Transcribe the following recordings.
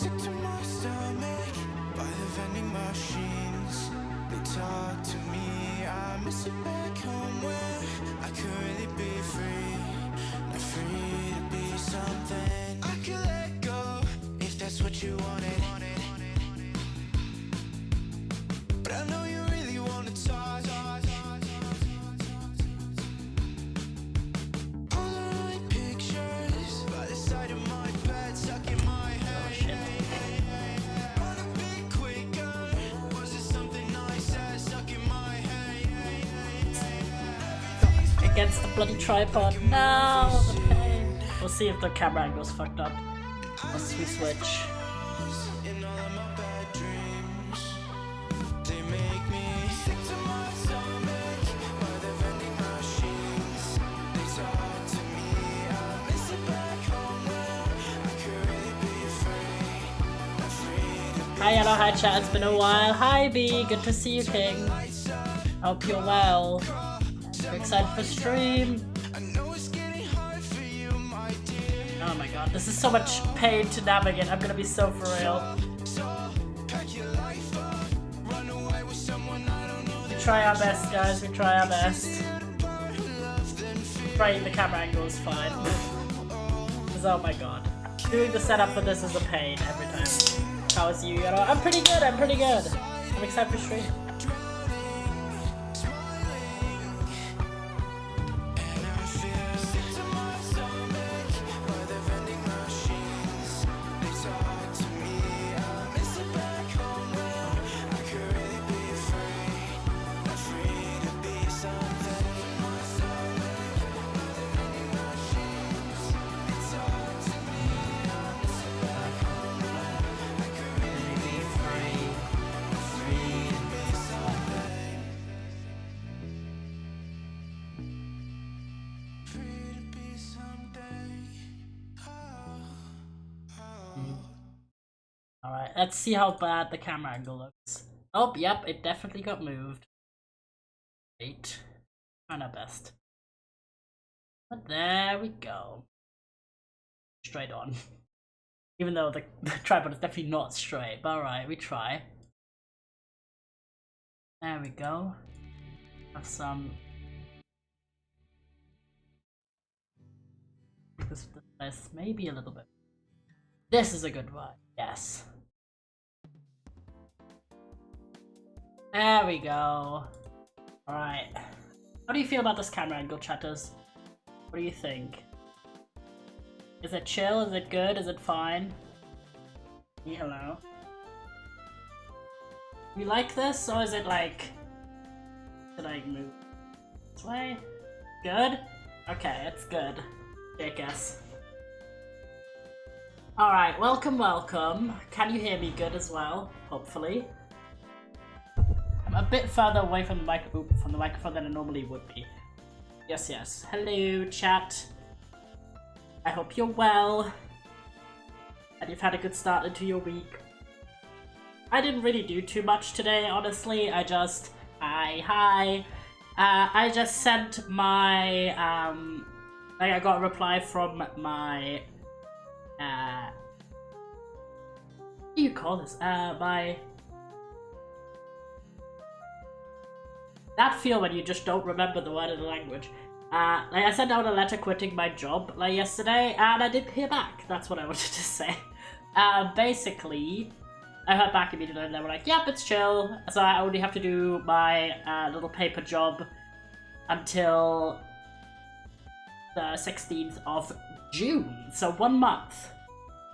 sick to my stomach by the vending machines. They talk to me, I miss it back home where I could really be free. Not free to be something I could let go if that's what you wanted. But I know you really wanna talk. Polaroid pictures by the side of my bed, stuck in my head. Run a bit quicker. Was it something I said stuck in my head? Against the bloody tripod. No, the pain. We'll see if the camera angle's fucked up once we switch. In all of my bad dreams, they make me sick to my stomach by the vending machines. They talk to me, I miss it back home where I could really be free. Not free to be. Hi, hello, hi chat, it's been a while. Hi B, good to see you, King. Hope you're well. You're excited for stream. I know it's getting hard for you, my dear. Oh my god, this is so much pain to navigate. I'm gonna be so for real. So pack your life up, run away with someone I don't know. We try our best, guys, we try our best. Right, the camera angle is fine. 'Cause, oh my god. Doing the setup for this is a pain every time. How is you? I'm pretty good, I'm pretty good. I'm excited for stream. Alright, let's see how bad the camera angle looks. Oh, yep, it definitely got moved. Wait. Trying our best. But there we go. Straight on. Even though the tripod is definitely not straight, but alright, we try. There we go. Have some. This maybe a little bit. This is a good one. Yes. There we go. Alright. How do you feel about this camera angle, chatters? What do you think? Is it chill? Is it good? Is it fine? Hello. You like this, or is it like... Should I move this way? Good? Okay, it's good. I guess. Alright, welcome, welcome. Can you hear me good as well? Hopefully. I'm a bit further away from the microphone than I normally would be. Yes, yes. Hello, chat. I hope you're well. And you've had a good start into your week. I didn't really do too much today, honestly. I just... Hi. I just sent my... like, I got a reply from my... what do you call this? My... That feel when you just don't remember the word of the language. Like, I sent out a letter quitting my job, like, yesterday, and I didn't hear back. That's what I wanted to say. Basically, I heard back immediately, and they were like, yep, it's chill. So I only have to do my little paper job until the 16th of June. So 1 month.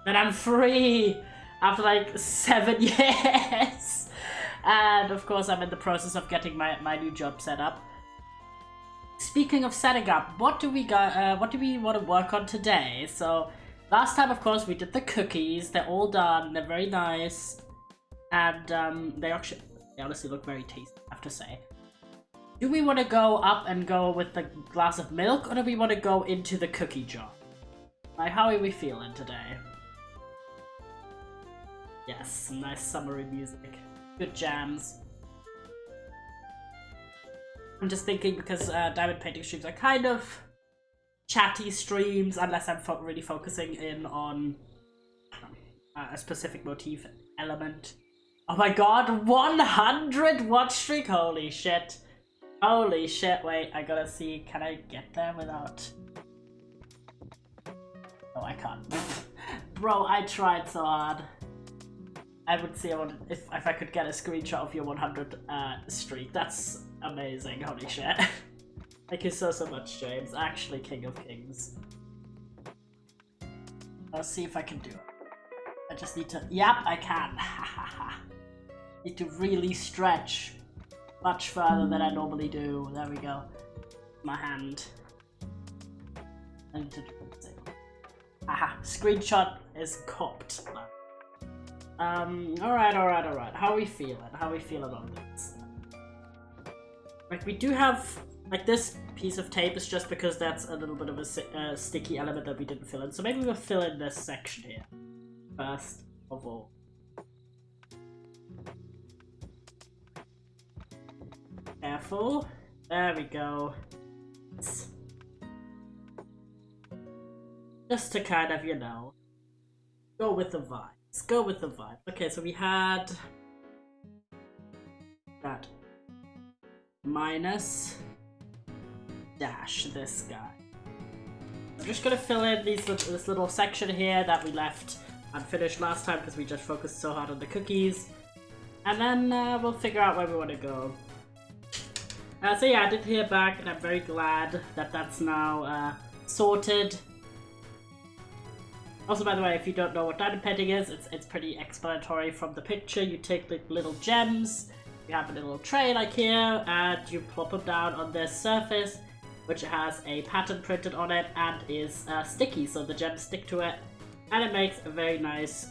Then I'm free after, like, 7 years. And of course, I'm in the process of getting my new job set up. Speaking of setting up, what do we want to work on today? So last time, of course, we did the cookies. They're all done. They're very nice, and they honestly look very tasty, I have to say. Do we want to go up and go with the glass of milk, or do we want to go into the cookie jar? Like, how are we feeling today? Yes, some nice summery music. Good jams. I'm just thinking because diamond painting streams are kind of chatty streams, unless I'm really focusing in on a specific motif element. Oh my god, 100 watch streak! Holy shit. Holy shit, wait, I gotta see, can I get there without... Oh, I can't. Bro, I tried so hard. I would see if I could get a screenshot of your 100 streak. That's amazing, holy shit. Thank you so much, James. Actually, King of Kings. Let's see if I can do it. I just need to... Yep, I can. Need to really stretch much further than I normally do. There we go. My hand. I need to do it. Haha, screenshot is copped. Alright. How are we feeling? How are we feeling on this? Like, we do have... Like, this piece of tape is just because that's a little bit of a sticky element that we didn't fill in. So maybe we'll fill in this section here. First of all. Careful. There we go. Just to kind of, you know, go with the vibe. Let's go with the vibe. Okay, so we had that minus dash this guy. I'm just gonna fill in this little section here that we left unfinished last time because we just focused so hard on the cookies. And then we'll figure out where we want to go. So yeah, I did hear back and I'm very glad that that's now sorted. Also, by the way, if you don't know what diamond painting is, it's pretty explanatory from the picture. You take the little gems, you have a little tray like here, and you plop them down on this surface, which has a pattern printed on it and is sticky, so the gems stick to it, and it makes a very nice,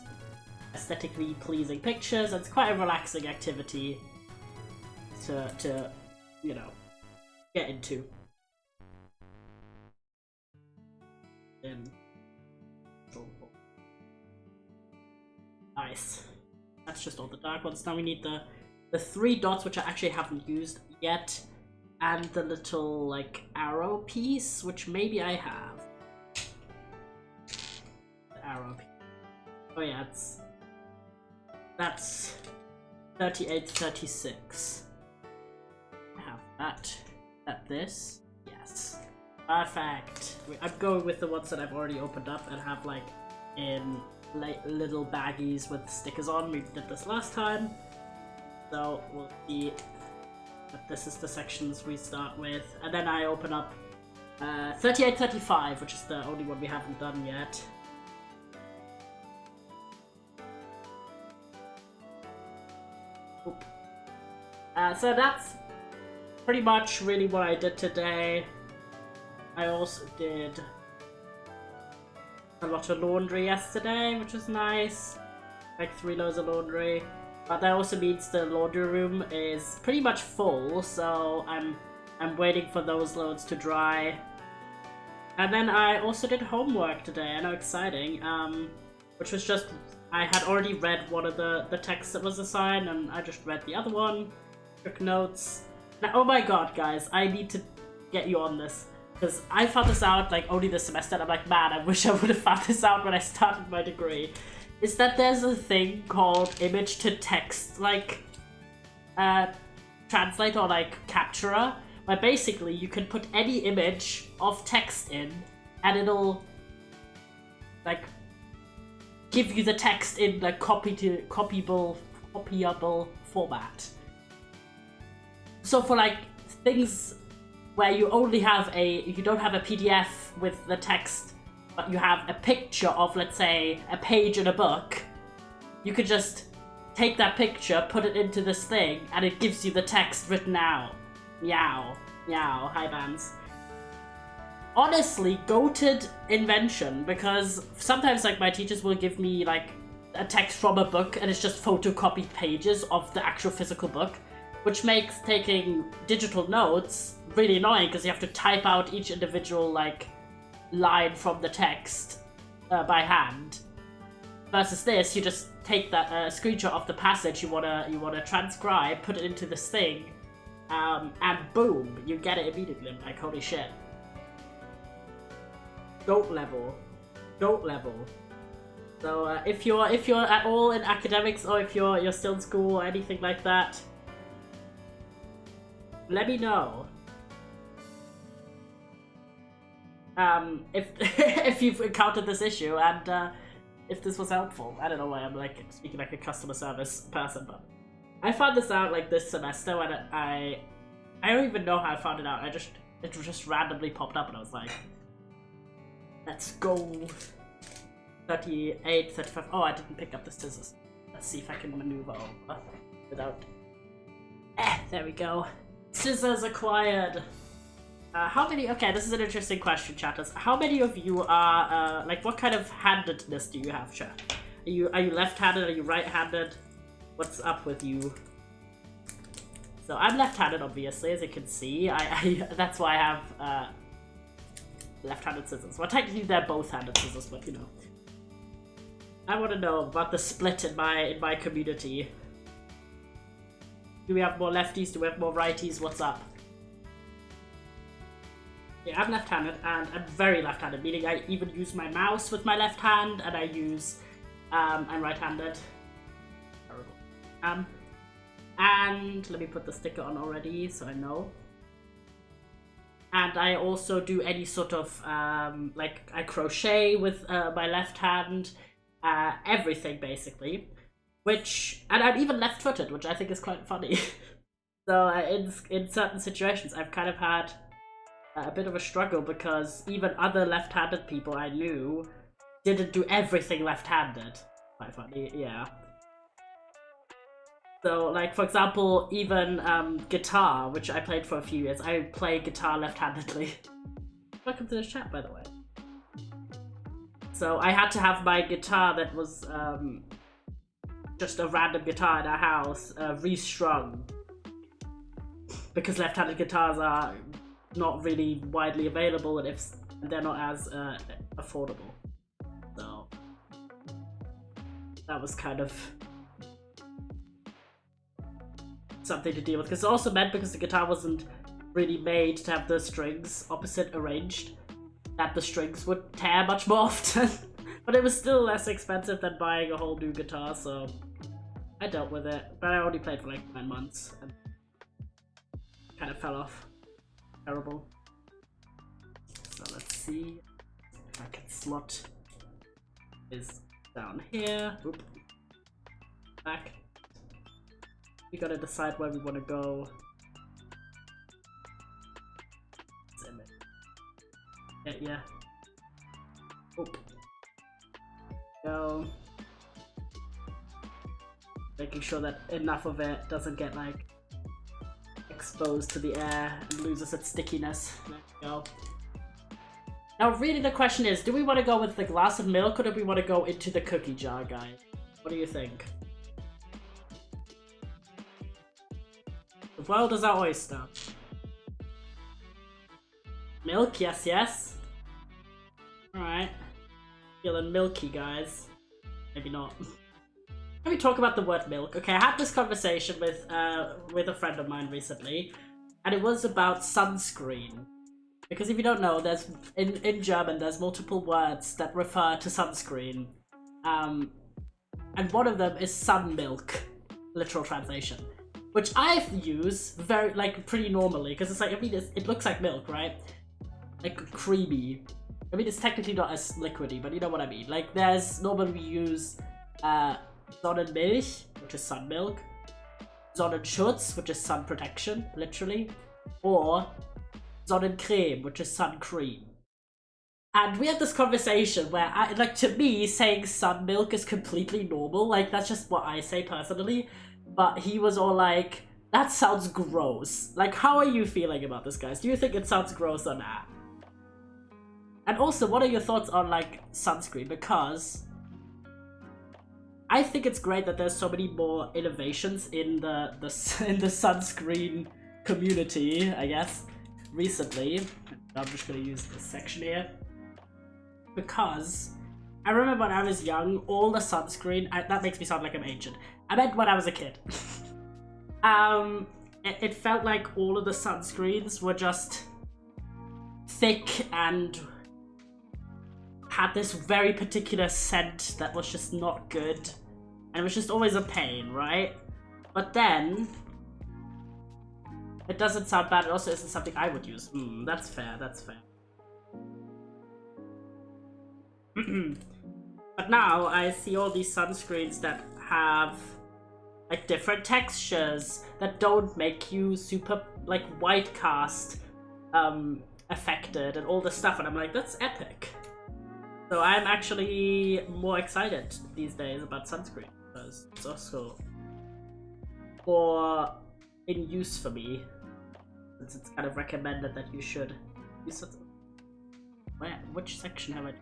aesthetically pleasing pictures. It's quite a relaxing activity to you know, get into. Nice. That's just all the dark ones. Now we need the 3 dots, which I actually haven't used yet, and the little like arrow piece, which maybe I have. The arrow piece. Oh yeah, that's 38, 36. I have that. This. Yes. Perfect. I'm going with the ones that I've already opened up and have like in little baggies with stickers on. We did this last time, so we'll see that this is the sections we start with, and then I open up 38, 35, which is the only one we haven't done yet. So that's pretty much really what I did today. I also did a lot of laundry yesterday, which was nice. Like 3 loads of laundry. But that also means the laundry room is pretty much full, so I'm waiting for those loads to dry. And then I also did homework today. I know, exciting. Which was just, I had already read one of the texts that was assigned, and I just read the other one, took notes. Now, oh my god, guys, I need to get you on this. Because I found this out like only this semester, and I'm like, man, I wish I would have found this out when I started my degree. Is that there's a thing called image to text, like, translate or like capturer, where basically you can put any image of text in, and it'll like give you the text in like copyable format. So for like things where you only have you don't have a PDF with the text, but you have a picture of, let's say, a page in a book, you could just take that picture, put it into this thing, and it gives you the text written out. Meow. Meow. Hi, bands. Honestly, goated invention, because sometimes, like, my teachers will give me, like, a text from a book, and it's just photocopied pages of the actual physical book, which makes taking digital notes really annoying, because you have to type out each individual, like, line from the text by hand. Versus this, you just take that screenshot of the passage you wanna transcribe, put it into this thing, and boom, you get it immediately. I'm like, holy shit. Goat level. Goat level. So if you're at all in academics, or if you're still in school or anything like that, let me know. If if you've encountered this issue and if this was helpful. I don't know why I'm like speaking like a customer service person, but I found this out like this semester when I don't even know how I found it out. It just randomly popped up and I was like, let's go. 38, 35. Oh, I didn't pick up the scissors. Let's see if I can maneuver over without. There we go. Scissors acquired. How many? Okay, this is an interesting question, chatters. How many of you are like? What kind of handedness do you have, chat? Are you left-handed? Are you right-handed? What's up with you? So I'm left-handed, obviously, as you can see. I that's why I have left-handed scissors. Well, technically they're both-handed scissors, but you know. I want to know about the split in my community. Do we have more lefties? Do we have more righties? What's up? Yeah, I'm left-handed, and I'm very left-handed, meaning I even use my mouse with my left hand, and I use I'm right-handed. Terrible. And let me put the sticker on already so I know. And I also do any sort of like I crochet with my left hand. Everything basically, and I'm even left-footed, which I think is quite funny. So in certain situations I've kind of had a bit of a struggle because even other left-handed people I knew didn't do everything left-handed. Quite funny, yeah. So like for example, even guitar, which I played for a few years, I play guitar left-handedly. Welcome to the chat, by the way. So I had to have my guitar that was just a random guitar in our house restrung because left-handed guitars are not really widely available, and if they're not as affordable. So that was kind of something to deal with, because it also meant because the guitar wasn't really made to have the strings opposite arranged, that the strings would tear much more often. But it was still less expensive than buying a whole new guitar, so I dealt with it. But I only played for like 9 months and kind of fell off. Terrible. So let's see. Bracket slot is down here. Oop. Back. We gotta decide where we want to go. Yeah. Oop. Go. Making sure that enough of it doesn't get like exposed to the air and loses its stickiness. There we go. Now really the question is, do we want to go with the glass of milk or do we want to go into the cookie jar, guys? What do you think? The world is our oyster. Milk, yes, yes. Alright. Feeling milky, guys. Maybe not. Let me talk about the word milk. Okay, I had this conversation with a friend of mine recently, and it was about sunscreen. Because if you don't know, there's in German there's multiple words that refer to sunscreen. And one of them is sun milk, literal translation. Which I use very pretty normally, because it's like, I mean, it looks like milk, right? Like creamy. I mean, it's technically not as liquidy, but you know what I mean. Like, normally we use Sonnenmilch, which is sun milk, Sonnenschutz, which is sun protection, literally, or Sonnencreme, which is sun cream. And we had this conversation where, to me, saying sun milk is completely normal. Like, that's just what I say personally. But he was all like, that sounds gross. Like, how are you feeling about this, guys? Do you think it sounds gross or not? And also, what are your thoughts on, like, sunscreen? Because I think it's great that there's so many more innovations in the sunscreen community, I guess, recently. I'm just gonna use this section here. Because I remember when I was young, all the sunscreen, that makes me sound like I'm ancient. I meant when I was a kid. It felt like all of the sunscreens were just thick and had this very particular scent that was just not good. And it was just always a pain, right? But then, it doesn't sound bad. It also isn't something I would use. That's fair, that's fair. But now I see all these sunscreens that have like different textures that don't make you super like white cast affected and all this stuff, and I'm like, that's epic. So I'm actually more excited these days about sunscreen because it's also more in use for me, since it's kind of recommended that you should use it. Where? Which section have I?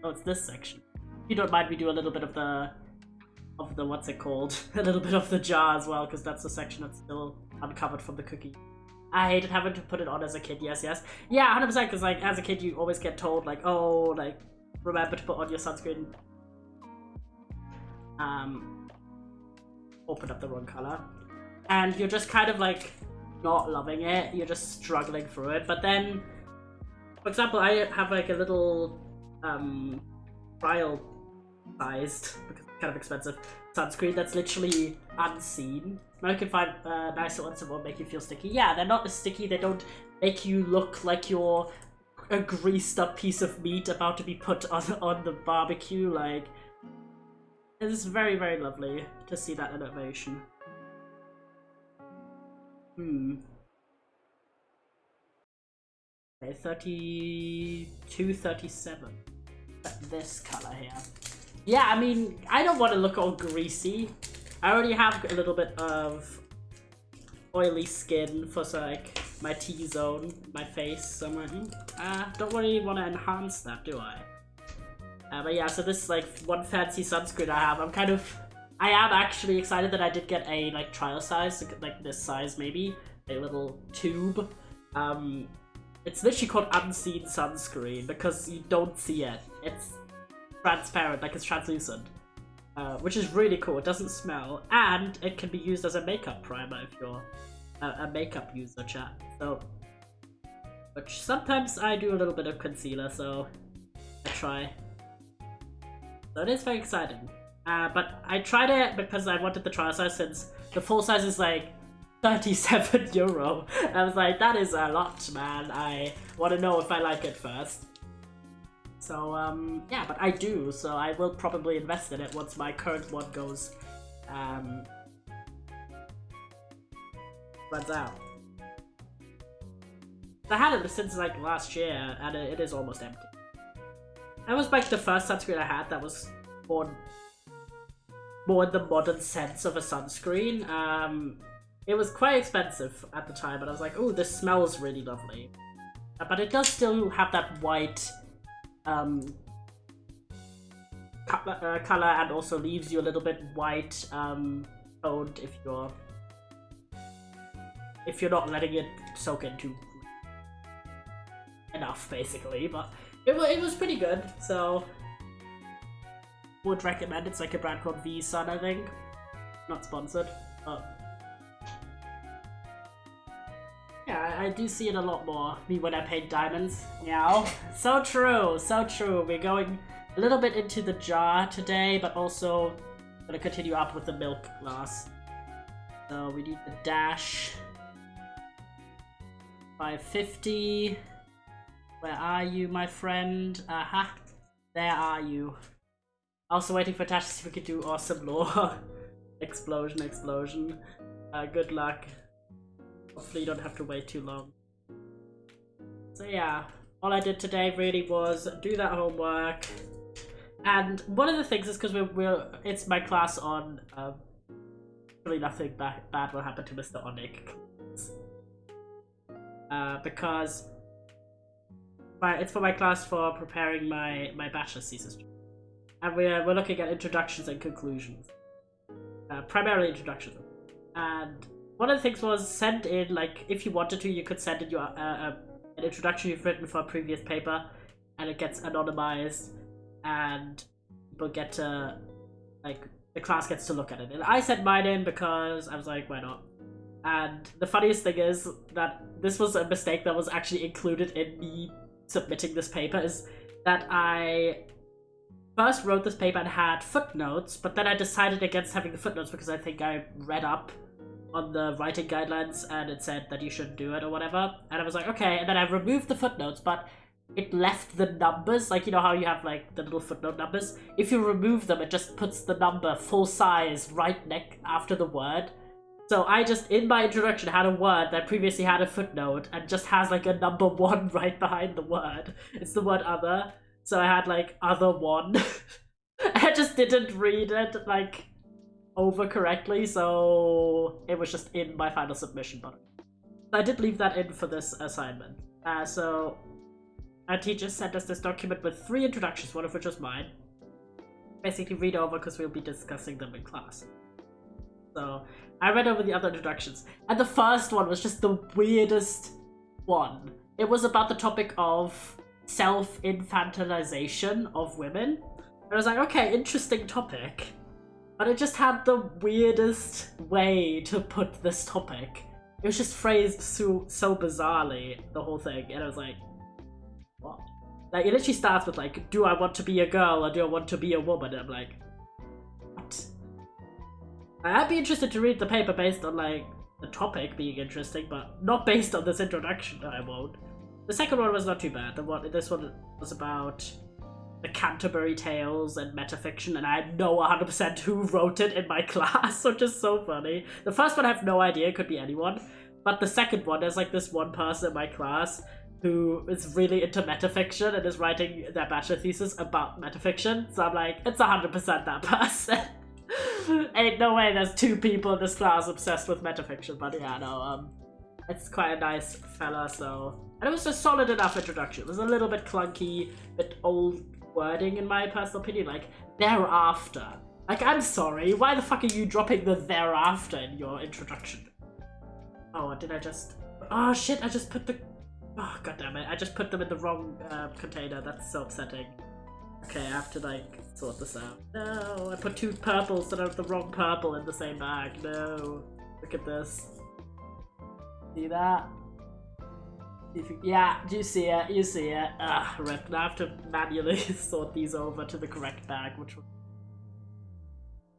Oh, it's this section. If you don't mind, we do a little bit of the what's it called? A little bit of the jar as well, because that's the section that's still uncovered from the cookie. I hated having to put it on as a kid. Yes. Yeah, 100%. Because like as a kid, you always get told like, oh, like remember to put on your sunscreen. Opened up the wrong color, and you're just kind of like not loving it. You're just struggling through it. But then, for example, I have like a little trial sized, because it's kind of expensive, sunscreen that's literally unseen. Now you can find nicer ones that won't make you feel sticky. Yeah, they're not as sticky. They don't make you look like you're a greased up piece of meat about to be put on the barbecue. Like, it's very, very lovely to see that innovation. Okay, 32, 37. This color here. Yeah, I mean, I don't want to look all greasy. I already have a little bit of oily skin for like my T-zone, my face. So I'm like, don't really want to enhance that, do I? But yeah, so this like one fancy sunscreen I have. I am actually excited that I did get a like trial size, like this size maybe, a little tube. It's literally called unseen sunscreen because you don't see it. It's transparent, like it's translucent, which is really cool. It doesn't smell, and it can be used as a makeup primer if you're a makeup user, chat. So, which sometimes I do a little bit of concealer, so I try. So it is very exciting. But I tried it because I wanted the trial size, since the full size is like €37. I was like, that is a lot, man. I want to know if I like it first. So, yeah, but I do, so I will probably invest in it once my current one goes, runs out. I had it since, like, last year, and it is almost empty. That was, like, the first sunscreen I had that was more in the modern sense of a sunscreen. It was quite expensive at the time, but I was like, ooh, this smells really lovely. But it does still have that white color, and also leaves you a little bit white toned if you're not letting it soak into enough, basically. But it was pretty good, so would recommend. It's like a brand called V-Sun, I think. Not sponsored, but yeah, I do see it a lot more. Me when I paint diamonds. Yeah, so true, so true. We're going a little bit into the jar today, but also gonna continue up with the milk glass. So we need the dash. 550. Where are you, my friend? Aha, there are you. Also waiting for Tash to see if we could do awesome lore. explosion. Good luck. Hopefully you don't have to wait too long. So yeah, all I did today really was do that homework. And one of the things is because it's my class on really nothing bad will happen to Mr. Onik. Because it's for my class for preparing my bachelor's thesis. And we're looking at introductions and conclusions. Primarily introductions. And one of the things was send in, like, if you wanted to, you could send in your an introduction you've written for a previous paper, and it gets anonymized, and people get to, like, the class gets to look at it. And I sent mine in because I was like, why not? And the funniest thing is that this was a mistake that was actually included in me submitting this paper, is that I first wrote this paper and had footnotes, but then I decided against having the footnotes because I think I read up on the writing guidelines and it said that you shouldn't do it or whatever. And I was like, okay, and then I removed the footnotes, but it left the numbers, like, you know how you have like the little footnote numbers? If you remove them, it just puts the number full size right after the word. So I just, in my introduction, had a word that previously had a footnote and just has like a number 1 right behind the word. It's the word other. So I had like other 1. I just didn't read it like over correctly, so it was just in my final submission button. I did leave that in for this assignment. So our teacher sent us this document with 3 introductions, one of which was mine. Basically read over because we'll be discussing them in class. So I read over the other introductions, and the first one was just the weirdest one. It was about the topic of self-infantilization of women. And I was like, okay, interesting topic. But it just had the weirdest way to put this topic. It was just phrased so bizarrely, the whole thing, and I was like, what? Like, it literally starts with like, do I want to be a girl or do I want to be a woman? And I'm like, what? I'd be interested to read the paper based on like the topic being interesting, but not based on this introduction. I won't. The second one was not too bad. This one was about the Canterbury Tales and metafiction, and I know 100% who wrote it in my class, which is so funny. The first one I have no idea, it could be anyone, but the second one, there's like this one person in my class who is really into metafiction and is writing their bachelor thesis about metafiction, so I'm like, it's 100% that person. Ain't no way there's 2 people in this class obsessed with metafiction, but yeah, no, it's quite a nice fella, so... And it was a solid enough introduction. It was a little bit clunky, bit old wording in my personal opinion, like, thereafter. Like, I'm sorry, why the fuck are you dropping the thereafter in your introduction? Oh, did I just... Oh shit, I just put the... Oh, goddammit, I just put them in the wrong container, that's so upsetting. Okay, I have to, like, sort this out. No, I put 2 purples that are the wrong purple in the same bag. No. Look at this. See that? Yeah, do you see it? You see it. Ah, rip. Now I have to manually sort these over to the correct bag, which will...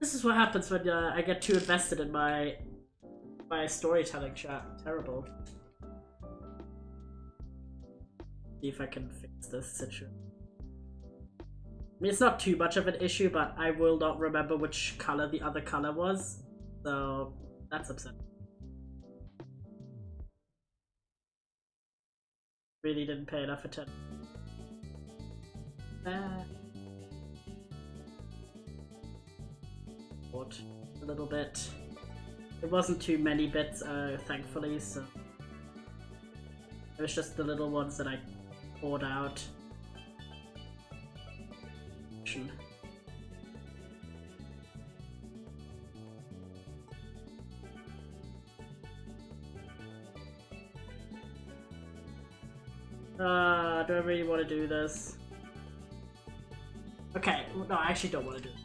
This is what happens when I get too invested in my storytelling chat. Terrible. See if I can fix this situation. I mean, it's not too much of an issue, but I will not remember which color the other color was, so that's upsetting. Really didn't pay enough attention. What? A little bit. It wasn't too many bits, thankfully, so... It was just the little ones that I poured out. Do I really want to do this? Okay, no, I actually don't want to do it.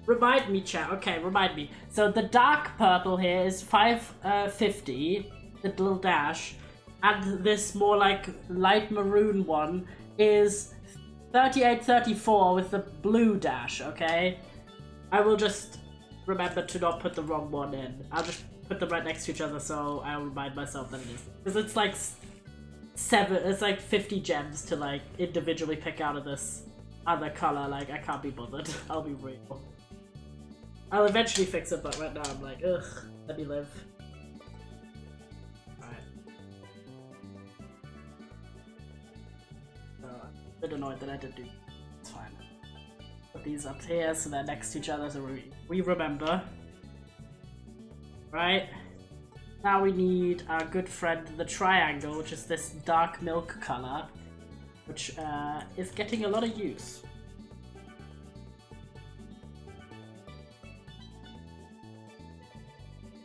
Remind me, chat. Okay, remind me. So the dark purple here is 550, the little dash, and this more like light maroon one is 3834 with the blue dash, okay? I will just remember to not put the wrong one in. I'll just put them right next to each other so I'll remind myself that it is. Because it's like it's like 50 gems to like individually pick out of this other color. Like, I can't be bothered. I'll be real. I'll eventually fix it, but right now I'm like, ugh, let me live. Alright. I'm a bit annoyed that I didn't do. It's fine. Put these up here so they're next to each other so we remember. Right? Now we need our good friend the triangle, which is this dark milk color, which is getting a lot of use.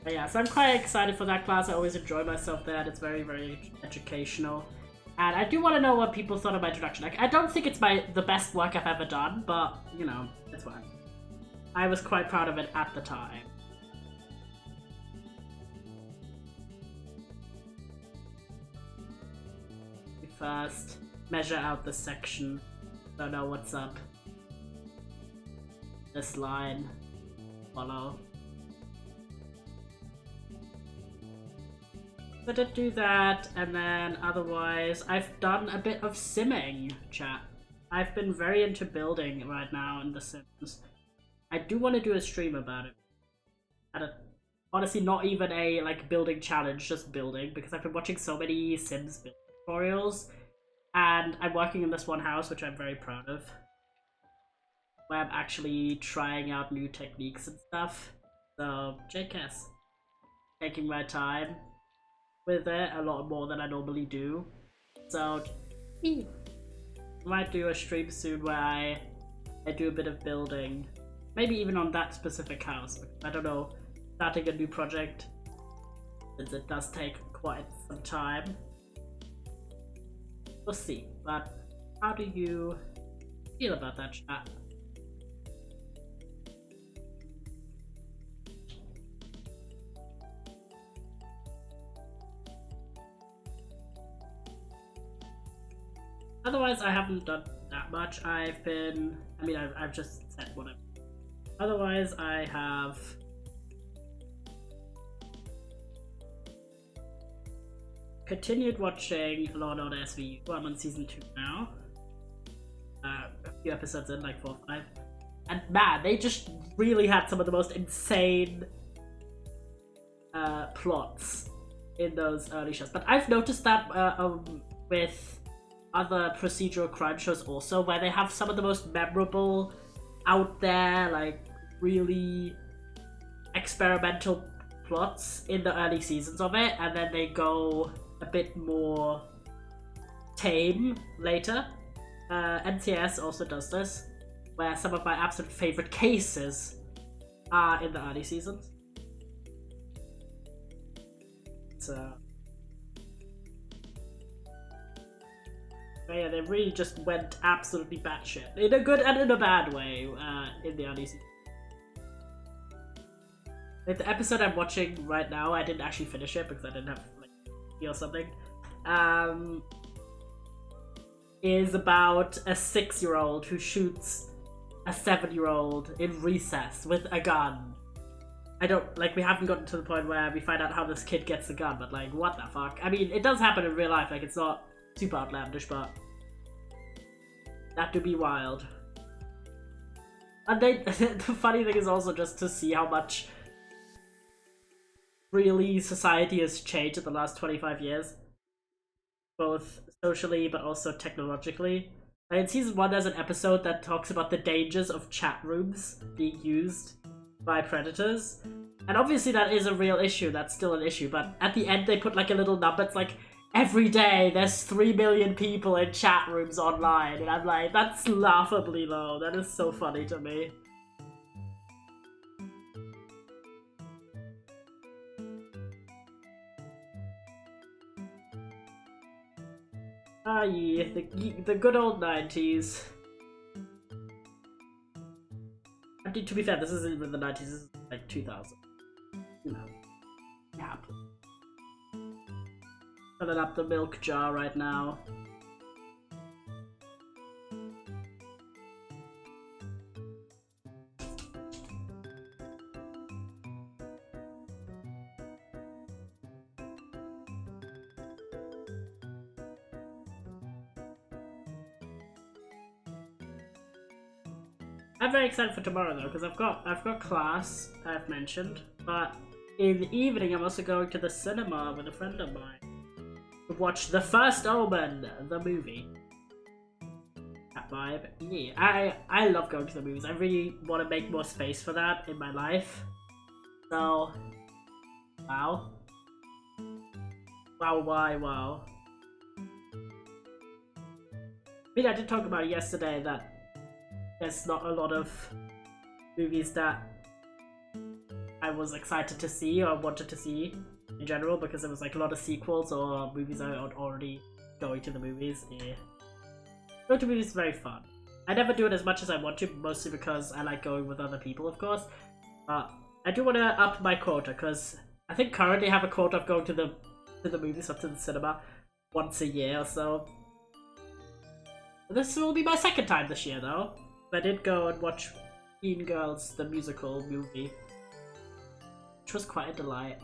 But yeah, so I'm quite excited for that class. I always enjoy myself there, and it's very, very educational. And I do want to know what people thought of my introduction. Like, I don't think it's the best work I've ever done, but, you know, it's fine. I was quite proud of it at the time. We first measure out the section. Don't know what's up. this line follow. I did do that, and then otherwise, I've done a bit of simming, chat. I've been very into building right now in The Sims. I do want to do a stream about it. Honestly, not even a like building challenge, just building, because I've been watching so many Sims build tutorials, and I'm working in this one house, which I'm very proud of, where I'm actually trying out new techniques and stuff. So, JKS. Taking my time with it a lot more than I normally do. So, I might do a stream soon where I do a bit of building. Maybe even on that specific house. I don't know, starting a new project, since it does take quite some time. We'll see, but how do you feel about that, chat? Otherwise, I haven't done that much. I've just said whatever. Otherwise, I have continued watching Law & Order SVU. I'm on season 2 now. A few episodes in, like 4 or 5. And man, they just really had some of the most insane plots in those early shows. But I've noticed that with other procedural crime shows also, where they have some of the most memorable, out there, like really experimental plots in the early seasons of it, and then they go a bit more tame later. NCS also does this, where some of my absolute favorite cases are in the early seasons. So yeah, they really just went absolutely batshit, in a good and in a bad way, in the early season. Like, the episode I'm watching right now, I didn't actually finish it because I didn't have like or something. Is about a 6-year-old who shoots a 7-year-old in recess with a gun. We haven't gotten to the point where we find out how this kid gets the gun, but like, what the fuck? I mean, it does happen in real life, like, it's not super outlandish, but that would be wild. And the funny thing is also just to see how much really society has changed in the last 25 years. Both socially, but also technologically. And in season 1, there's an episode that talks about the dangers of chat rooms being used by predators. And obviously that is a real issue, that's still an issue, but at the end they put like a little number, it's like, every day there's 3 million people in chat rooms online, and I'm like, that's laughably low. That is so funny to me. Ah, yeah, the good old 90s. I mean, to be fair, this isn't even the 90s, this is like 2000. You know. Yeah. Filling up the milk jar right now. I'm very excited for tomorrow though, because I've got class, I've mentioned, but in the evening I'm also going to the cinema with a friend of mine to watch The First Omen, the movie. That vibe. Yeah, I love going to the movies. I really want to make more space for that in my life. So, wow. Wow. I mean, I did talk about it yesterday that there's not a lot of movies that I was excited to see or wanted to see in general, because there was like a lot of sequels or movies I was already going to the movies. Yeah. Going to movies is very fun. I never do it as much as I want to, mostly because I like going with other people, of course. But I do want to up my quota, because I think currently I have a quota of going to the movies or to the cinema once a year or so. This will be my second time this year though. I did go and watch Mean Girls, the musical movie, which was quite a delight.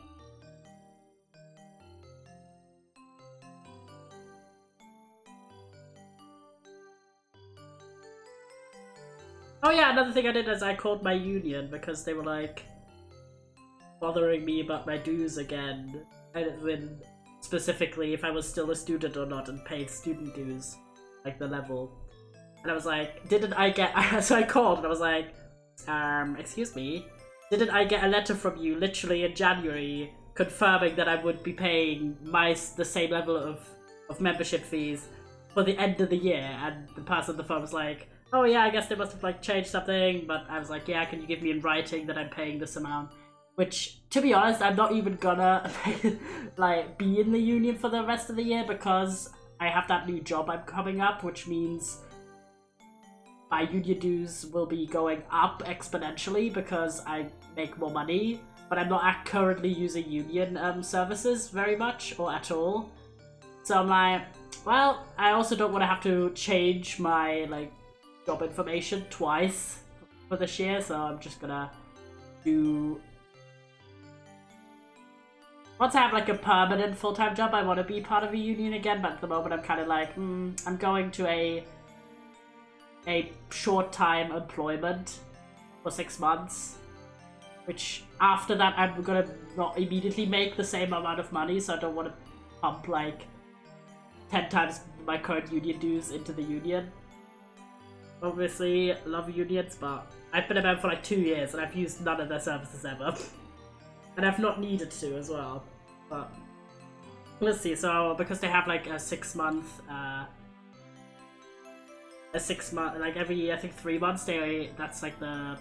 Oh yeah, another thing I did is I called my union because they were like bothering me about my dues again. And then specifically if I was still a student or not and paid student dues, like the level. And I was like, didn't I get... So I called and I was like, excuse me, didn't I get a letter from you literally in January confirming that I would be paying the same level of membership fees for the end of the year? And the person on the phone was like, oh yeah, I guess they must have like changed something, but I was like, yeah, can you give me in writing that I'm paying this amount? Which, to be honest, I'm not even gonna like be in the union for the rest of the year because I have that new job I'm coming up, which means my union dues will be going up exponentially because I make more money, but I'm not currently using union services very much or at all. So I'm like, well, I also don't want to have to change my like job information twice for this year, so I'm just gonna do... Once I have like a permanent full-time job, I want to be part of a union again, but at the moment I'm kind of like, I'm going to a short-time employment for 6 months, which after that I'm gonna not immediately make the same amount of money, so I don't want to pump like 10 times my current union dues into the union. Obviously, love unions, but I've been a member for like 2 years and I've used none of their services ever. And I've not needed to as well. But let's see, so because they have like a 6 month, like every, I think 3 months, that's like the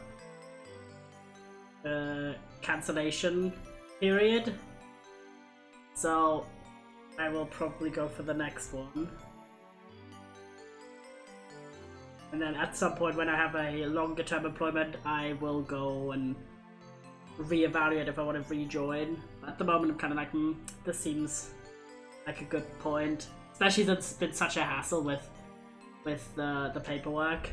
cancellation period. So I will probably go for the next one. And then at some point when I have a longer term employment, I will go and reevaluate if I want to rejoin. At the moment I'm kind of like, this seems like a good point. Especially since it's been such a hassle with the paperwork.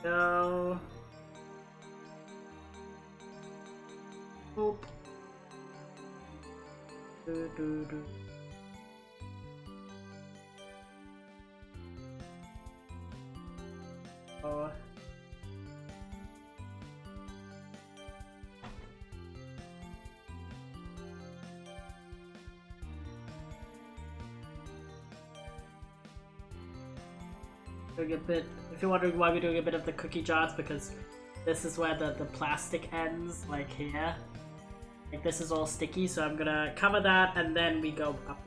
So... Oop. Oh. Doing a bit. If you're wondering why we're doing a bit of the cookie jars, because this is where the plastic ends, like here. Like this is all sticky, so I'm gonna cover that and then we go up.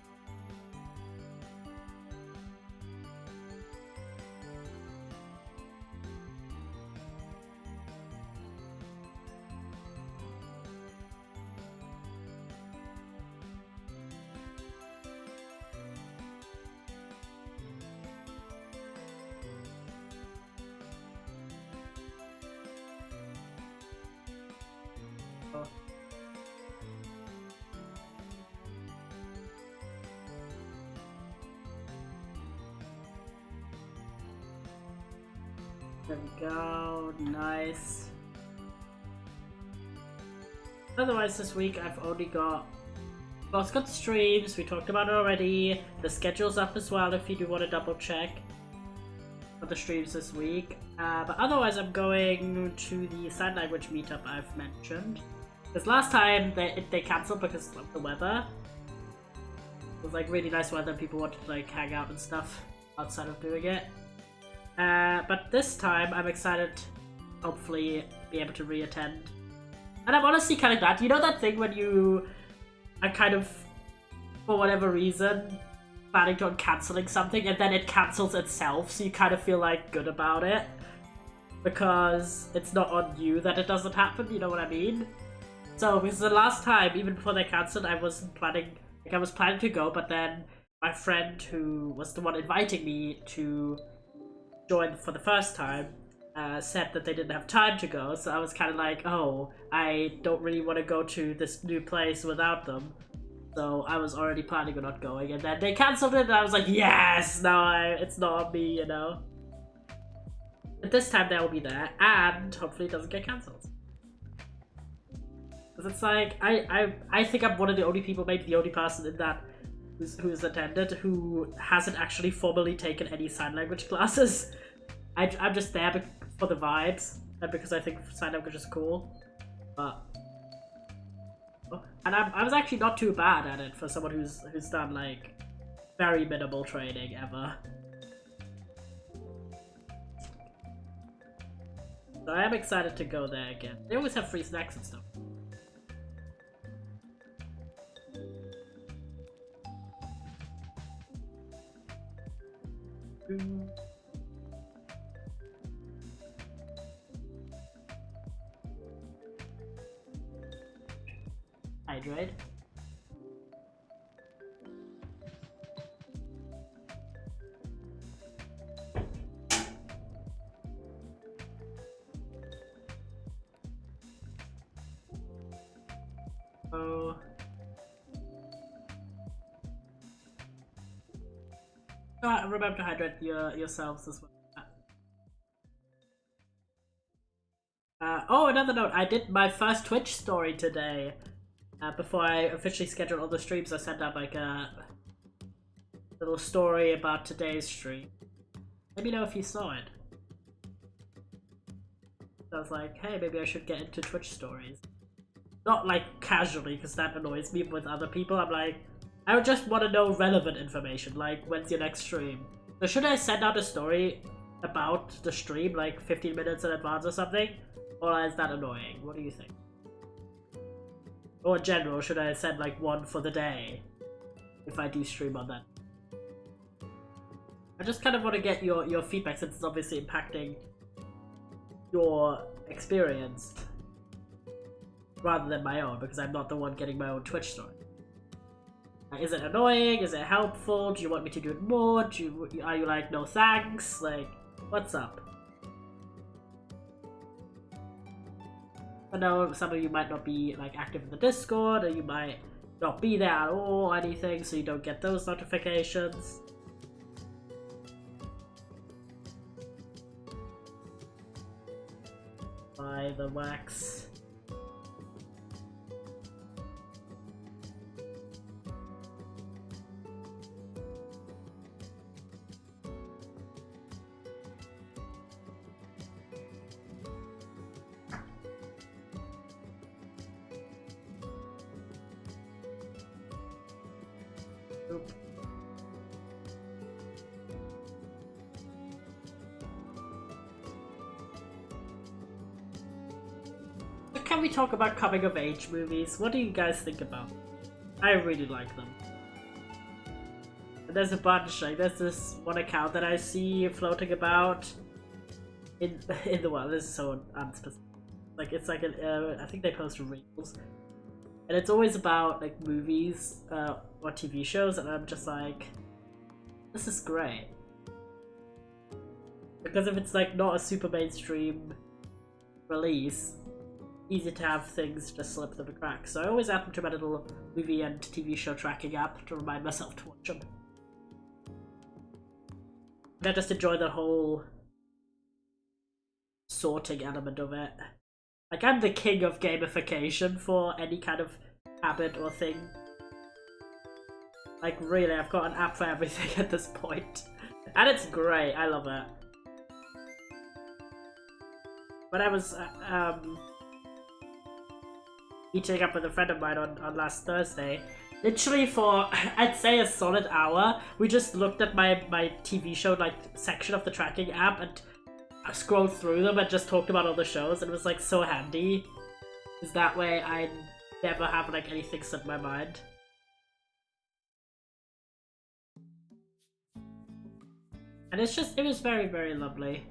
There we go, nice. Otherwise this week I've only got... Well, it's got streams, we talked about it already. The schedule's up as well if you do want to double check for the streams this week. But otherwise I'm going to the sign language meetup I've mentioned. Because last time they cancelled because of the weather. It was like really nice weather and people wanted to like hang out and stuff outside of doing it. But this time, I'm excited to hopefully be able to re-attend. And I'm honestly kind of glad. You know that thing when you are kind of, for whatever reason, planning on cancelling something and then it cancels itself, so you kind of feel like good about it? Because it's not on you that it doesn't happen, you know what I mean? So, because the last time, even before they cancelled, I wasn't planning, like I was planning to go, but then my friend who was the one inviting me to joined for the first time said that they didn't have time to go, so I was kind of like, oh, I don't really want to go to this new place without them. So I was already planning on not going, and then they cancelled it, and I was like, yes, now it's not on me, you know. But this time they'll be there, and hopefully it doesn't get cancelled. Because it's like, I think I'm one of the only people, maybe the only person in that who's attended who hasn't actually formally taken any sign language classes. I'm just there for the vibes, and because I think sign language is cool. But and I was actually not too bad at it for someone who's done like very minimal training ever. So I am excited to go there again. They always have free snacks and stuff. Hydrate. Oh. Remember to hydrate yourselves as well. Oh, another note. I did my first Twitch story today. Before I officially scheduled all the streams, I sent out like a little story about today's stream. Let me know if you saw it. I was like, hey, maybe I should get into Twitch stories. Not like casually, because that annoys me with other people. I'm like, I would just want to know relevant information, like when's your next stream. So should I send out a story about the stream like 15 minutes in advance or something? Or is that annoying? What do you think? Or in general, should I send like one for the day if I do stream on that? I just kind of want to get your feedback, since it's obviously impacting your experience rather than my own, because I'm not the one getting my own Twitch story. Is it annoying? Is it helpful? Do you want me to do it more? Are you like, no thanks? Like, what's up? I know some of you might not be like active in the Discord, or you might not be there at all or anything, so you don't get those notifications. Buy the wax. Oop. Can we talk about coming of age movies? What do you guys think about them? I really like them. And there's a bunch, like there's this one account that I see floating about in the world. This is so unspecific. Like it's like I think they post reels, and it's always about like movies or TV shows, and I'm just like, this is great. Because if it's like not a super mainstream release, easy to have things just slip through the cracks. So I always add them to my little movie and TV show tracking app to remind myself to watch them. And I just enjoy the whole sorting element of it. Like, I'm the king of gamification for any kind of habit or thing. Like, really, I've got an app for everything at this point. And it's great, I love it. When I was meeting up with a friend of mine on last Thursday, literally for, I'd say, a solid hour, we just looked at my TV show, like, section of the tracking app and scrolled through them and just talked about all the shows, and it was, like, so handy. Because that way I never have, like, anything slip my mind. And it's just, it was very, very lovely.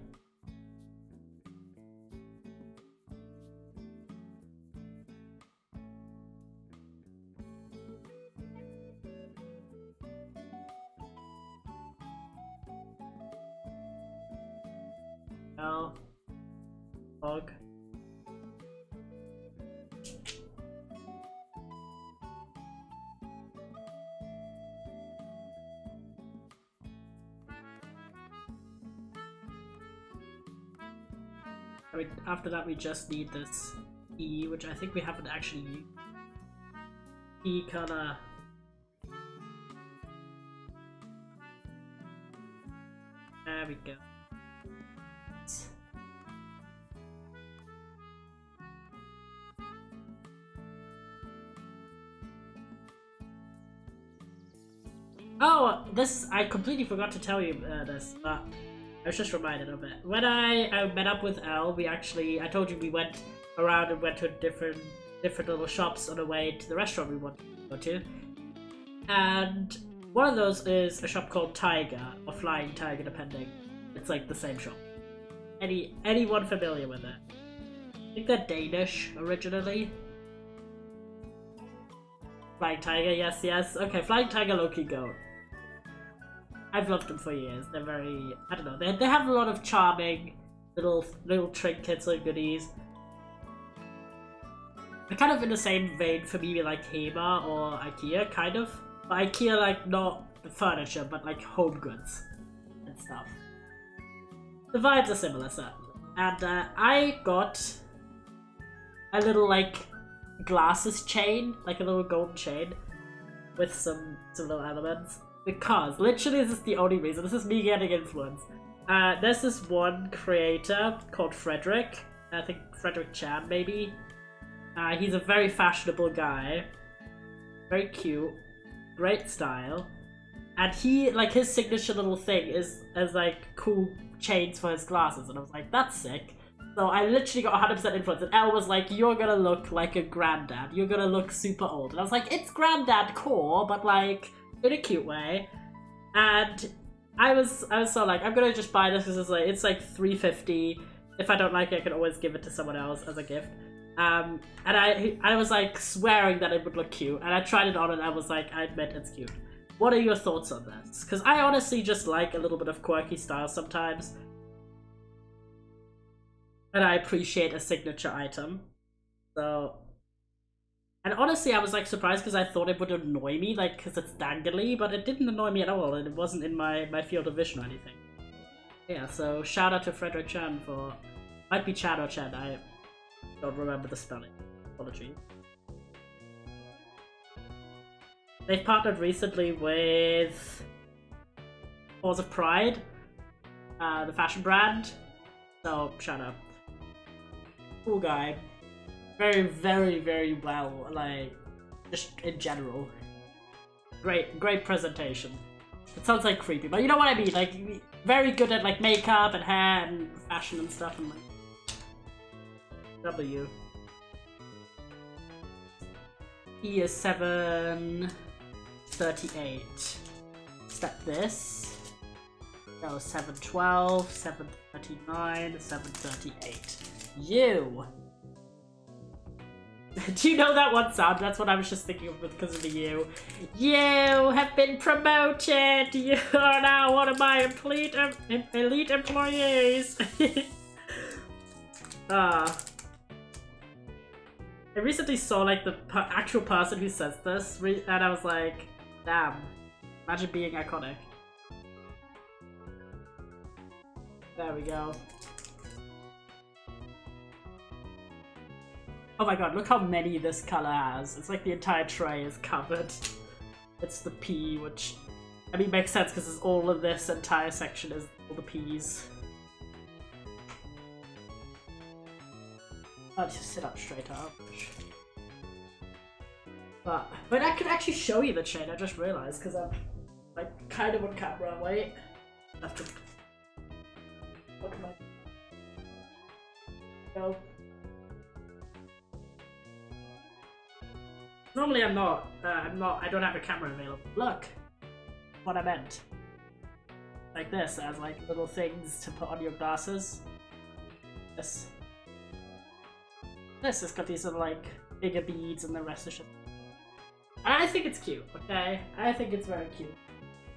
Bug. after that we just need this E, which I think we haven't actually used. E color. There we go. Oh, I completely forgot to tell you this, but I was just reminded of it. When I met up with Elle, I told you we went around and went to different little shops on the way to the restaurant we wanted to go to. And one of those is a shop called Tiger, or Flying Tiger, depending. It's like the same shop. Anyone familiar with it? I think they're Danish originally. Flying Tiger, yes. Okay, Flying Tiger, low-key goat. I've loved them for years. They're very, I don't know, they have a lot of charming little trinkets and goodies. They're kind of in the same vein for me like Hema or Ikea, kind of. But Ikea, like, not the furniture, but like home goods and stuff. The vibes are similar, certainly. And I got a little, like, glasses chain, like a little golden chain, with some little elements. Because, literally, this is the only reason. This is me getting influenced. There's this one creator called Frederick. I think Frederick Chan, maybe. He's a very fashionable guy. Very cute. Great style. And he, like, his signature little thing is like, cool chains for his glasses. And I was like, that's sick. So I literally got 100% influence. And Elle was like, you're gonna look like a granddad. You're gonna look super old. And I was like, it's granddad core, but, like, in a cute way. And I was so like, I'm gonna just buy this because it's like $3.50. If I don't like it, I can always give it to someone else as a gift. And I was like swearing that it would look cute, and I tried it on and I was like, I admit it's cute. What are your thoughts on this? Because I honestly just like a little bit of quirky style sometimes. And I appreciate a signature item. So... And honestly, I was like surprised because I thought it would annoy me, like, because it's dangly, but it didn't annoy me at all, and it wasn't in my field of vision or anything. Yeah, so shout out to Frederick Chan for... Might be Chan or Chen, I don't remember the spelling. Apologies. They've partnered recently with Cause of Pride, the fashion brand, so shout out. Cool guy. Very, very, very well, like, just in general. Great presentation. It sounds like creepy, but you know what I mean, like, very good at, like, makeup and hair and fashion and stuff, and, like, W. He is 738. Step this. That was 712, 739, 738. You! Do you know that one sound? That's what I was just thinking of because of the you. You have been promoted! You are now one of my elite employees! I recently saw like the actual person who says this, and I was like, damn, imagine being iconic. There we go. Oh my god, look how many this color has. It's like the entire tray is covered. It's the pea, which, I mean, makes sense because all of this entire section is all the peas. I'll just sit up straight up. But I could actually show you the chain, I just realized, because I'm like kind of on camera. Wait. I have to look at my... Go. Normally I don't have a camera available. Look! What I meant. Like this, as like little things to put on your glasses. This has got these little like bigger beads and the rest of shit. I think it's cute, okay? I think it's very cute.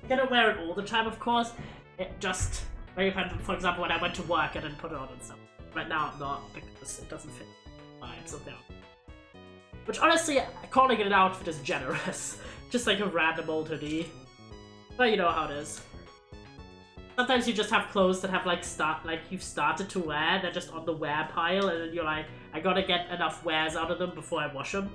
I don't wear it all the time, of course. It just, like, for example, when I went to work, I didn't put it on and stuff. Right now I'm not, because it doesn't fit my vibes of the outfit. Which, honestly, calling it an outfit is generous. Just like a random old hoodie. But you know how it is. sometimes you just have clothes that have like you've started to wear, they're just on the wear pile, and then you're like, I gotta get enough wears out of them before I wash them.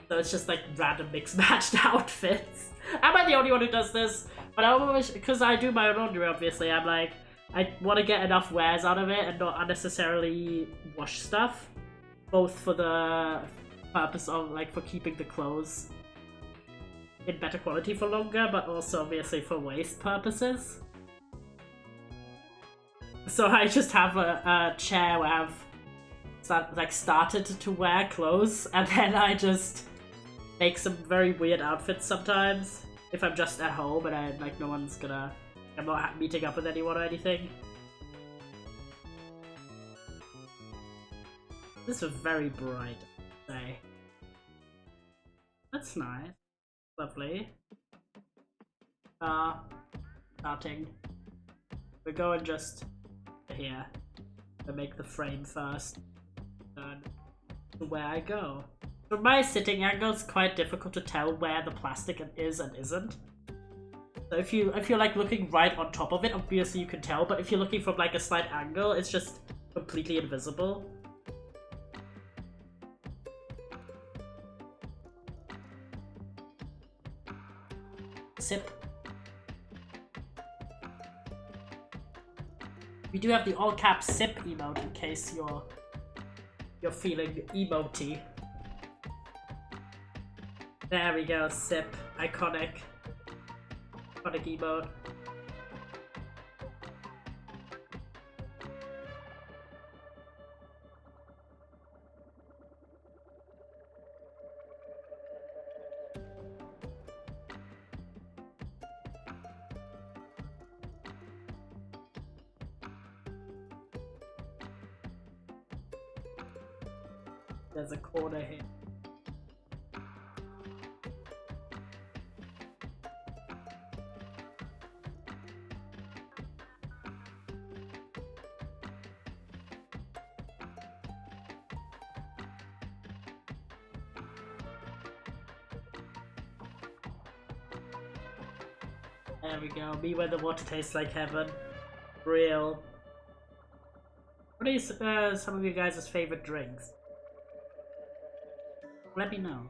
So it's just like random mixed matched outfits. Am I the only one who does this? But I always, because I do my own laundry, obviously, I'm like, I want to get enough wears out of it and not unnecessarily wash stuff, both for the purpose of like for keeping the clothes in better quality for longer, but also obviously for waste purposes. So I just have a chair where I've started to wear clothes, and then I just make some very weird outfits sometimes if I'm just at home and I'm not meeting up with anyone or anything. This was very bright today. That's nice. Lovely. Starting. We're going just here to make the frame first. Turn to where I go. From my sitting angle, it's quite difficult to tell where the plastic is and isn't. So if you're like looking right on top of it, obviously you can tell, but if you're looking from like a slight angle, it's just completely invisible. Sip. We do have the all caps sip emote in case you're feeling emoty. There we go, sip. Iconic emote. There's a corner here. There we go. Me where the water tastes like heaven. Real. What are some of you guys' favorite drinks? Let me know.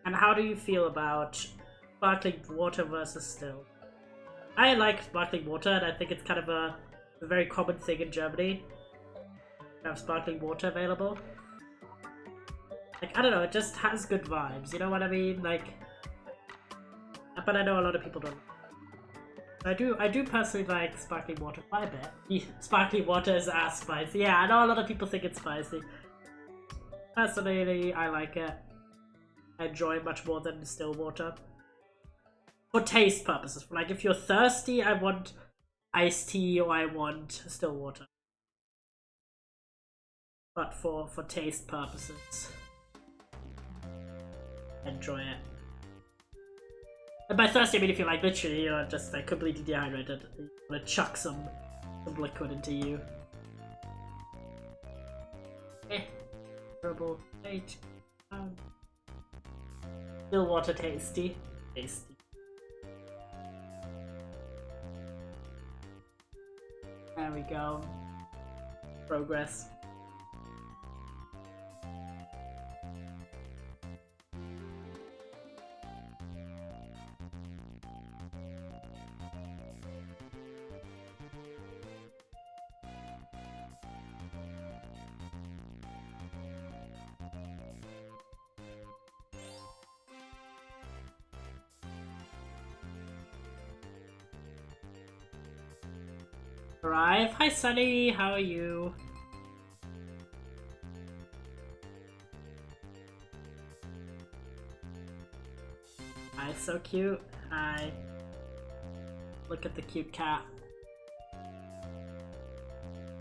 And how do you feel about sparkling water versus still? I like sparkling water, and I think it's kind of a very common thing in Germany to have sparkling water available. Like, I don't know, it just has good vibes, you know what I mean? Like, but I know a lot of people don't. I do personally like sparkling water quite a bit. Sparkling water is as spicy. Yeah, I know a lot of people think it's spicy. Personally, I like it. I enjoy it much more than distilled water. For taste purposes. Like, if you're thirsty, I want iced tea or I want still water. But for taste purposes, I enjoy it. And by thirsty, I mean if you're like literally you're just like completely dehydrated, you want to chuck some liquid into you. Terrible. Still water tasty. Tasty. There we go. Progress. Arrive. Hi Sunny, how are you? Hi, so cute. Hi. Look at the cute cat.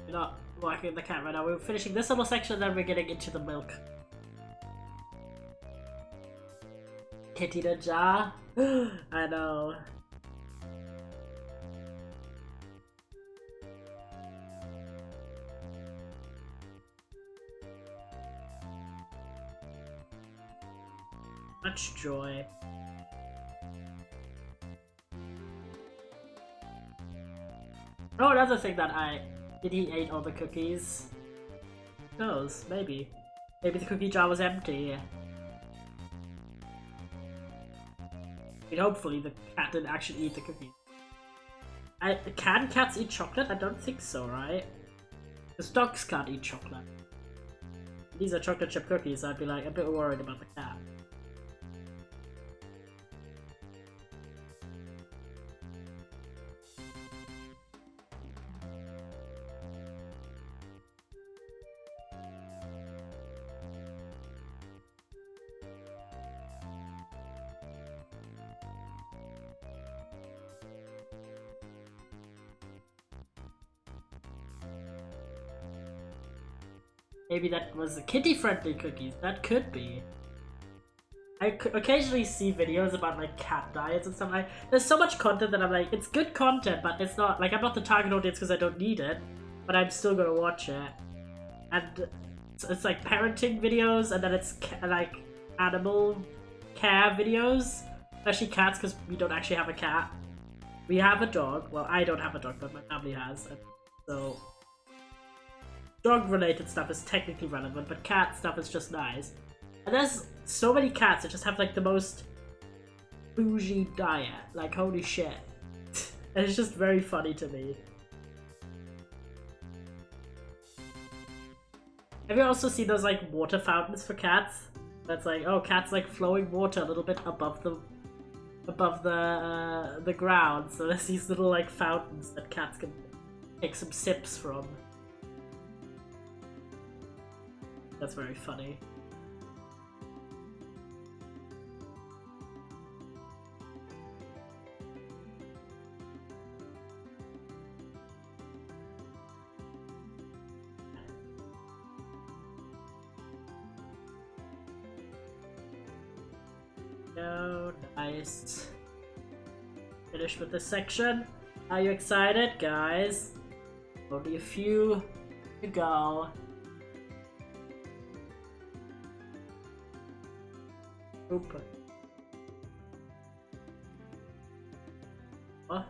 We're not walking with the cat right now. We're finishing this little section, then we're getting into the milk. Kitty the jar. I know. Much joy. Oh, another thing that did he ate all the cookies? Who knows? Maybe. Maybe the cookie jar was empty. I mean, hopefully the cat didn't actually eat the cookies. Can cats eat chocolate? I don't think so, right? Because dogs can't eat chocolate. These are chocolate chip cookies, I'd be like a bit worried about the cat. Maybe that was the kitty-friendly cookies. That could be. I occasionally see videos about like cat diets and stuff. There's so much content that I'm like, it's good content, but it's not like I'm not the target audience because I don't need it, but I'm still gonna watch it. And it's like parenting videos, and then it's like animal care videos, especially cats because we don't actually have a cat. We have a dog. Well, I don't have a dog, but my family has, and so. Dog-related stuff is technically relevant, but cat stuff is just nice. And there's so many cats that just have like the most bougie diet. Like, holy shit. And it's just very funny to me. Have you also seen those like water fountains for cats? That's like, oh, cats like flowing water a little bit above the ground. So there's these little like fountains that cats can take some sips from. That's very funny. Oh, nice. Finished with this section. Are you excited, guys? Only a few to go. Open. What?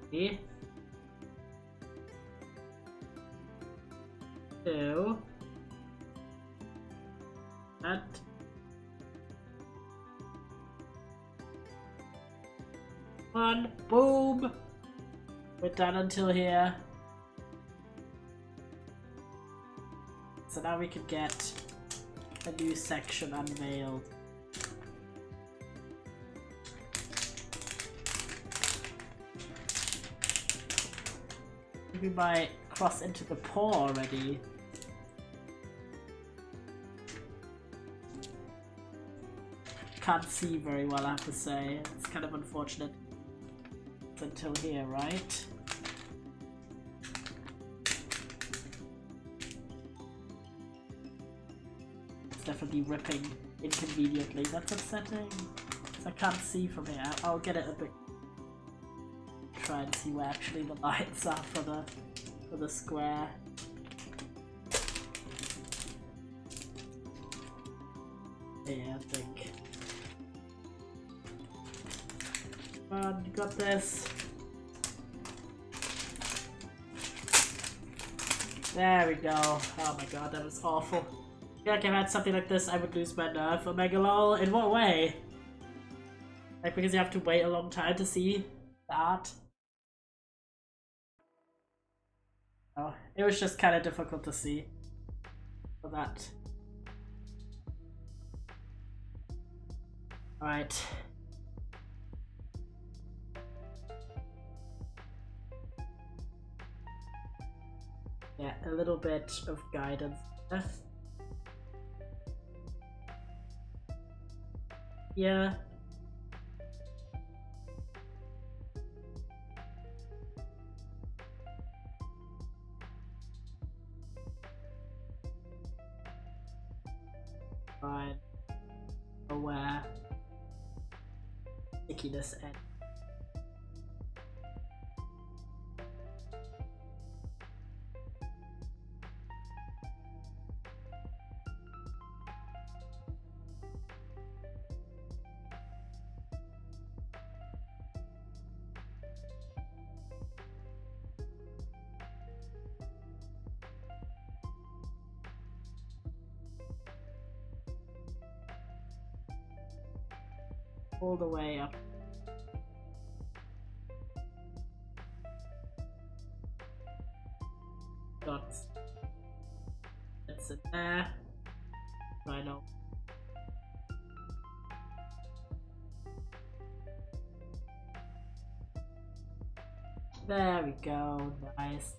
Okay. 2. That. 1. Boom. We're done until here. So now we can get a new section unveiled. We might cross into the paw already. Can't see very well, I have to say. It's kind of unfortunate. It's until here, right? Definitely ripping inconveniently. That's upsetting. I can't see from here. I'll get it a bit. Try and see where actually the lights are for the square. Yeah, I think. You got this. There we go. Oh my god, that was awful. I feel like if I had something like this, I would lose my nerve. Omega lol. In what way? Like because you have to wait a long time to see the art? Oh, it was just kind of difficult to see for that. Alright. Yeah, a little bit of guidance. Yeah. Fine. Aware. Stickiness end. all the way up. Dots. That's it there. Rhino. There we go, nice.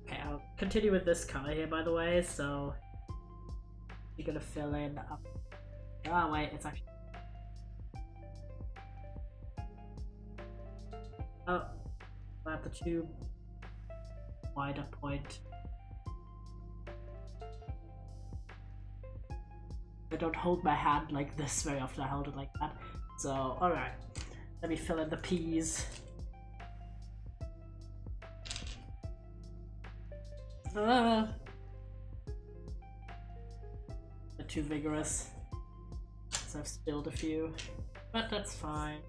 Okay, I'll continue with this color here, by the way, so you're gonna fill in up. Oh wait, it's actually. Oh, I have the tube wider point. I don't hold my hand like this very often, I hold it like that. So, alright. Let me fill in the P's. They're too vigorous. So I've spilled a few. But that's fine.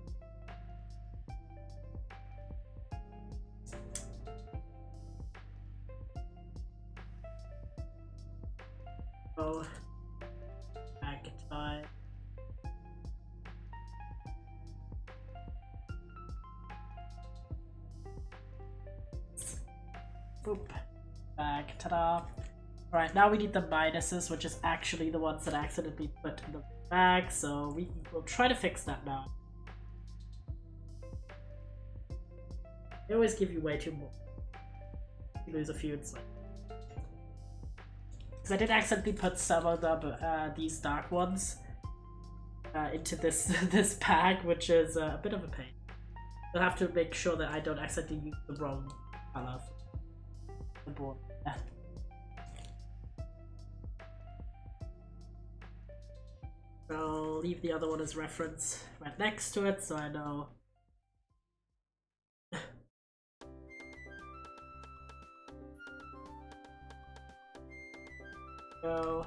Oh. Bag time. Boop. Bag, ta-da. Alright, now we need the minuses, which is actually the ones that I accidentally put in the bag, so we'll try to fix that now. They always give you way too more. You lose a few, it's like... Because I did accidentally put some of them, these dark ones, into this this bag, which is a bit of a pain. I'll have to make sure that I don't accidentally use the wrong color for the board. Yeah. I'll leave the other one as reference right next to it, so I know. Go.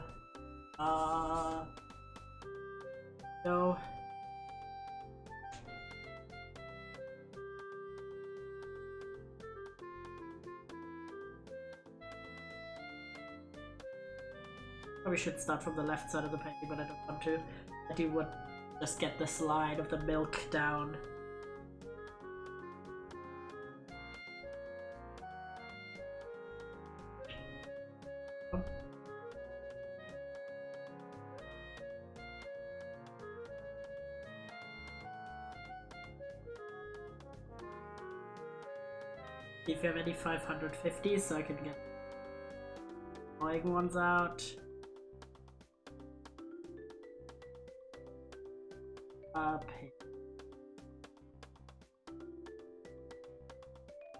Go. Probably should start from the left side of the painting, but I don't want to. I do want to just get this line of the milk down. If you have any 550s, so I can get annoying ones out.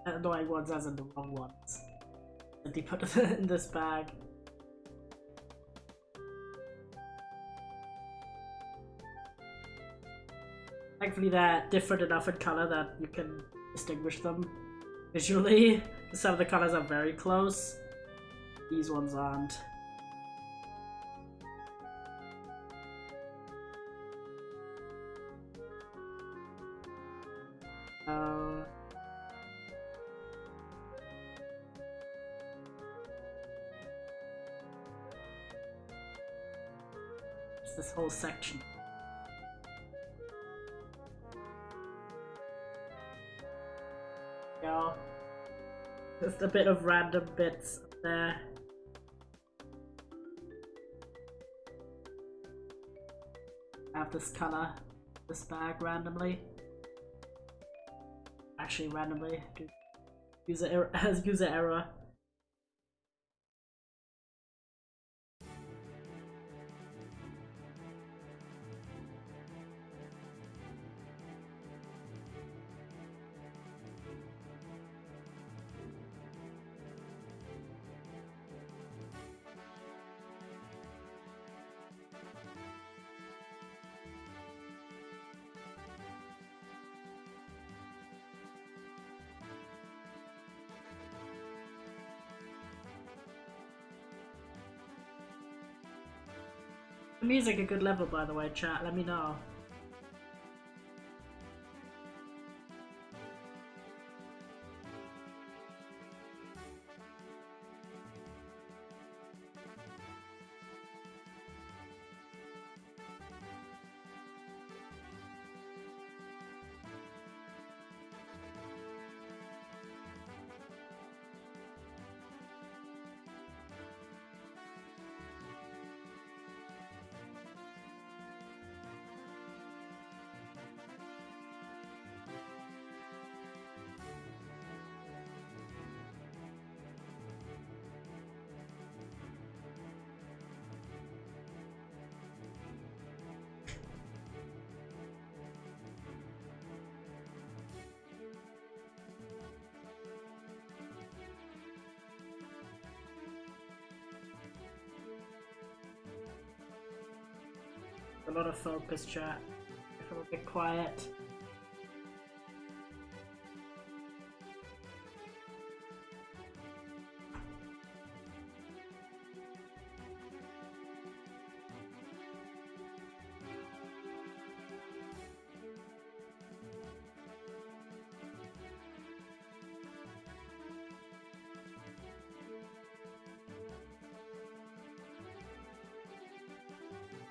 Annoying ones as in the wrong ones that they put in this bag. Thankfully they're different enough in color that you can distinguish them visually. Some of the colors are very close. These ones aren't. This whole section. Go. Just a bit of random bits up there. Have this color, this bag randomly. Actually, randomly. User error. User error. The music a good level, by the way, chat. Let me know. A lot of focus, chat. If I'm a bit quiet.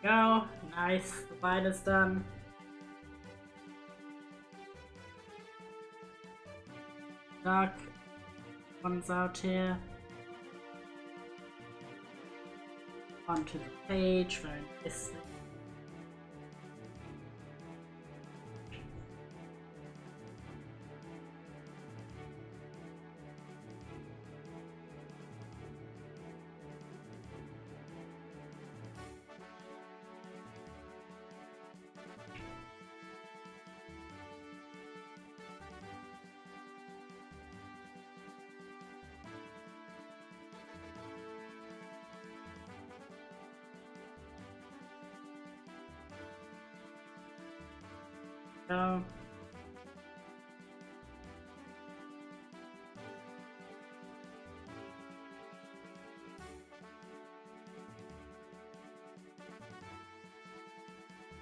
Go. Nice. The line is done. Dark one's out here. Onto the page. Very nicely. Go.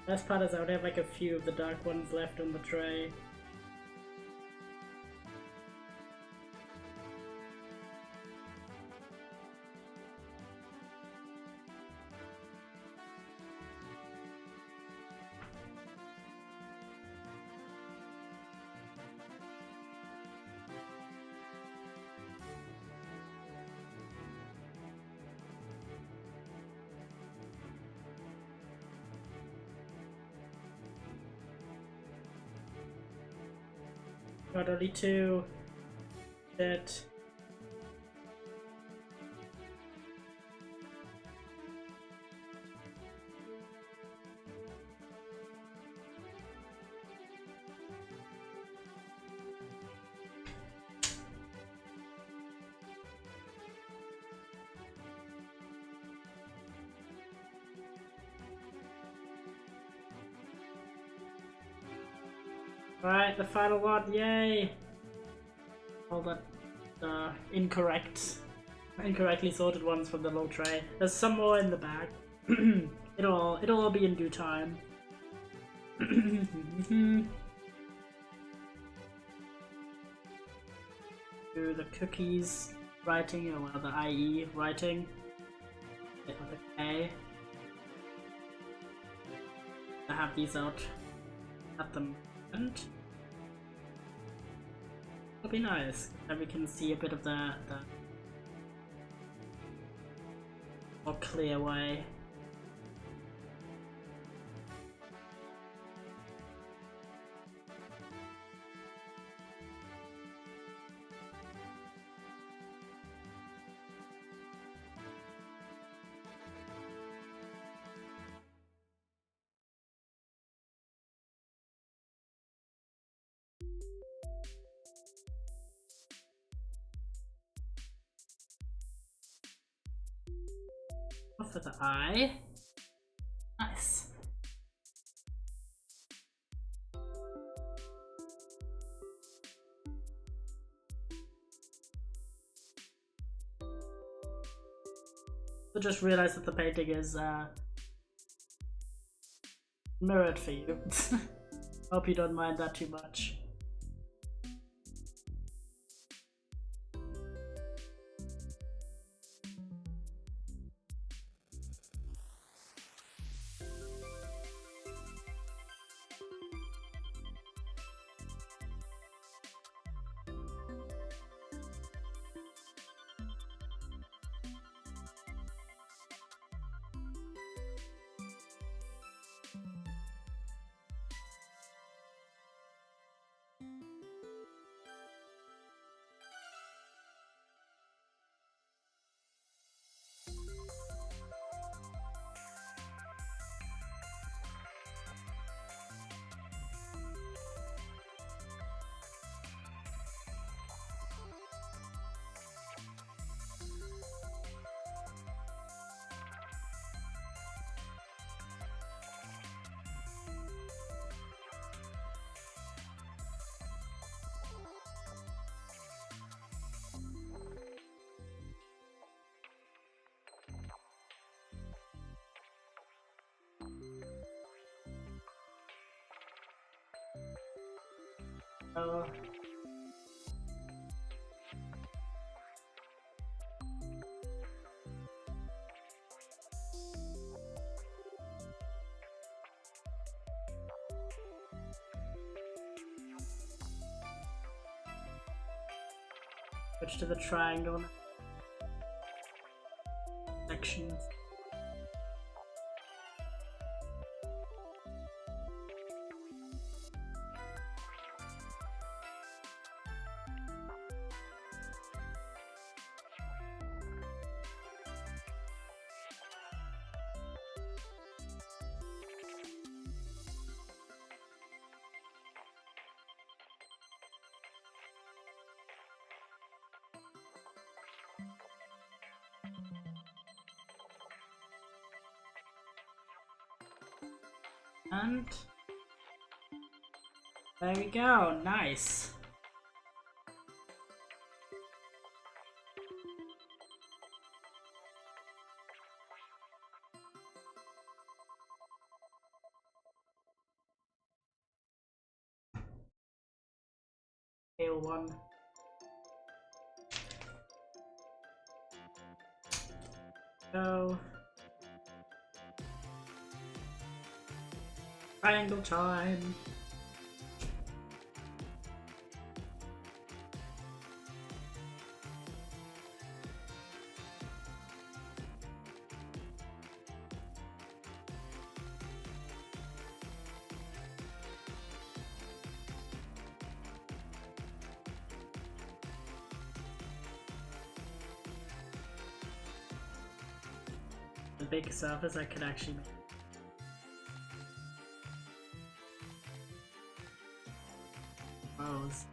Best part is I would have like a few of the dark ones left on the tray. Got only two. That. Alright, the final one, yay! All the incorrectly sorted ones from the low tray. There's some more in the bag. it'll all be in due time. Do the cookies writing, or well, the IE writing. With the K. I have these out at the moment. It'll be nice, then we can see a bit of the more clear way. For the eye. Nice. I just realized that the painting is mirrored for you. Hope you don't mind that too much. Oh. Switch to the triangle sections. And there we go, nice. Scale 1. Go. Triangle time. The big surface I could actually make. Rose.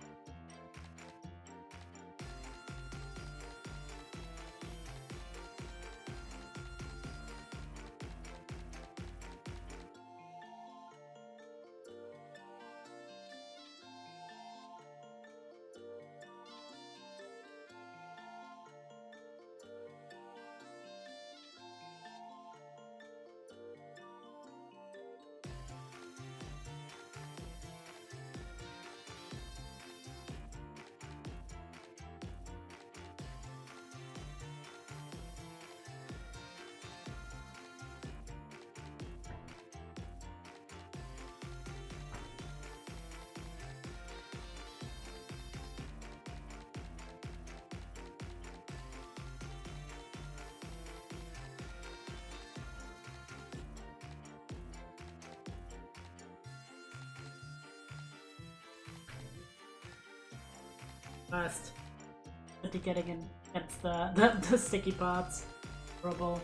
First, getting in against the sticky parts. Rubble.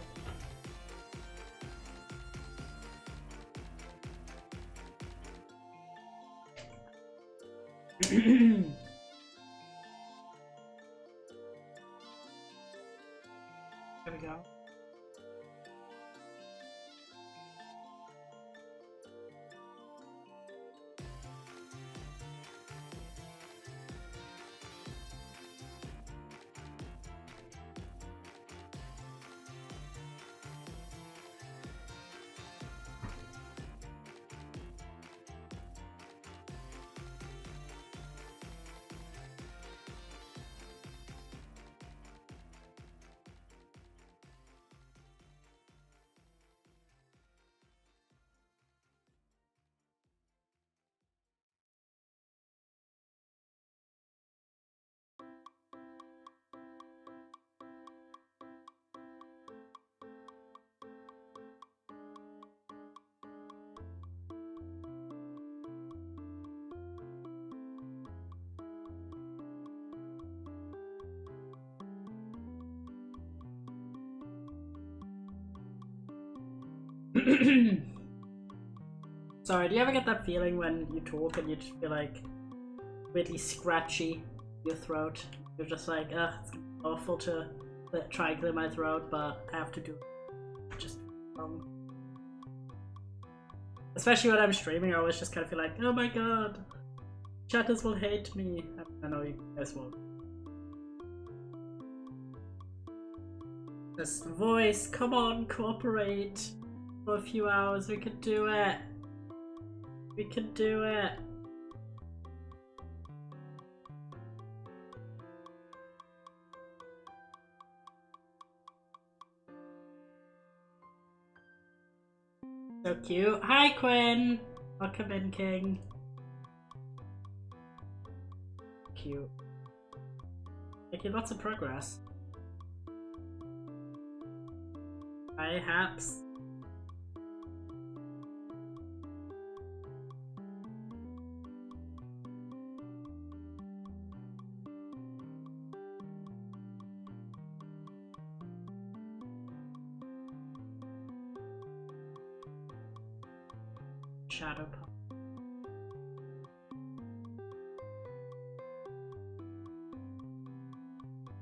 There we go. Sorry, do you ever get that feeling when you talk and you just feel like weirdly scratchy your throat? You're just like, ugh, it's awful to try and clear my throat, but I have to do it. Just especially when I'm streaming, I always just kind of feel like, oh my god, chatters will hate me. I know you guys won't. Just the voice, come on, cooperate. For a few hours, we could do it. We can do it. So cute. Hi, Quinn. Welcome in, King. Cute. Making lots of progress. Hi, Haps. Shadow Pop.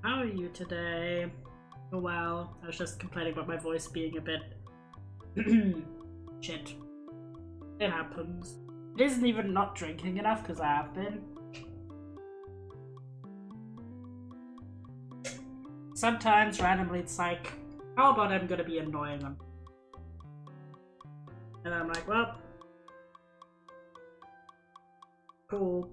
How are you today? Oh well, I was just complaining about my voice being a bit shit. It happens. It isn't even not drinking enough because I have been. Sometimes randomly it's like, how about I'm gonna be annoying them? And I'm like, well, cool.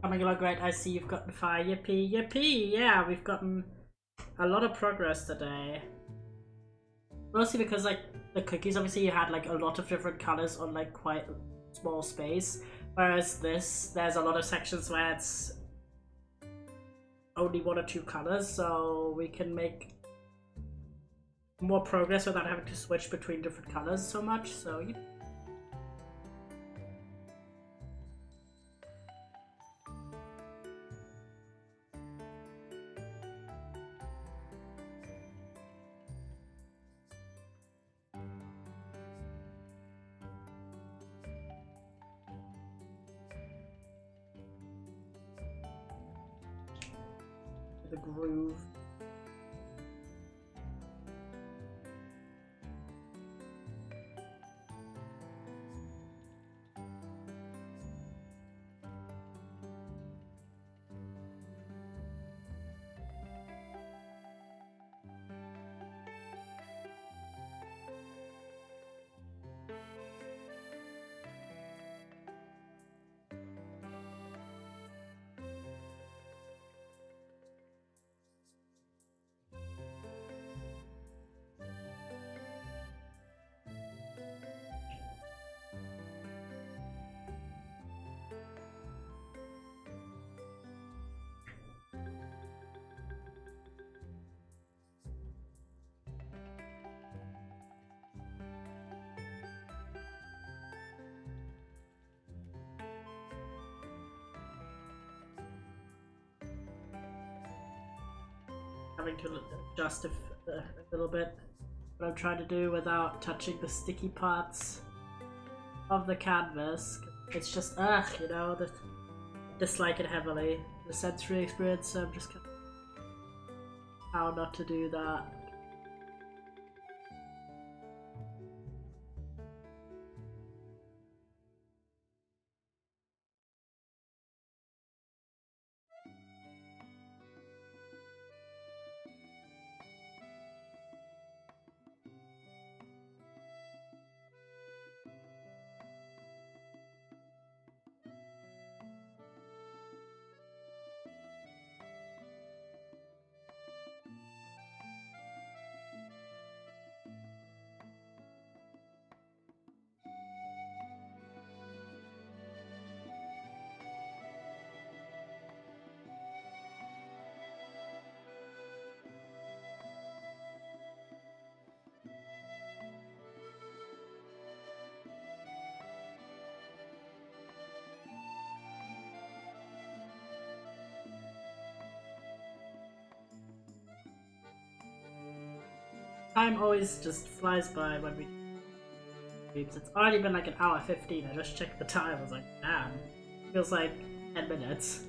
Coming along great, I see you've gotten fire. Yippee, yippee! Yeah, we've gotten a lot of progress today. Mostly because, like, the cookies, obviously you had, like, a lot of different colors on, like, quite small space. Whereas this, there's a lot of sections where it's only 1 or 2 colors, so we can make more progress without having to switch between different colors so much, so yeah. The groove. Having to adjust a little bit what I'm trying to do without touching the sticky parts of the canvas. It's just, you know, I dislike it heavily. The sensory experience, so I'm just kind of how not to do that. Time always just flies by when we streams. It's already been like an hour 15. I just checked the time. I was like, damn. Feels like 10 minutes.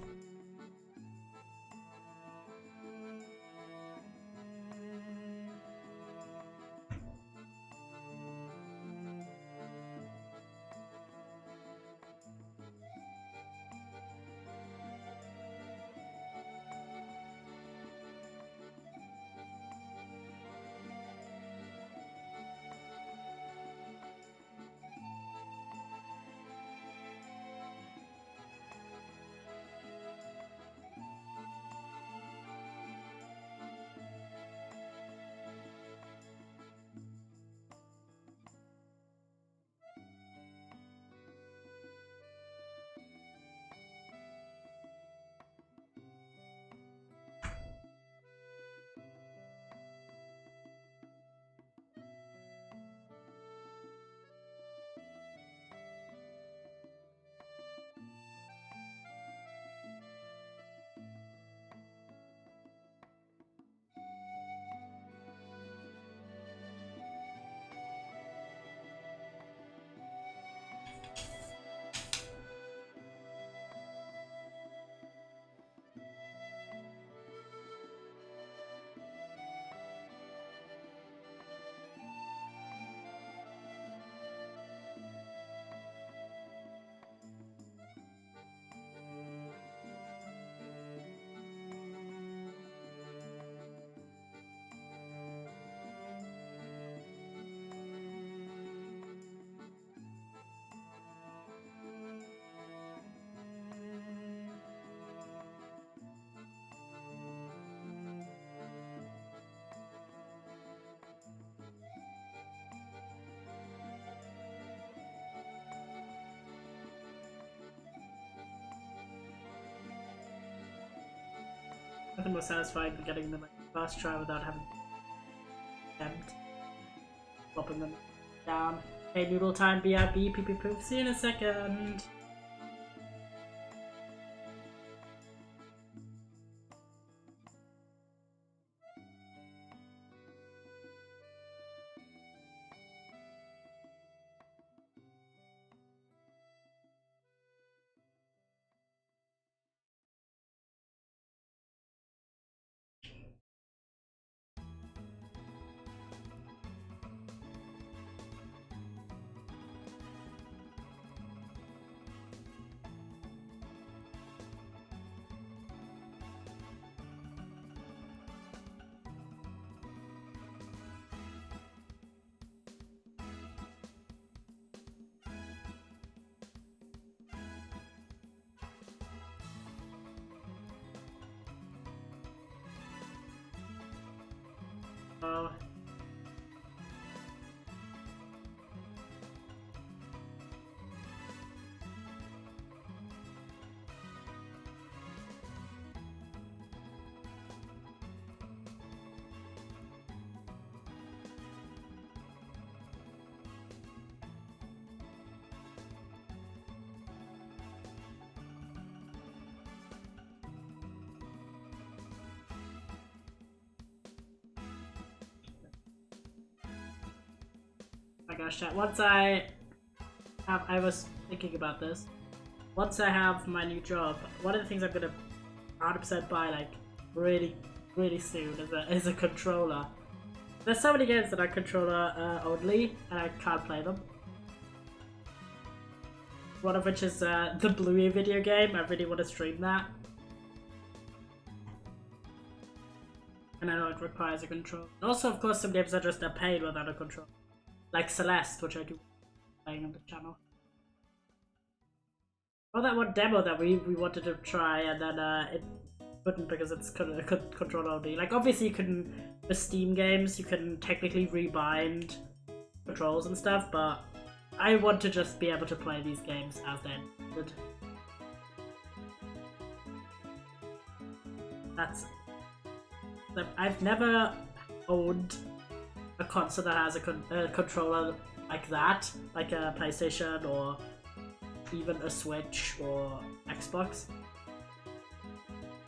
nothing more satisfying than getting them like first try without having to attempt flopping them down. Hey, noodle time, BRB, pee pee poof. See you in a second. Oh. My gosh, chat. I was thinking about this. Once I have my new job, one of the things I'm gonna 100% buy like really soon is a controller. There's so many games that are controller only, and I can't play them. One of which is the Bluey video game. I really want to stream that. And I know it requires a controller. Also, of course, some games are just a pain without a controller. Like Celeste, which I do playing on the channel. Oh, that one demo that we wanted to try, and then it couldn't because it's controller only. Like, obviously you can, for Steam games, you can technically rebind controls and stuff, but I want to just be able to play these games as they're intended. That's... I've never owned a console that has a controller like that, like a PlayStation or even a Switch or Xbox.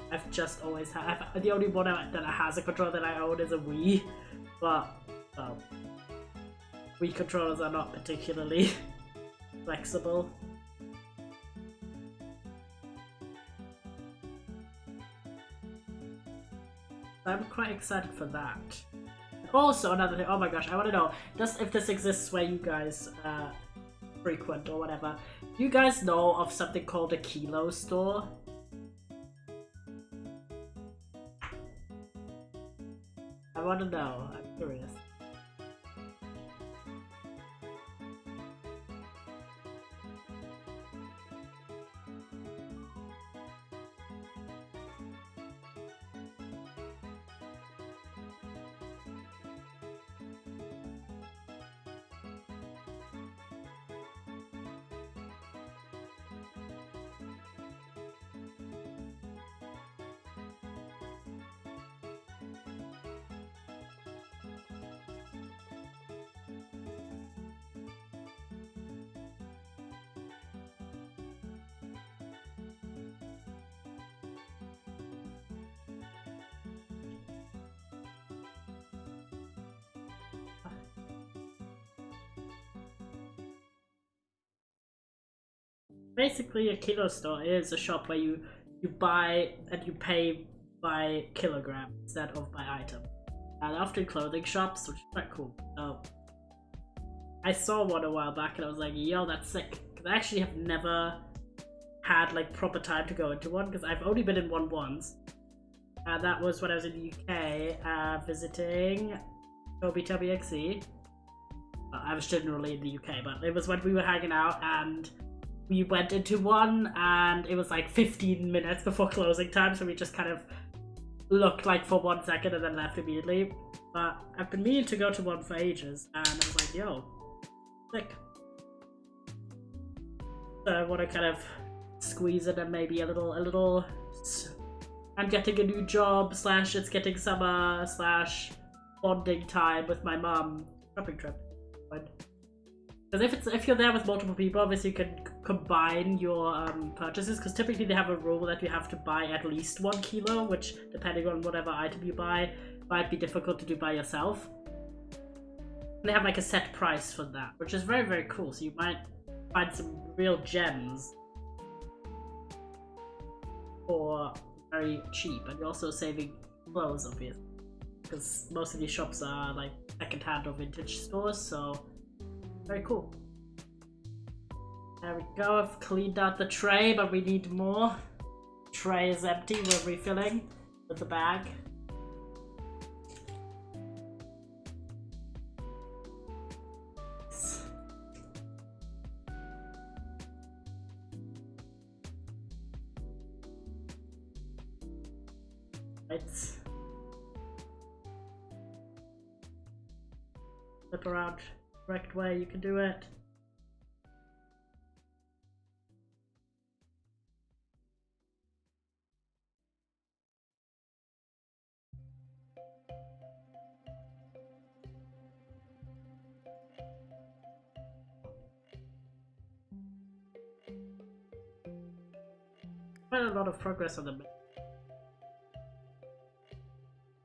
I've just always had. The only one that has a controller that I own is a Wii, but Wii controllers are not particularly flexible. I'm quite excited for that. Also, another thing, oh my gosh, I want to know if this exists where you guys frequent or whatever. Do you guys know of something called a Kilo store? I want to know, I'm curious. Basically, a Kilo store is a shop where you buy and you pay by kilogram instead of by item. And often clothing shops, which is quite cool. I saw one a while back and I was like, yo, that's sick. Because I actually have never had like proper time to go into one because I've only been in one once. And that was when I was in the UK visiting Toby XE. I was generally in the UK, but it was when we were hanging out and we went into one and it was like 15 minutes before closing time, so we just kind of looked like for 1 second and then left immediately. But I've been meaning to go to one for ages and I was like, yo, sick. So I want to kind of squeeze in and maybe a little I'm getting a new job, / it's getting summer, / bonding time with my mum. Shopping trip. Because if you're there with multiple people, obviously you can combine your purchases, because typically they have a rule that you have to buy at least 1 kilo, which, depending on whatever item you buy, might be difficult to do by yourself. And they have like a set price for that, which is very, very cool, so you might find some real gems for very cheap, and you're also saving clothes, obviously, because most of these shops are like second-hand or vintage stores, so very cool. There we go, I've cleaned out the tray, but we need more. Tray is empty, we're refilling with the bag. Right. Flip around correct way you can do it. Quite a lot of progress on the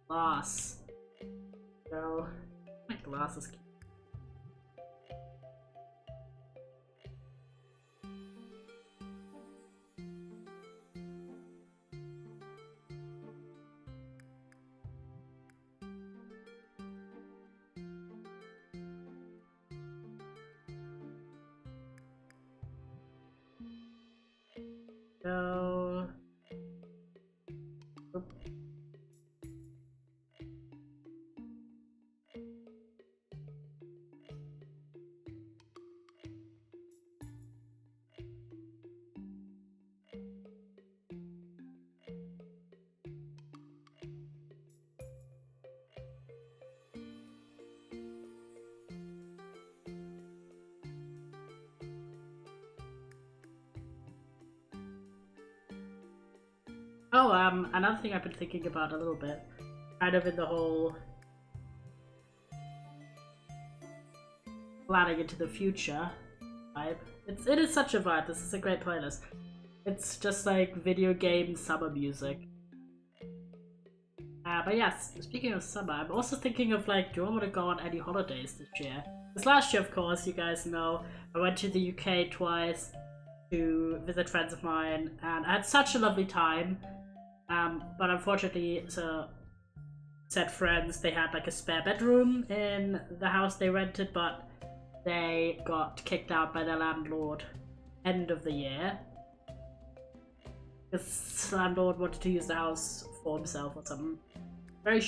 glass. So my glass is so another thing I've been thinking about a little bit, kind of in the whole planning into the future vibe. It is such a vibe. This is a great playlist. It's just like video game summer music. But yes, speaking of summer, I'm also thinking of like, do I want to go on any holidays this year? Because last year, of course, you guys know, I went to the UK twice to visit friends of mine, and I had such a lovely time. But unfortunately, so said friends, they had like a spare bedroom in the house they rented, but they got kicked out by their landlord end of the year. This landlord wanted to use the house for himself or something. Very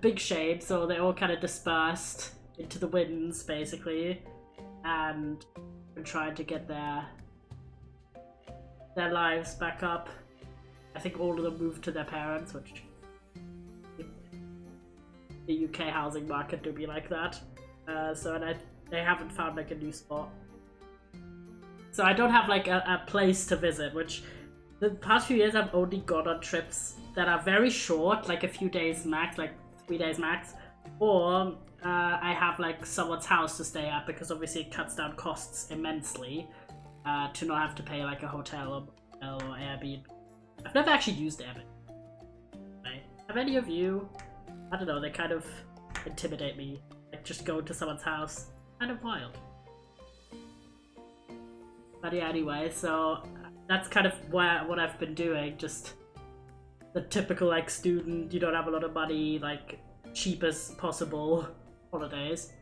big shame, so they all kind of dispersed into the winds, basically, and tried to get their lives back up. I think all of them moved to their parents, which the UK housing market do be like that. They haven't found like a new spot. So I don't have like a place to visit, which the past few years I've only gone on trips that are very short, like a few days max, like 3 days max, or I have like someone's house to stay at, because obviously it cuts down costs immensely to not have to pay like a hotel or Airbnb. I've never actually used Airbnb. Right? Have any of you? I don't know, they kind of intimidate me. Like just going to someone's house. Kind of wild. But yeah, anyway, so that's kind of what I've been doing. Just the typical like student, you don't have a lot of money, like cheap as possible holidays.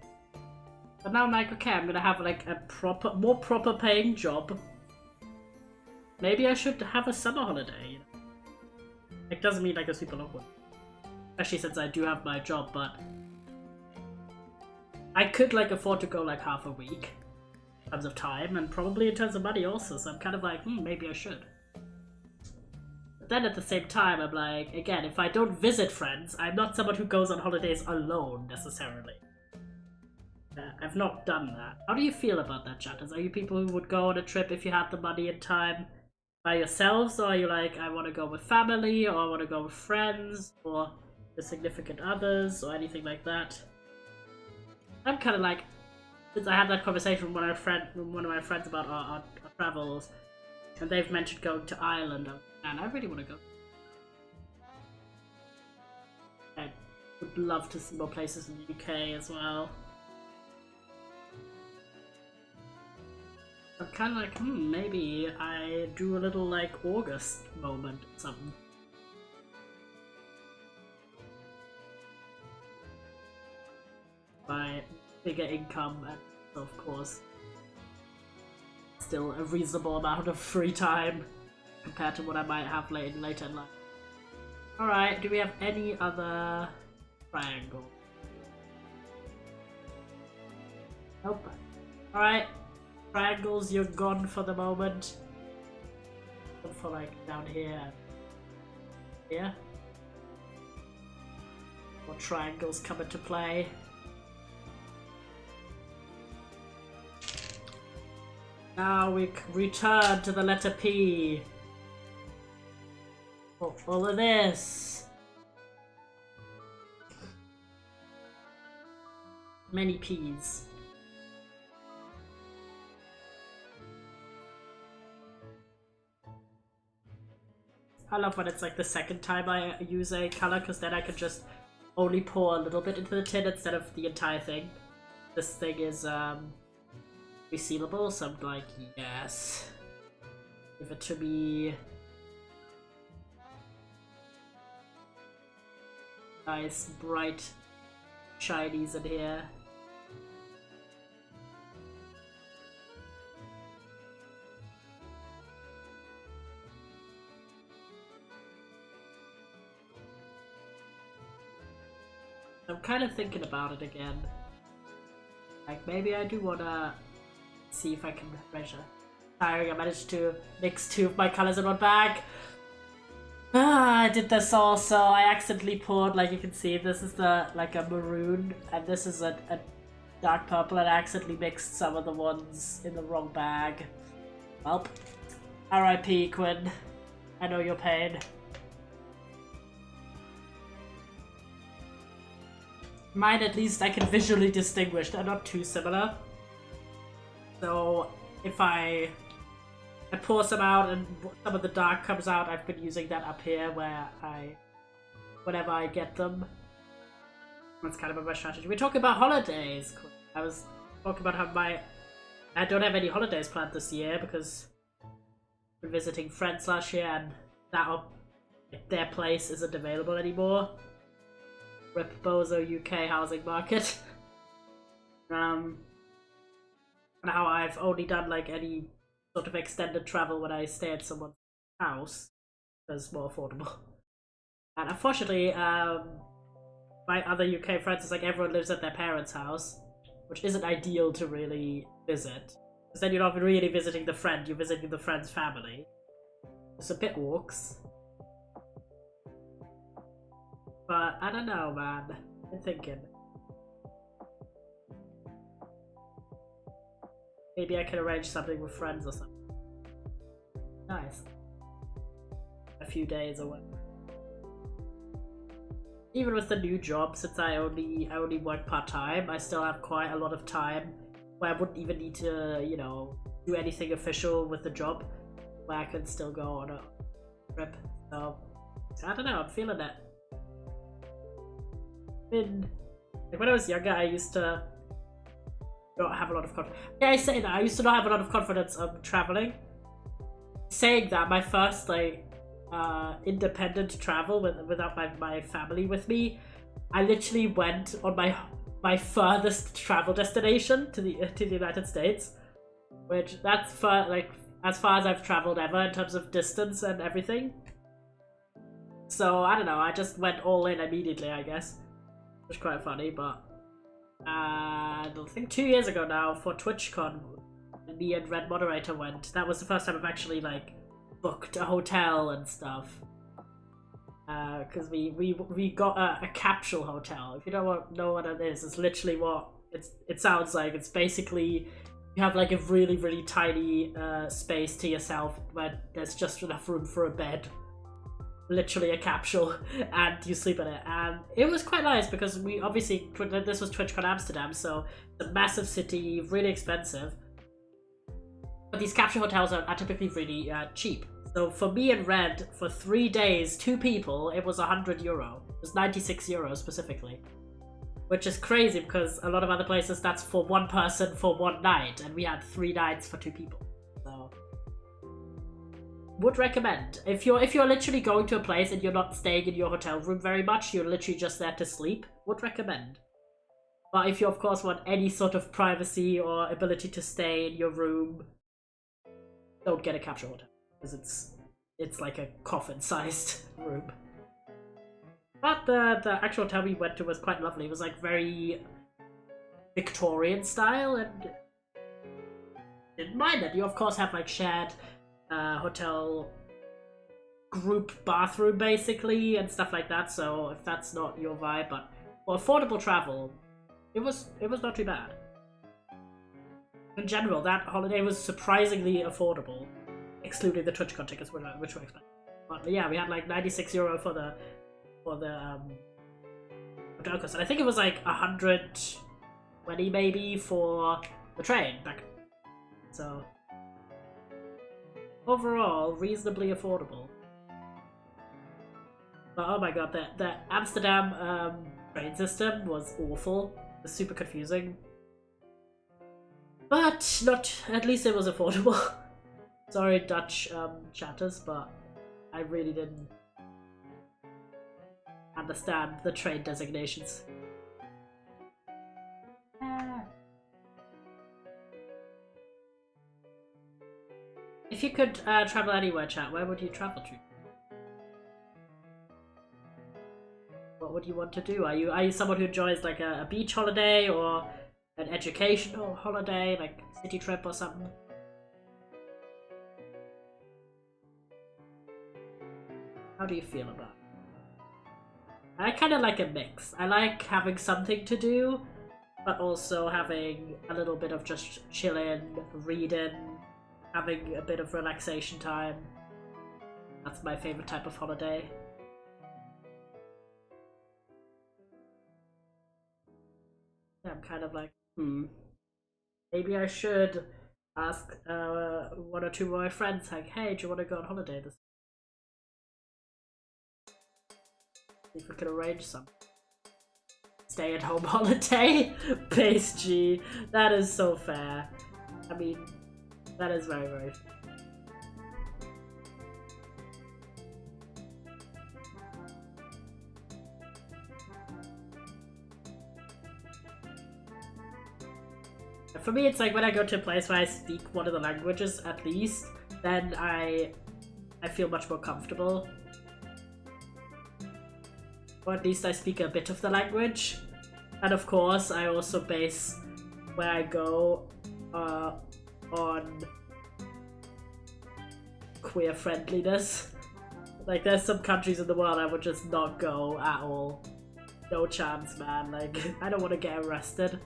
But now I'm like, okay, I'm gonna have like a more proper paying job. Maybe I should have a summer holiday, you know? It doesn't mean like a super long one. Especially since I do have my job, but I could like afford to go like half a week in terms of time, and probably in terms of money also, so I'm kind of like, maybe I should. But then at the same time, I'm like, again, if I don't visit friends, I'm not someone who goes on holidays alone, necessarily. I've not done that. How do you feel about that, chatters? Are you people who would go on a trip if you had the money and time, by yourselves, or are you like, I want to go with family, or I want to go with friends, or the significant others, or anything like that? I'm kind of like, since I had that conversation with one of my friends about our travels, and they've mentioned going to Ireland, and I really want to go. I would love to see more places in the UK as well. I'm kind of like, maybe I do a little like August moment or something. My bigger income and of course still a reasonable amount of free time compared to what I might have later in life. Alright, do we have any other triangle? Nope. Alright. Triangles, you're gone for the moment. Look for like down here and here. More triangles come into play. Now we return to the letter P. For all of this. Many P's. I love when it's like the second time I use a color, because then I can just only pour a little bit into the tin instead of the entire thing. This thing is resealable, so I'm like, yes. Give it to me. Nice, bright shinies in here. I'm kind of thinking about it again. Like, maybe I do wanna see if I can measure. Tiring, I managed to mix two of my colors in one bag. I did this also. I accidentally poured, like you can see, this is the like a maroon, and this is a dark purple, and I accidentally mixed some of the ones in the wrong bag. Well, R.I.P. Quinn. I know your pain. Mine, at least, I can visually distinguish. They're not too similar. So, if I pour some out and some of the dark comes out, I've been using that up here where whenever I get them. That's kind of my strategy. We're talking about holidays. I was talking about how I don't have any holidays planned this year because I've been visiting friends last year and their place isn't available anymore. Rip Bozo UK housing market. And how I've only done like any sort of extended travel when I stay at someone's house because it's more affordable. And unfortunately, my other UK friends, it's like everyone lives at their parents' house, which isn't ideal to really visit. Because then you're not really visiting the friend, you're visiting the friend's family. It's a bit orcs. But I don't know, man. I'm thinking. Maybe I can arrange something with friends or something. Nice. A few days away. Even with the new job, since I only work part-time, I still have quite a lot of time where I wouldn't even need to, you know, do anything official with the job, where I can still go on a trip. So, I don't know, I'm feeling it. Like when I was younger, I used to not have a lot of confidence. Yeah, I say that. I used to not have a lot of confidence of traveling. Saying that, my first like independent travel without my family with me, I literally went on my furthest travel destination to the United States, which that's like as far as I've traveled ever in terms of distance and everything. So I don't know. I just went all in immediately, I guess. Which is quite funny, but I think 2 years ago now for TwitchCon, me and Red Moderator went. That was the first time I've actually like booked a hotel and stuff. Because we got a capsule hotel. If you don't know what it is, it's literally what it sounds like. It's basically you have like a really, really tiny space to yourself where there's just enough room for a bed. Literally a capsule, and you sleep in it. And it was quite nice because we obviously, this was TwitchCon Amsterdam, so it's a massive city, really expensive. But these capsule hotels are typically really cheap. So for me and Red, for 3 days, 2 people, it was €100. It was €96 specifically. Which is crazy because a lot of other places that's for 1 person for 1 night, and we had 3 nights for 2 people. So would recommend. If you're literally going to a place and you're not staying in your hotel room very much, you're literally just there to sleep, would recommend. But if you of course want any sort of privacy or ability to stay in your room, don't get a capsule hotel, because it's like a coffin-sized room. But the actual hotel we went to was quite lovely. It was like very Victorian style, and didn't mind it. You of course have like shared hotel group bathroom basically and stuff like that, so if that's not your vibe, but for affordable travel, it was not too bad. In general, that holiday was surprisingly affordable, excluding the TwitchCon tickets, which were expensive. But yeah, we had like €96 for the hotel cost, and I think it was like 120 maybe for the train back. So overall, reasonably affordable. But oh my god, the Amsterdam train system was awful. It was super confusing. But at least it was affordable. Sorry, Dutch chatters, but I really didn't understand the train designations. If you could travel anywhere, chat, where would you travel to? What would you want to do? Are you someone who enjoys like a beach holiday or an educational holiday, like city trip or something? How do you feel about it? I kind of like a mix. I like having something to do, but also having a little bit of just chilling, reading, having a bit of relaxation time. That's my favorite type of holiday. Yeah, I'm kind of like, maybe I should ask 1 or 2 of my friends, like, hey, do you want to go on holiday this? See if we can arrange some stay-at-home holiday. Base G, that is so fair. I mean, that is very, very fair. For me, it's like when I go to a place where I speak one of the languages at least, then I feel much more comfortable. Or at least I speak a bit of the language. And of course, I also base where I go on queer friendliness. Like, there's some countries in the world I would just not go at all. No chance, man. Like, I don't want to get arrested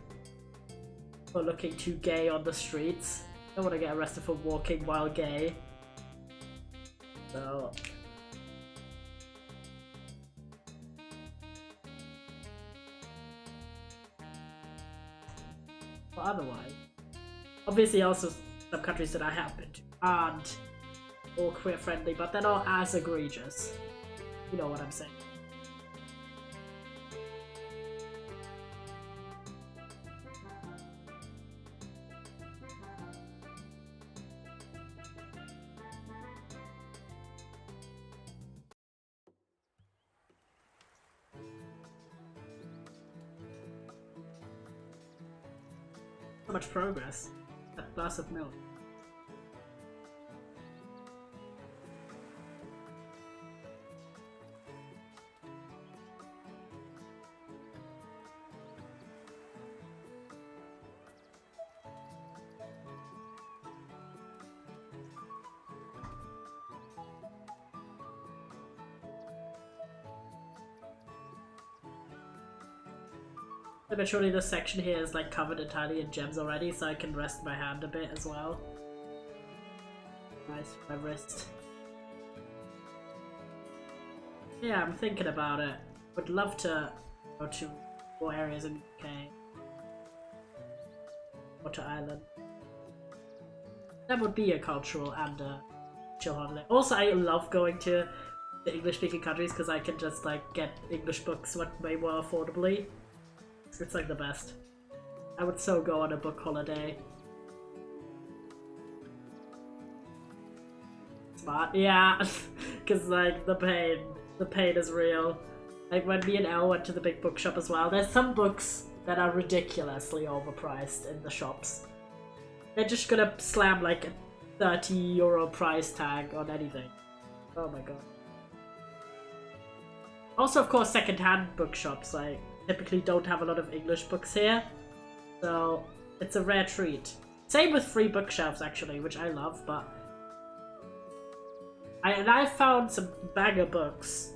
for looking too gay on the streets. I don't want to get arrested for walking while gay. So but otherwise, obviously also some countries that I have been to aren't all queer friendly, but they're not as egregious. You know what I'm saying. So much progress. That glass of milk. Eventually this section here is like covered entirely in gems already, so I can rest my hand a bit as well. Nice for my wrist. Yeah, I'm thinking about it. Would love to go to more areas in the UK. Or to Ireland. That would be a cultural and chill holiday. Also, I love going to the English-speaking countries because I can just like get English books way more affordably. It's like the best. I would so go on a book holiday. Smart, yeah, because like the pain is real. Like when me and Elle went to the big bookshop as well, there's some books that are ridiculously overpriced in the shops. They're just gonna slam like a €30 price tag on anything. Oh my god. Also, of course, second-hand bookshops like typically don't have a lot of English books here, so it's a rare treat. Same with free bookshelves actually, which I love, but I found some banger books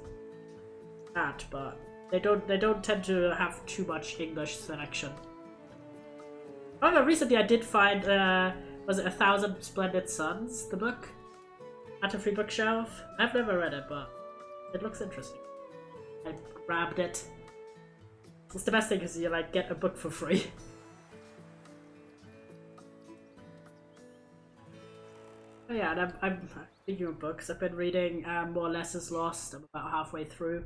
but they don't tend to have too much English selection. However, recently I did find was it 1,000 Splendid Suns, the book, at a free bookshelf. I've never read it, but it looks interesting. I grabbed it. It's the best thing is you like get a book for free. Oh yeah, and I'm thinking of books. I've been reading More or Less is Lost. I'm about halfway through.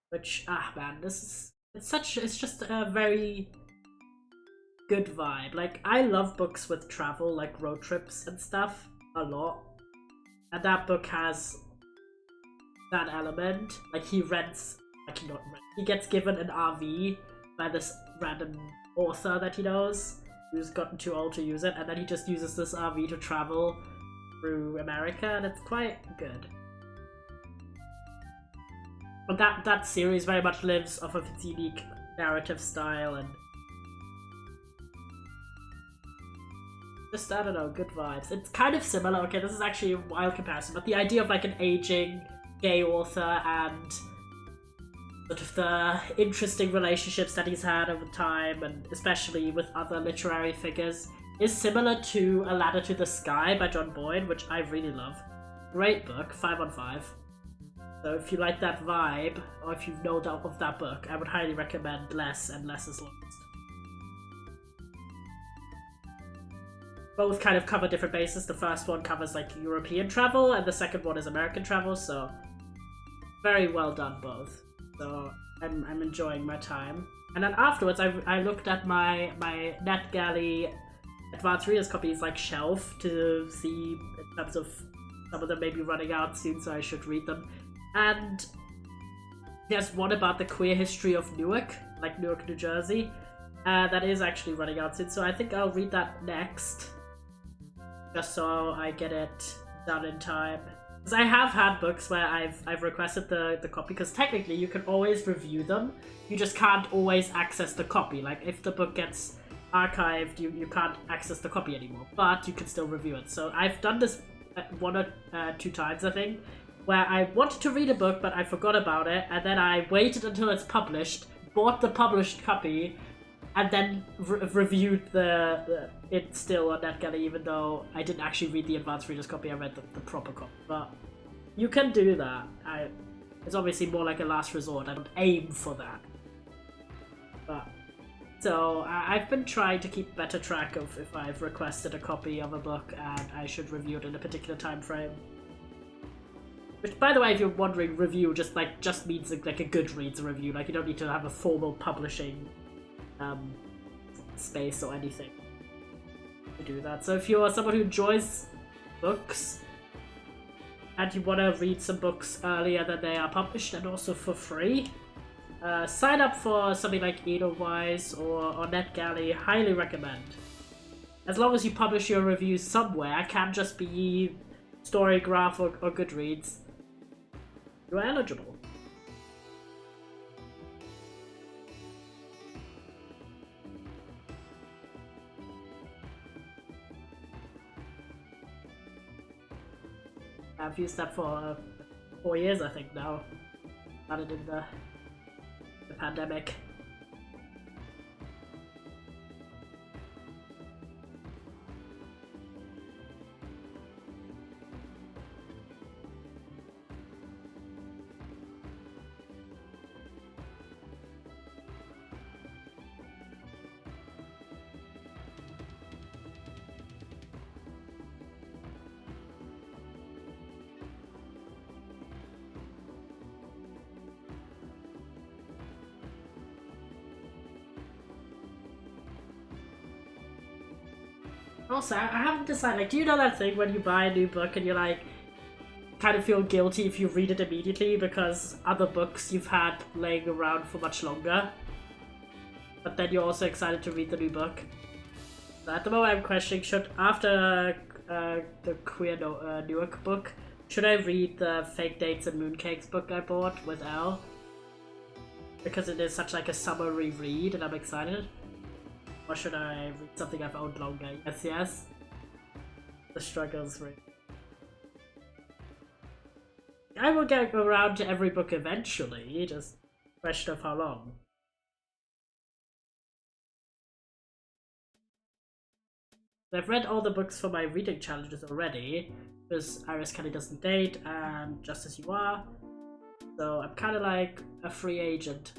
Which man, it's just a very good vibe. Like I love books with travel, like road trips and stuff, a lot. And that book has that element. Like he rents, like he gets given an RV by this random author that he knows, who's gotten too old to use it, and then he just uses this RV to travel through America, and it's quite good. But that series very much lives off of its unique narrative style and just, I don't know, good vibes. It's kind of similar, okay, this is actually a wild comparison, but the idea of like an aging gay author and sort of the interesting relationships that he's had over time, and especially with other literary figures, is similar to A Ladder to the Sky by John Boyne, which I really love. Great book, 5 on 5. So if you like that vibe, or if you know of that book, I would highly recommend Less and Less is Lost. Both kind of cover different bases. The first one covers like European travel, and the second one is American travel, so very well done both. So I'm enjoying my time. And then afterwards, I looked at my NetGalley Advanced Readers copies like shelf to see in terms of some of them may be running out soon, so I should read them. And there's one about the queer history of Newark, like Newark, New Jersey, that is actually running out soon, so I think I'll read that next, just so I get it done in time. Because I have had books where I've requested the copy, because technically you can always review them, you just can't always access the copy. Like if the book gets archived, you can't access the copy anymore, but you can still review it. So I've done this one or two times, I think, where I wanted to read a book but I forgot about it, and then I waited until it's published, bought the published copy, and then reviewed it still on NetGalley, even though I didn't actually read the advanced reader's copy, I read the proper copy. But you can do that. It's obviously more like a last resort. I don't aim for that. But so I've been trying to keep better track of if I've requested a copy of a book and I should review it in a particular time frame. Which, by the way, if you're wondering, review just means like a Goodreads review. Like you don't need to have a formal publishing space or anything to do that. So if you're someone who enjoys books and you want to read some books earlier than they are published and also for free, sign up for something like Edelweiss or NetGalley. Highly recommend. As long as you publish your reviews somewhere, can't just be Storygraph or Goodreads, you're eligible. I've used that for 4 years, I think, now. Started in the pandemic. Also, I haven't decided, like, do you know that thing when you buy a new book and you're like, kind of feel guilty if you read it immediately because other books you've had laying around for much longer? But then you're also excited to read the new book. So at the moment I'm questioning, should, after the Queer Newark book, should I read the Fake Dates and Mooncakes book I bought with Elle? Because it is such like a summer reread and I'm excited. Or should I read something I've owned longer? Yes. The struggles really. I will get around to every book eventually, just a question of how long. I've read all the books for my reading challenges already, because Iris Kelly Doesn't Date and Just As You Are, so I'm kind of like a free agent.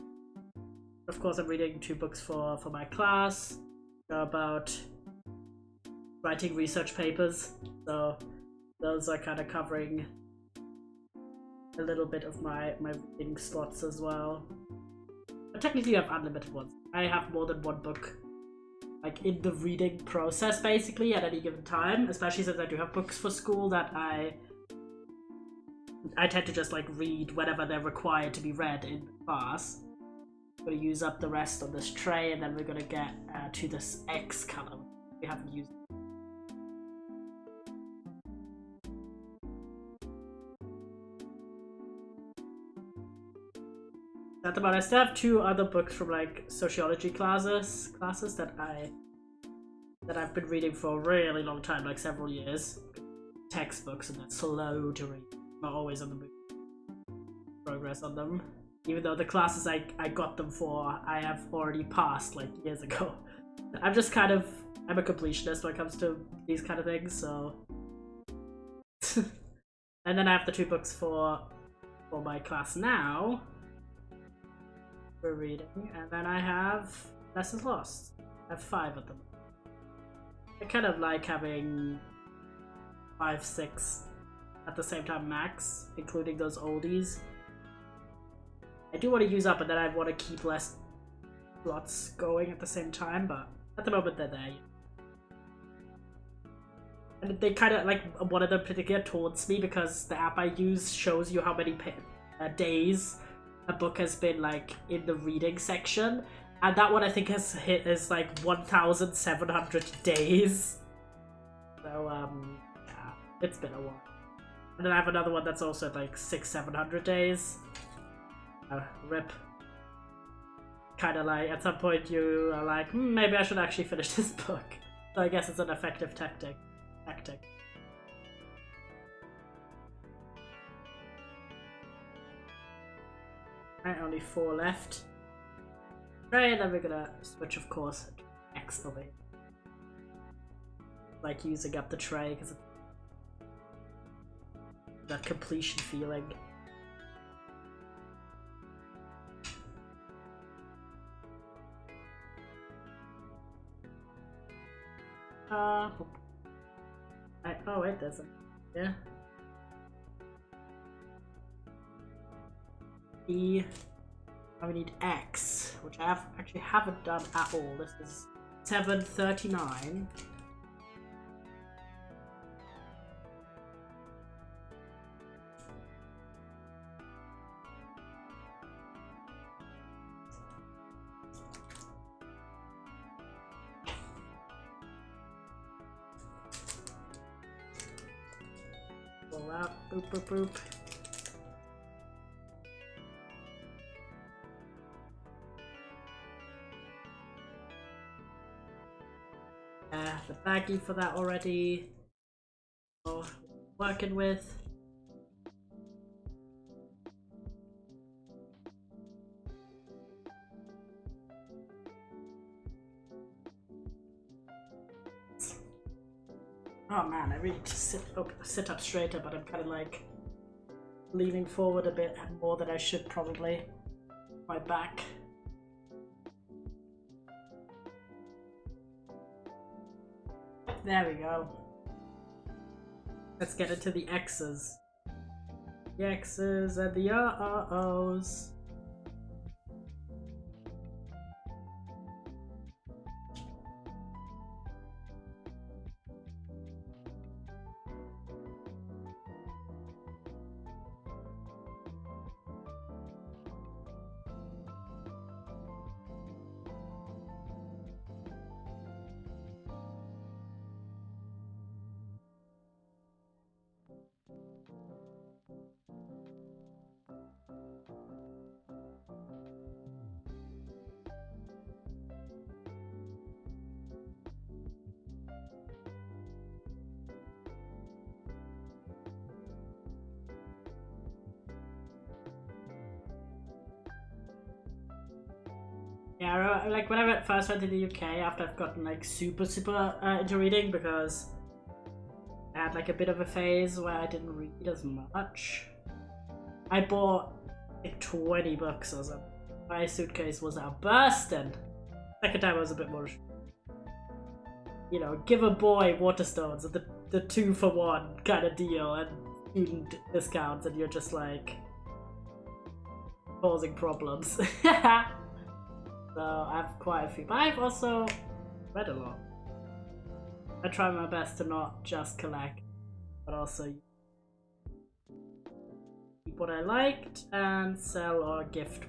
Of course, I'm reading 2 books for my class about writing research papers, so those are kind of covering a little bit of my reading slots as well. But technically I have unlimited ones. I have more than 1 book like in the reading process basically at any given time, especially since I do have books for school that I tend to just like read whenever they're required to be read in class. I'm gonna use up the rest on this tray and then we're gonna get to this X color we haven't used. At the moment, I still have 2 other books from like sociology classes that I've been reading for a really long time, like several years. Textbooks, and they're slow to read. Not always on the move. Progress on them, even though the classes I got them for I have already passed like years ago. I'm a completionist when it comes to these kind of things, so. And then I have the 2 books for my class now. For reading, and then I have Lessons Lost. I have 5 of them. I kind of like having 5, 6 at the same time max, including those oldies. I do want to use up, and then I want to keep less slots going at the same time, but at the moment they're there. And they kind of, like, one of them in particular taunts me because the app I use shows you how many days a book has been like in the reading section, and that one I think has hit is like 1,700 days. So yeah, it's been a while. And then I have another one that's also like 600-700 days. Rip. Kind of like at some point you are like, maybe I should actually finish this book. So I guess it's an effective tactic. Right, only 4 left. Right, and then we're gonna switch, of course, to X for me. Like using up the tray because of that completion feeling. Oh wait, there's a yeah. E. And we need X, which I actually haven't done at all. This is 739. Pull out, boop, boop, boop. The baggie for that already. Oh, working with. Oh man, I really need to sit up straighter, but I'm kind of like leaning forward a bit more than I should probably. My back. There we go. Let's get into the X's. The X's and the O's. Yeah, like when I first went to the UK after I've gotten like super into reading, because I had like a bit of a phase where I didn't read as much. I bought like 20 books or something. My suitcase was bursting. Second time I was a bit more, you know, give a boy Waterstones at the 2-for-1 kind of deal and student discounts, and you're just like causing problems. So I have quite a few, but I've also read a lot. I try my best to not just collect, but also keep what I liked and sell or gift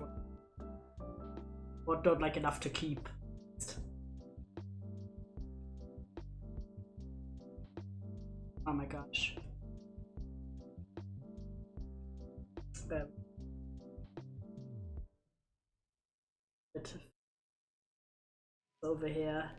what don't like enough to keep. Oh my gosh. Bit over here.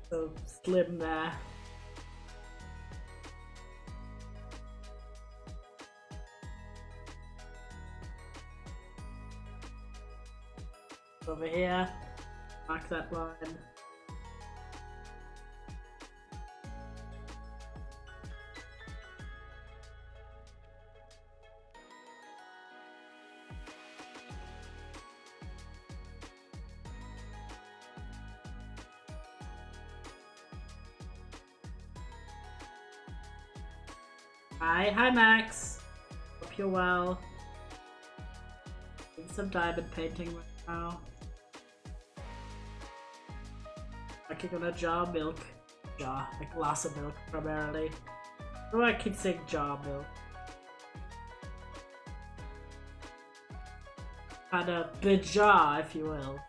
So slim there. Over here, mark that line. Hi Max. Hope you're well. Doing some diamond painting right now. Working on a jar of milk. A glass of milk primarily. Or I keep saying jar milk. Kind of big jar, if you will.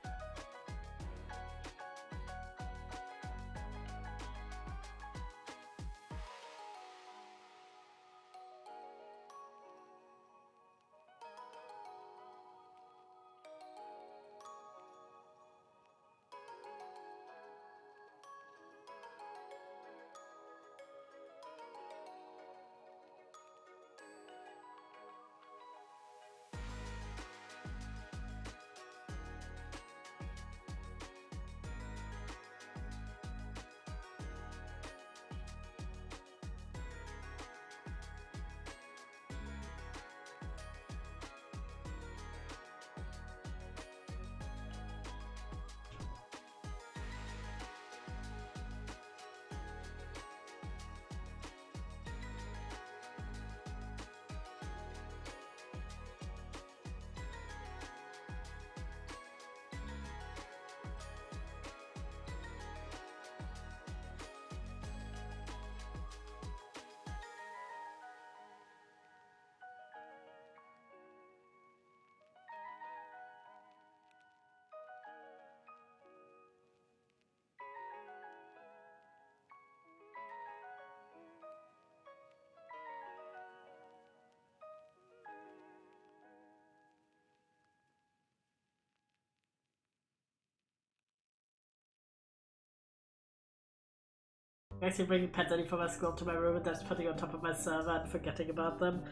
Actually bringing pets any from my school to my room and just putting on top of my server and forgetting about them.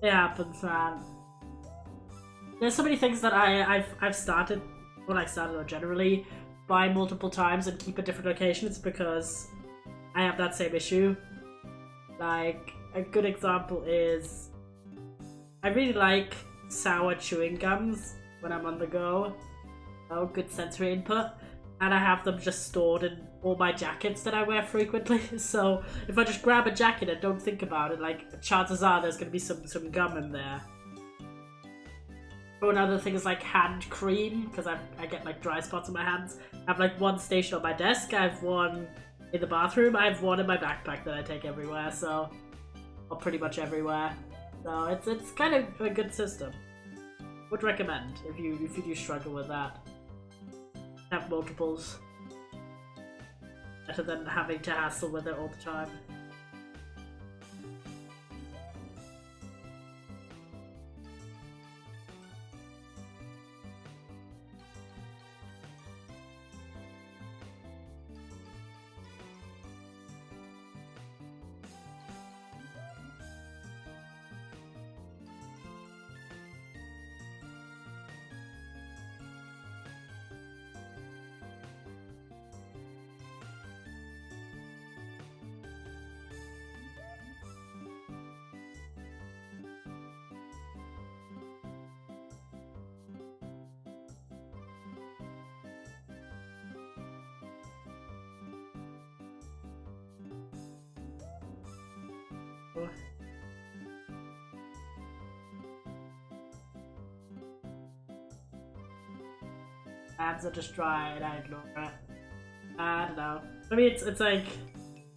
It happens, man. There's so many things that I've started, well, I started or generally buy multiple times and keep at different locations because I have that same issue. Like, a good example is I really like sour chewing gums when I'm on the go. Oh, good sensory input. And I have them just stored in all my jackets that I wear frequently. So if I just grab a jacket and don't think about it, like, chances are there's going to be some gum in there. Or another thing is like hand cream, because I get like dry spots on my hands. I have like one station on my desk. I have one In the bathroom, I have one in my backpack that I take everywhere, so... Or pretty much everywhere. So it's kind of a good system. Would recommend if you do struggle with that. Have multiples. Better than having to hassle with it all the time. Hands are just dry and I ignore it. I don't know. I mean, it's like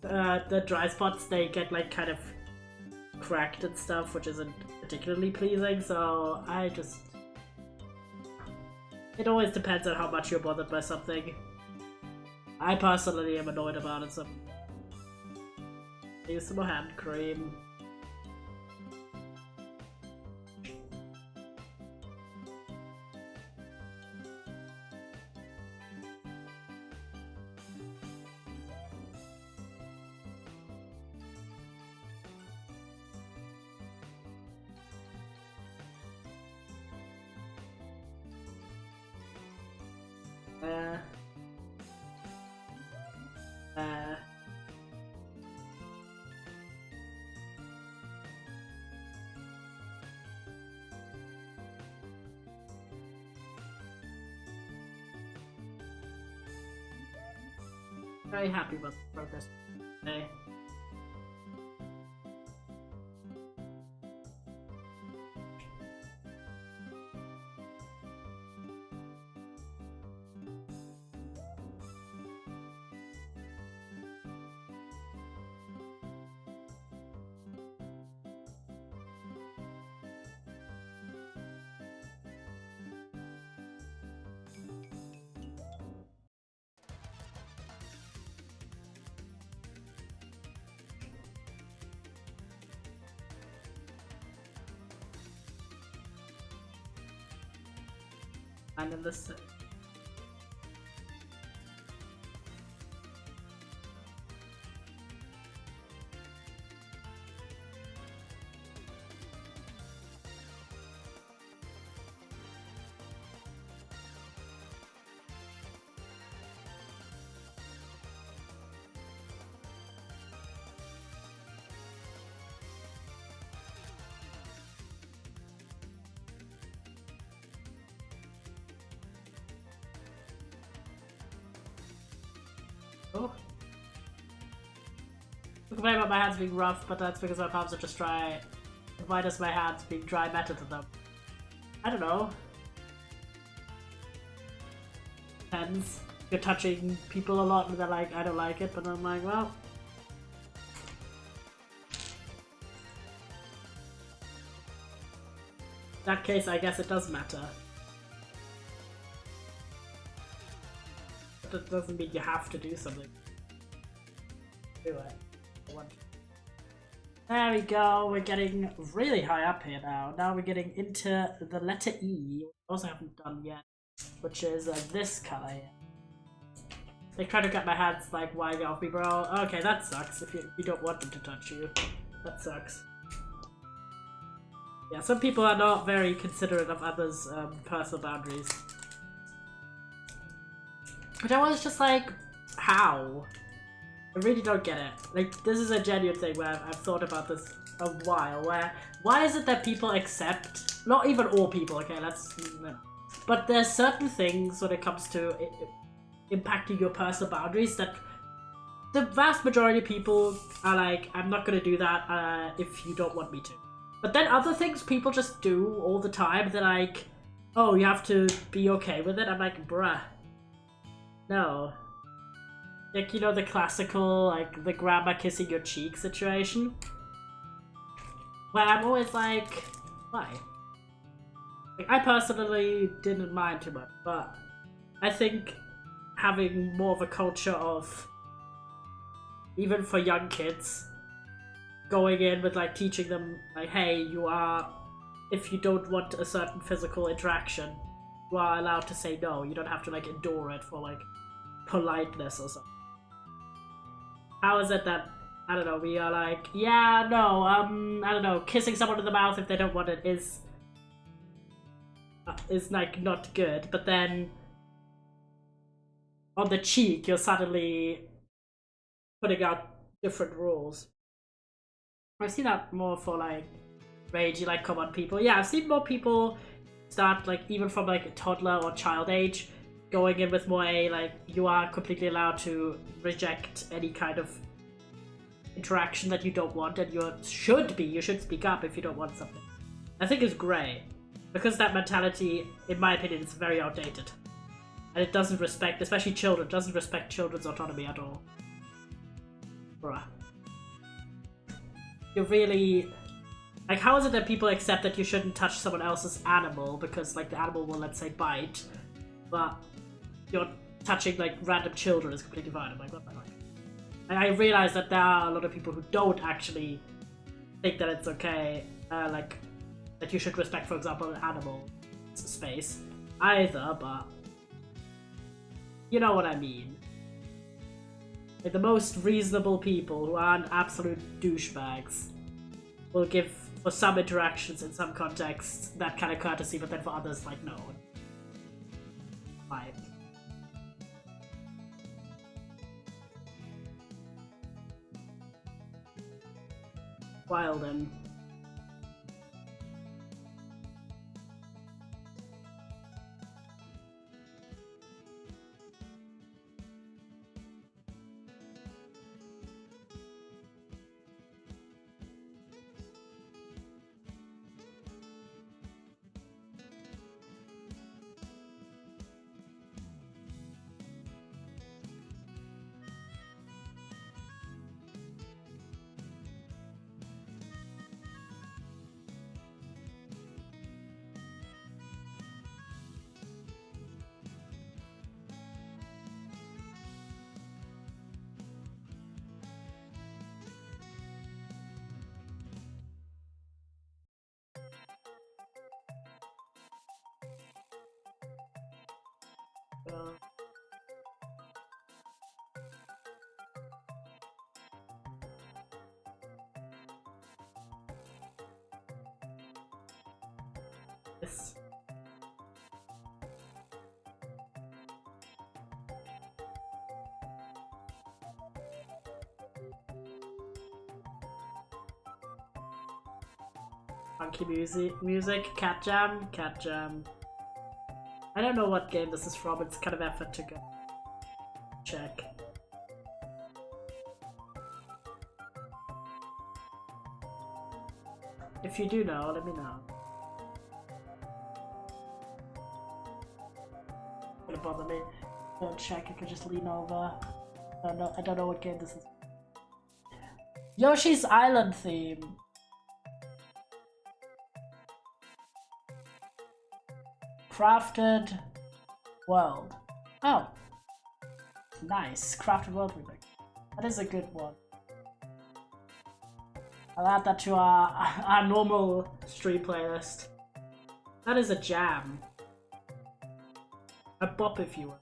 the dry spots, they get like kind of cracked and stuff, which isn't particularly pleasing. So I just, it always depends on how much you're bothered by something. I personally am annoyed about it, so use some more hand cream. Very happy about the progress today. And in this oh. I complain about my hands being rough, but that's because my palms are just dry. Why does my hands being dry matter to them? I don't know. Depends. You're touching people a lot and they're like, I don't like it, but I'm like, well. In that case, I guess it does matter. But that doesn't mean you have to do something. Do it. There we go, we're getting really high up here now. Now we're getting into the letter E, we also haven't done yet, which is this color here. They try to get my hands like, why get off me, bro? Okay, that sucks if you don't want them to touch you. That sucks. Yeah, some people are not very considerate of others' personal boundaries. But I was just like, how? I really don't get it. Like, this is a genuine thing where I've thought about this a while, where, why is it that people accept, not even all people, okay, but there's certain things when it comes to impacting your personal boundaries that the vast majority of people are like, I'm not gonna do that if you don't want me to. But then other things people just do all the time, they're like, oh, you have to be okay with it. I'm like, bruh, no. like, you know, the classical, like, the grandma kissing your cheek situation. Where I'm always like, why? Like, I personally didn't mind too much, but I think having more of a culture of, even for young kids, going in with like teaching them like, hey, if you don't want a certain physical interaction, you are allowed to say no. You don't have to like endure it for like politeness or something. How is it that, I don't know, we are like, yeah, no, I don't know, kissing someone in the mouth if they don't want it is like not good, but then on the cheek you're suddenly putting out different rules. I've seen that more for like ragey, like common people. Yeah, I've seen more people start like even from like toddler or child age, going in with more a like you are completely allowed to reject any kind of interaction that you don't want, and you should speak up if you don't want something. I think is great because that mentality, in my opinion, is very outdated, and it doesn't respect, especially children, doesn't respect children's autonomy at all. Bruh. You're really... Like, how is it that people accept that you shouldn't touch someone else's animal because, like, the animal will, let's say, bite, but you're touching, like, random children is completely fine? I'm like, what the fuck? And I realize that there are a lot of people who don't actually think that it's okay, like, that you should respect, for example, an animal space either, but you know what I mean. Like, the most reasonable people who aren't absolute douchebags will give, for some interactions in some contexts, that kind of courtesy, but then for others, like, no. Fine. Well then. Yes. Funky music, cat jam. I don't know what game this is from, it's kind of effort to go check. If you do know, let me know. Gonna bother me. Don't check, I could just lean over. I don't know what game this is. Yoshi's Island theme. Crafted World. Oh. Nice. Crafted World remake. That is a good one. I'll add that to our normal stream playlist. That is a jam. A bop, if you will.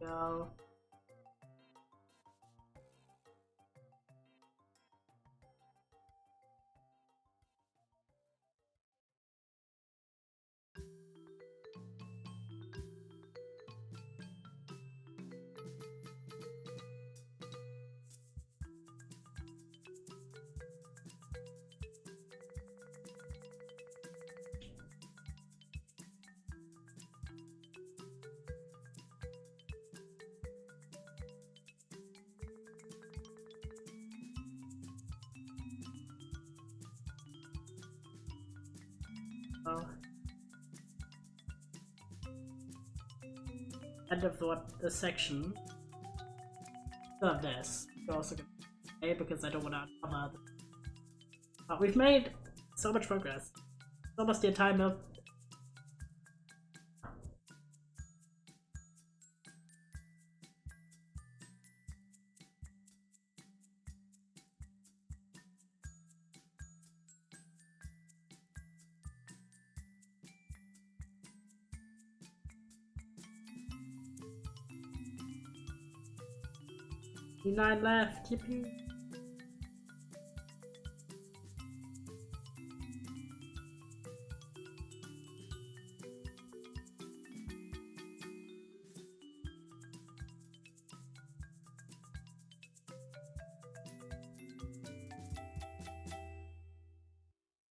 Go. End of the section of this. We're also gonna say because I don't want to uncover. But we've made so much progress. It's almost the entire milk. Nine left. Yippee.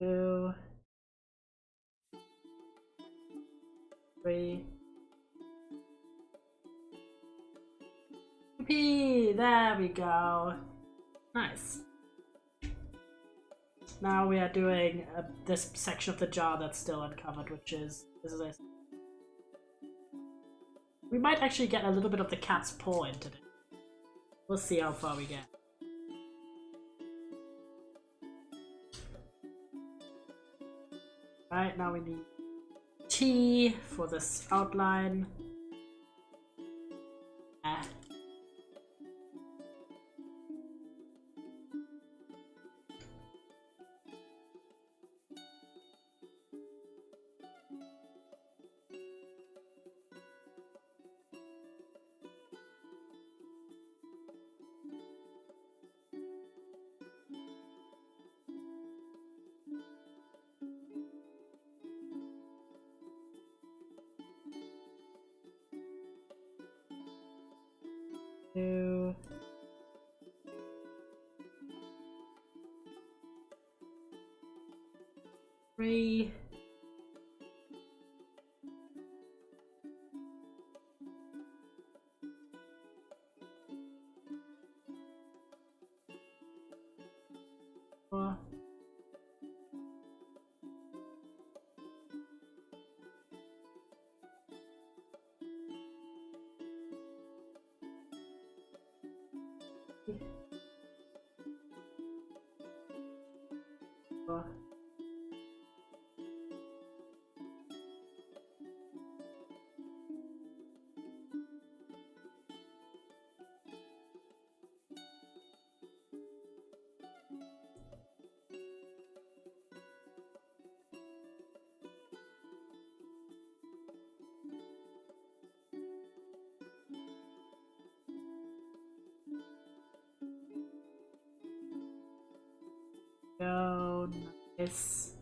Two, three. Yippee! There we go. Nice. Now we are doing this section of the jar that's still uncovered, which is this. We might actually get a little bit of the cat's paw into it. We'll see how far we get. Right, now we need tea for this outline. Two, three, four, four. Go, nice.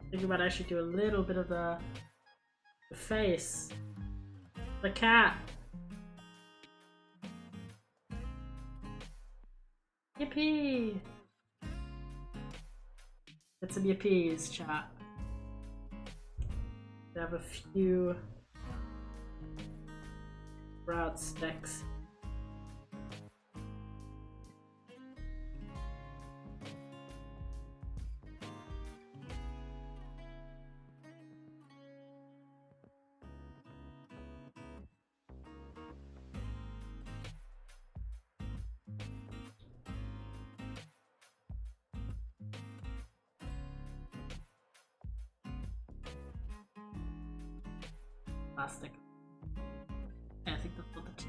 Think about actually do a little bit of the face. The cat. Yippee! Get some yippies, chat. We have a few broad sticks. plastic. Yeah, I think that's what the T.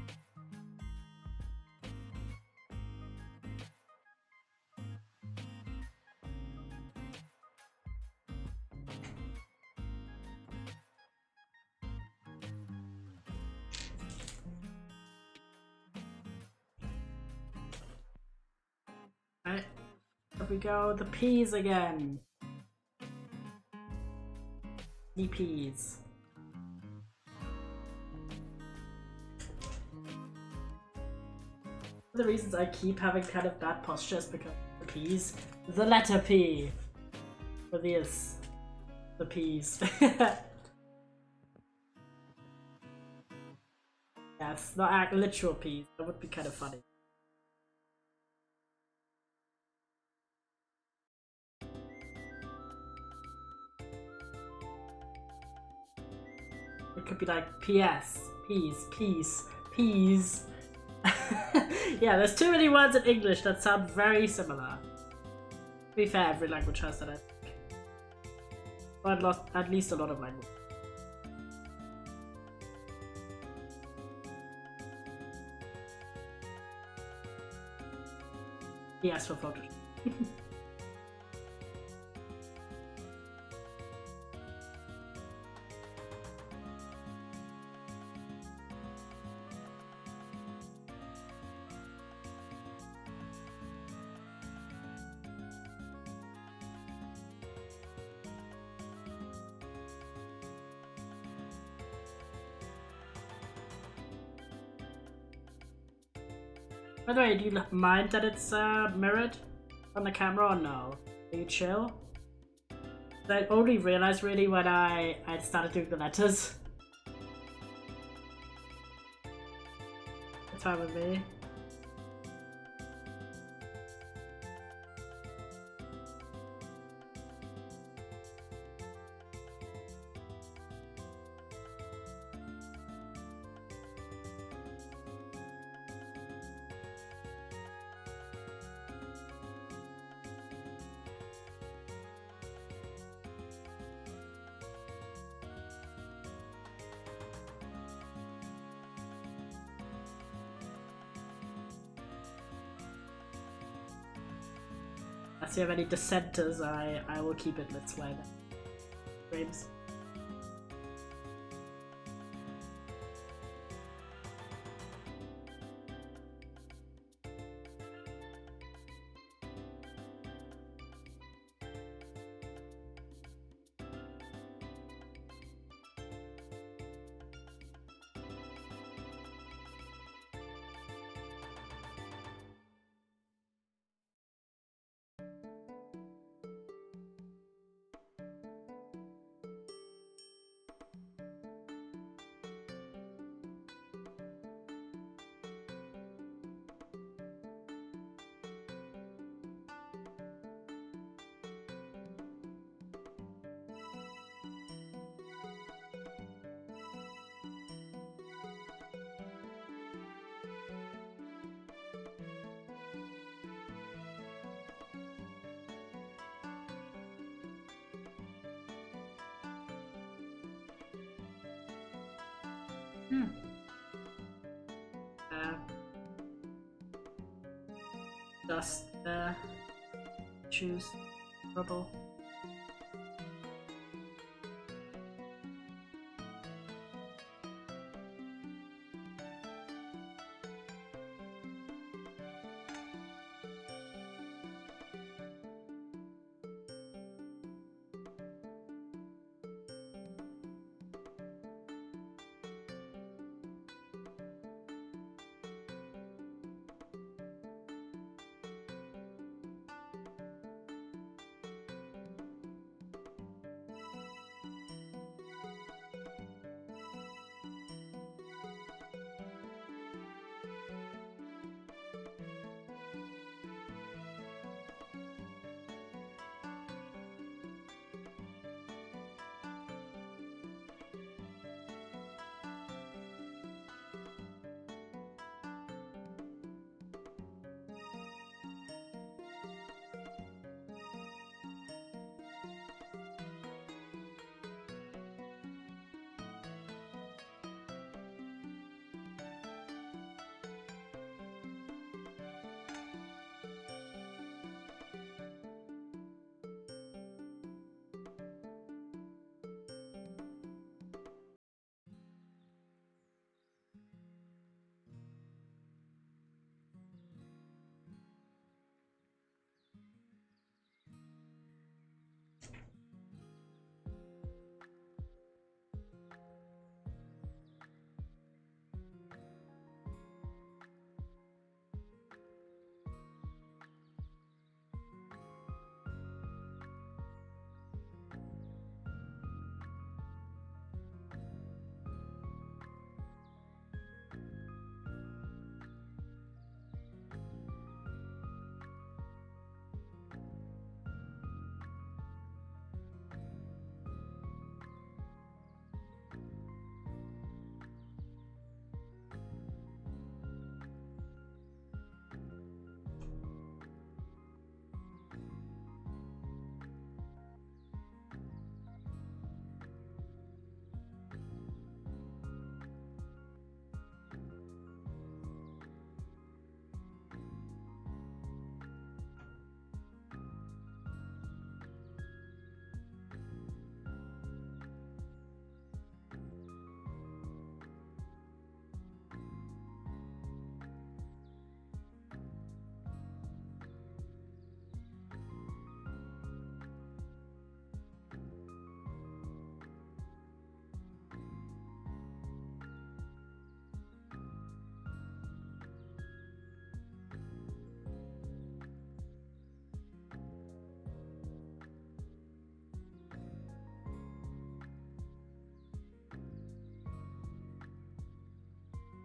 Alright, here we go, the P's again. The P's. One of the reasons I keep having kind of bad posture is because of the P's. The letter P. For this. The P's. Yeah, it's not literal P's. That would be kind of funny. It could be like PS, P's, Peace, Peas. Yeah, there's too many words in English that sound very similar. To be fair, every language has that, I think. Or at least a lot of languages. Yes, for photos. By the way, do you mind that it's mirrored on the camera or no? Are you chill? I only realized really when I started doing the letters. It's fine with me. If you have any dissenters, I will keep it this way then. Frames. Just choose rubble.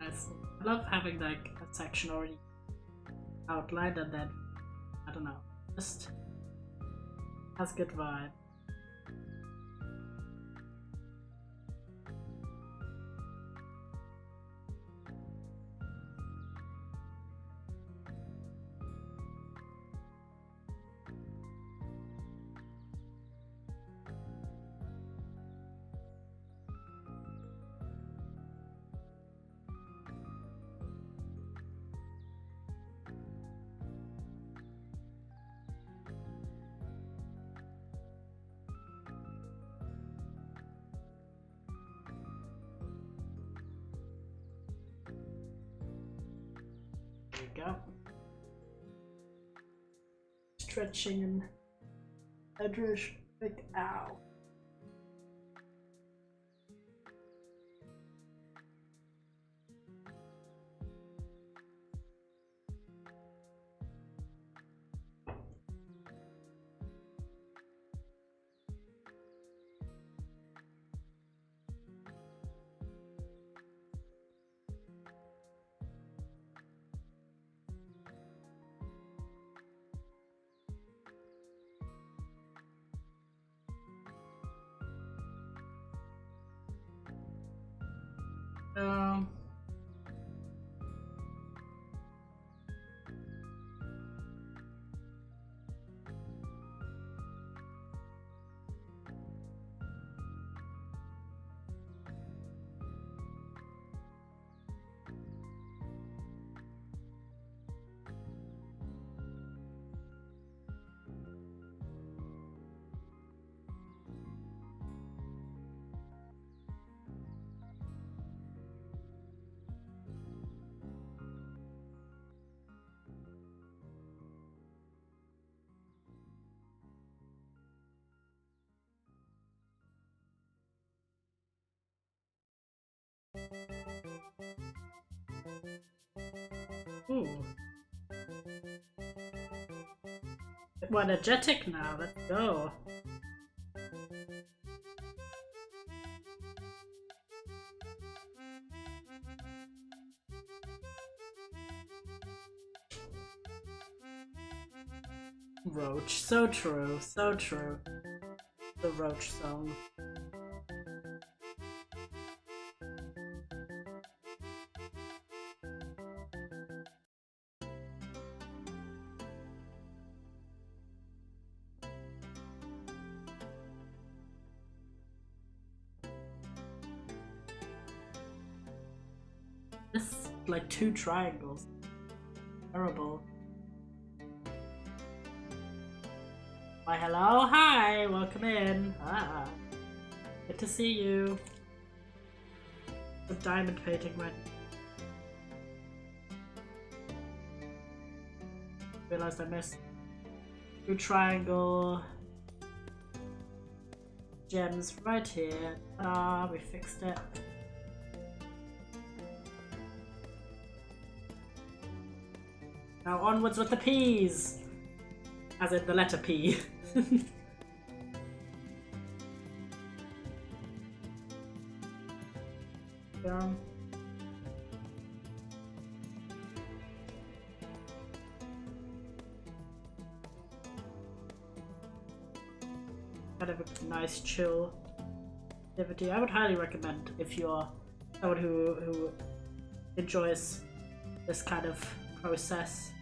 I love having like a section already outlined and then, I don't know, just has good vibe. Go. Stretching and hydration. Like, ow. Um, ooh. We're energetic now, let's go. Roach, so true, so true. The Roach song. This like 2 triangles. Terrible. Why hello, hi, welcome in. Ah, good to see you. The diamond painting right. Realized I missed 2 triangle gems right here. Ah, we fixed it. Now onwards with the P's! As in the letter P. Yeah. Kind of a nice chill activity. I would highly recommend if you're someone who enjoys this kind of process.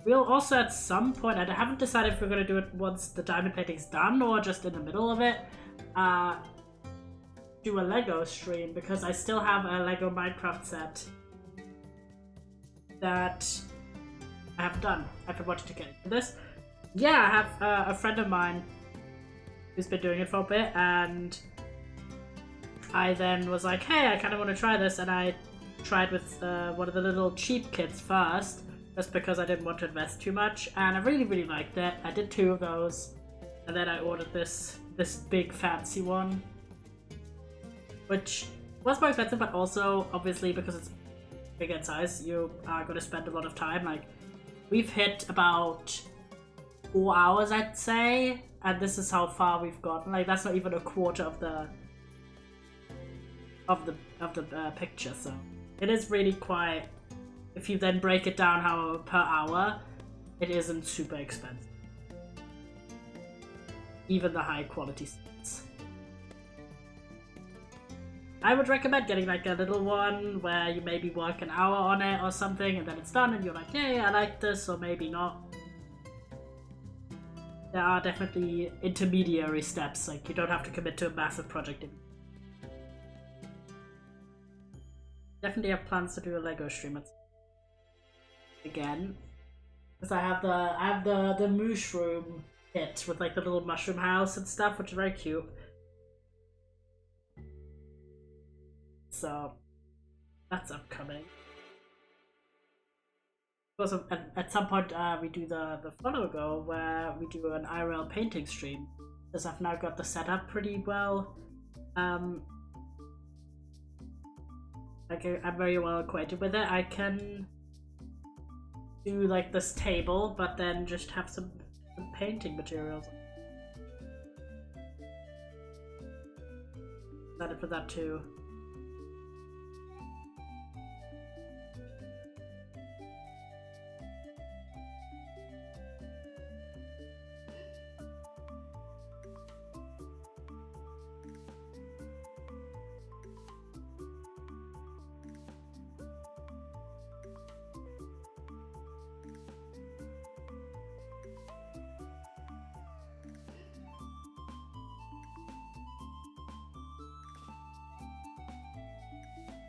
We'll also at some point, I haven't decided if we're going to do it once the diamond painting's done or just in the middle of it, do a Lego stream, because I still have a Lego Minecraft set that I haven't done. I've been wanting to get into this. Yeah, I have a friend of mine who's been doing it for a bit, and I then was like, hey, I kind of want to try this, and I tried with one of the little cheap kits first, just because I didn't want to invest too much, and I really, really liked it. I did 2 of those, and then I ordered this big fancy one, which was more expensive, but also, obviously, because it's big in size, you are going to spend a lot of time. Like, we've hit about 4 hours, I'd say, and this is how far we've gotten. Like, that's not even a quarter of the picture, so it is really quite, if you then break it down how per hour, it isn't super expensive, even the high quality sets. I would recommend getting like a little one where you maybe work an hour on it or something, and then it's done and you're like, hey, I like this, or maybe not. There are definitely intermediary steps, like you don't have to commit to a massive project. Definitely have plans to do a Lego stream again, because I have the mushroom kit with like the little mushroom house and stuff, which is very cute. So that's upcoming. Also, at some point we do the follow go where we do an IRL painting stream, because I've now got the setup pretty well. Like I'm very well acquainted with it. I can do like this table, but then just have some painting materials. Excited for that too.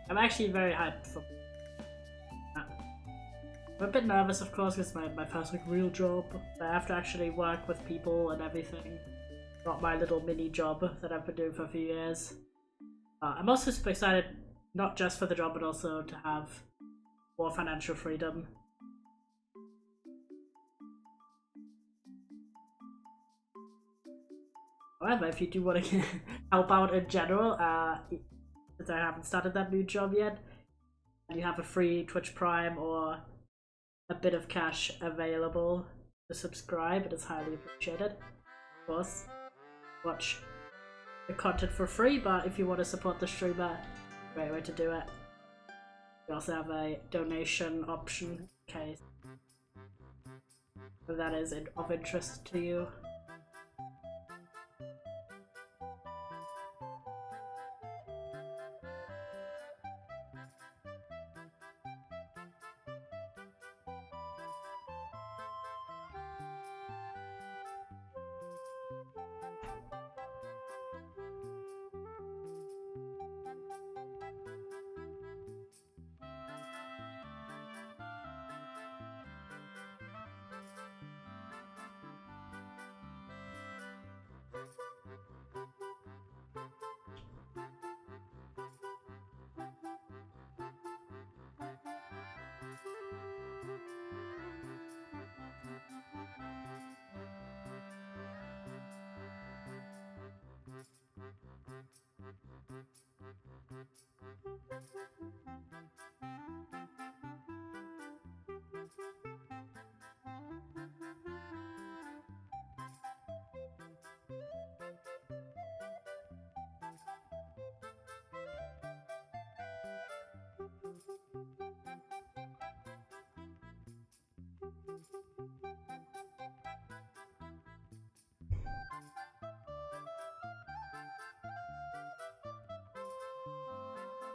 I'm actually very hyped for that. I'm a bit nervous, of course, because it's my first like real job. I have to actually work with people and everything. Not my little mini job that I've been doing for a few years. I'm also super excited, not just for the job, but also to have more financial freedom. However, if you do want to help out in general, since I haven't started that new job yet, and you have a free Twitch Prime or a bit of cash available to subscribe, it is highly appreciated. Of course, watch the content for free, but if you want to support the streamer, great way to do it. We also have a donation option in case that is of interest to you.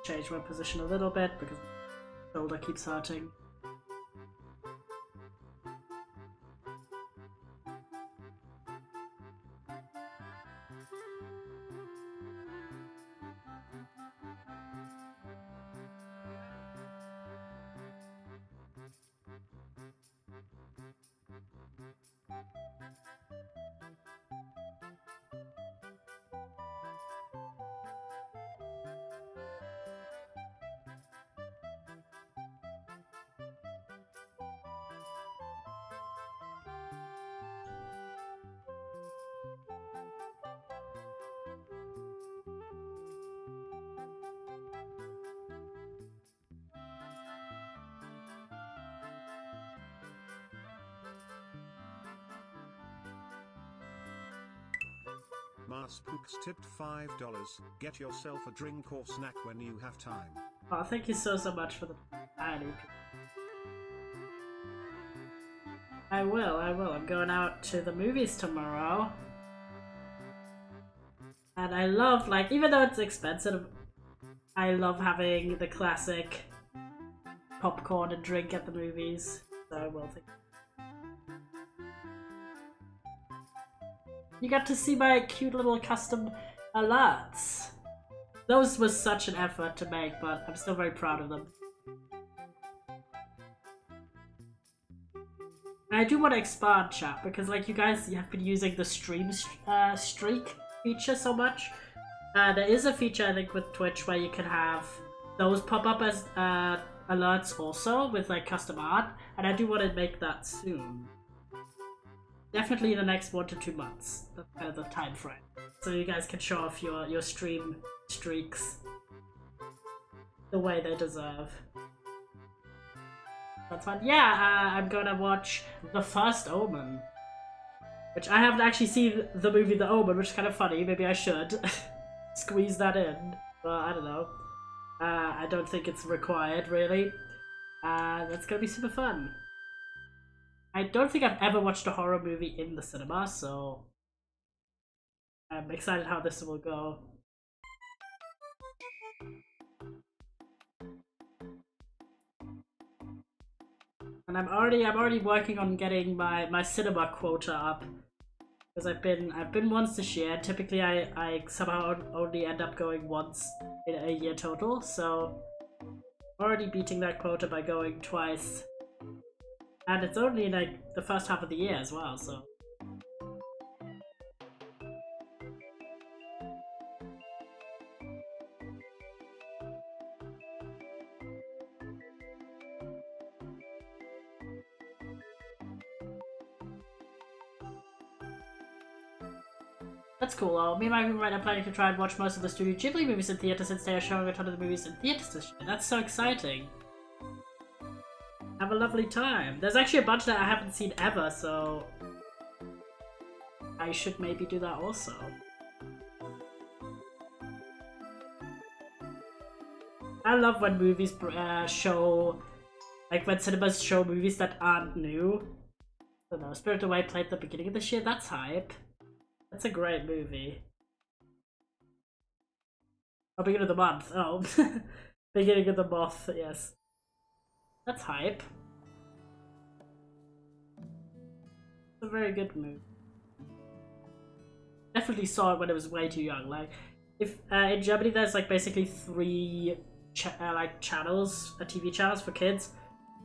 Change my position a little bit because my shoulder keeps hurting. Mars Pooks tipped $5. Get yourself a drink or snack when you have time. Oh, thank you so much for the tiny. I will. I'm going out to the movies tomorrow. And I love, like, even though it's expensive, I love having the classic popcorn and drink at the movies. So I will think. You got to see my cute little custom alerts. Those was such an effort to make, but I'm still very proud of them. And I do want to expand chat because, like, you guys have been using the stream streak feature so much. There is a feature, I think, with Twitch where you can have those pop up as alerts also with, like, custom art, and I do want to make that soon. Definitely in the next 1 to 2 months. That's kind of the time frame. So you guys can show off your stream streaks the way they deserve. That's fun. Yeah, I'm gonna watch The First Omen, which I haven't actually seen the movie The Omen, which is kind of funny. Maybe I should squeeze that in, but I don't know. I don't think it's required, really. That's gonna be super fun. I don't think I've ever watched a horror movie in the cinema, so I'm excited how this will go. And I'm already working on getting my cinema quota up, because I've been once this year. Typically, I somehow only end up going once in a year total, so already beating that quota by going twice. And it's only like the first half of the year as well, so. That's cool. Me and my roommate are planning to try and watch most of the Studio Ghibli movies in theaters since they are showing a ton of the movies in theaters this year. That's so exciting. Have a lovely time. There's actually a bunch that I haven't seen ever, so I should maybe do that also. I love when movies show, like when cinemas show movies that aren't new. I don't know, Spirited Away played at the beginning of this year. That's hype. That's a great movie. Oh, beginning of the month. Oh, beginning of the month. Yes. That's hype. It's a very good movie. Definitely saw it when I was way too young. Like, if in Germany there's like basically 3 channels, TV channels for kids,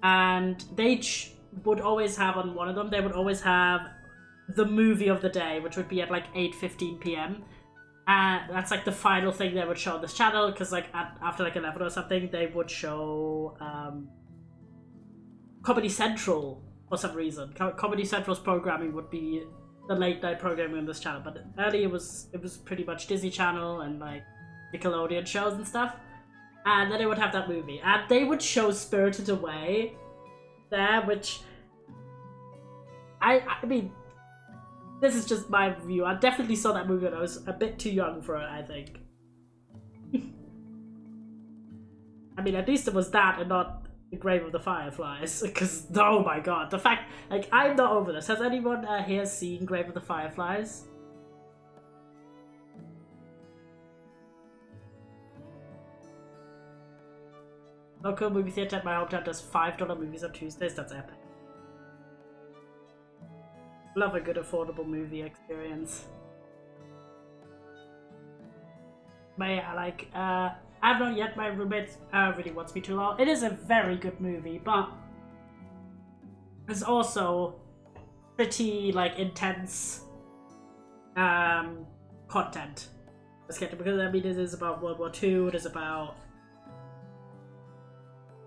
and they would always have on one of them. They would always have the movie of the day, which would be at like 8:15 p.m. And that's like the final thing they would show on this channel, because like after like 11 or something, they would show Comedy Central for some reason. Comedy Central's programming would be the late night programming on this channel, but earlier it was pretty much Disney Channel and like Nickelodeon shows and stuff. And then they would have that movie, and they would show Spirited Away there, which I mean, this is just my view. I definitely saw that movie when I was a bit too young for it, I think. I mean, at least it was that and not The Grave of the Fireflies, because, oh my god, the fact, like, I'm not over this. Has anyone here seen Grave of the Fireflies? Local movie theater at my hometown does $5 movies on Tuesdays. That's epic. Love a good affordable movie experience. But yeah, like, I've not yet. My roommate really wants me to learn. It is a very good movie, but it's also pretty like intense content. Because I mean, it is about World War II. It is about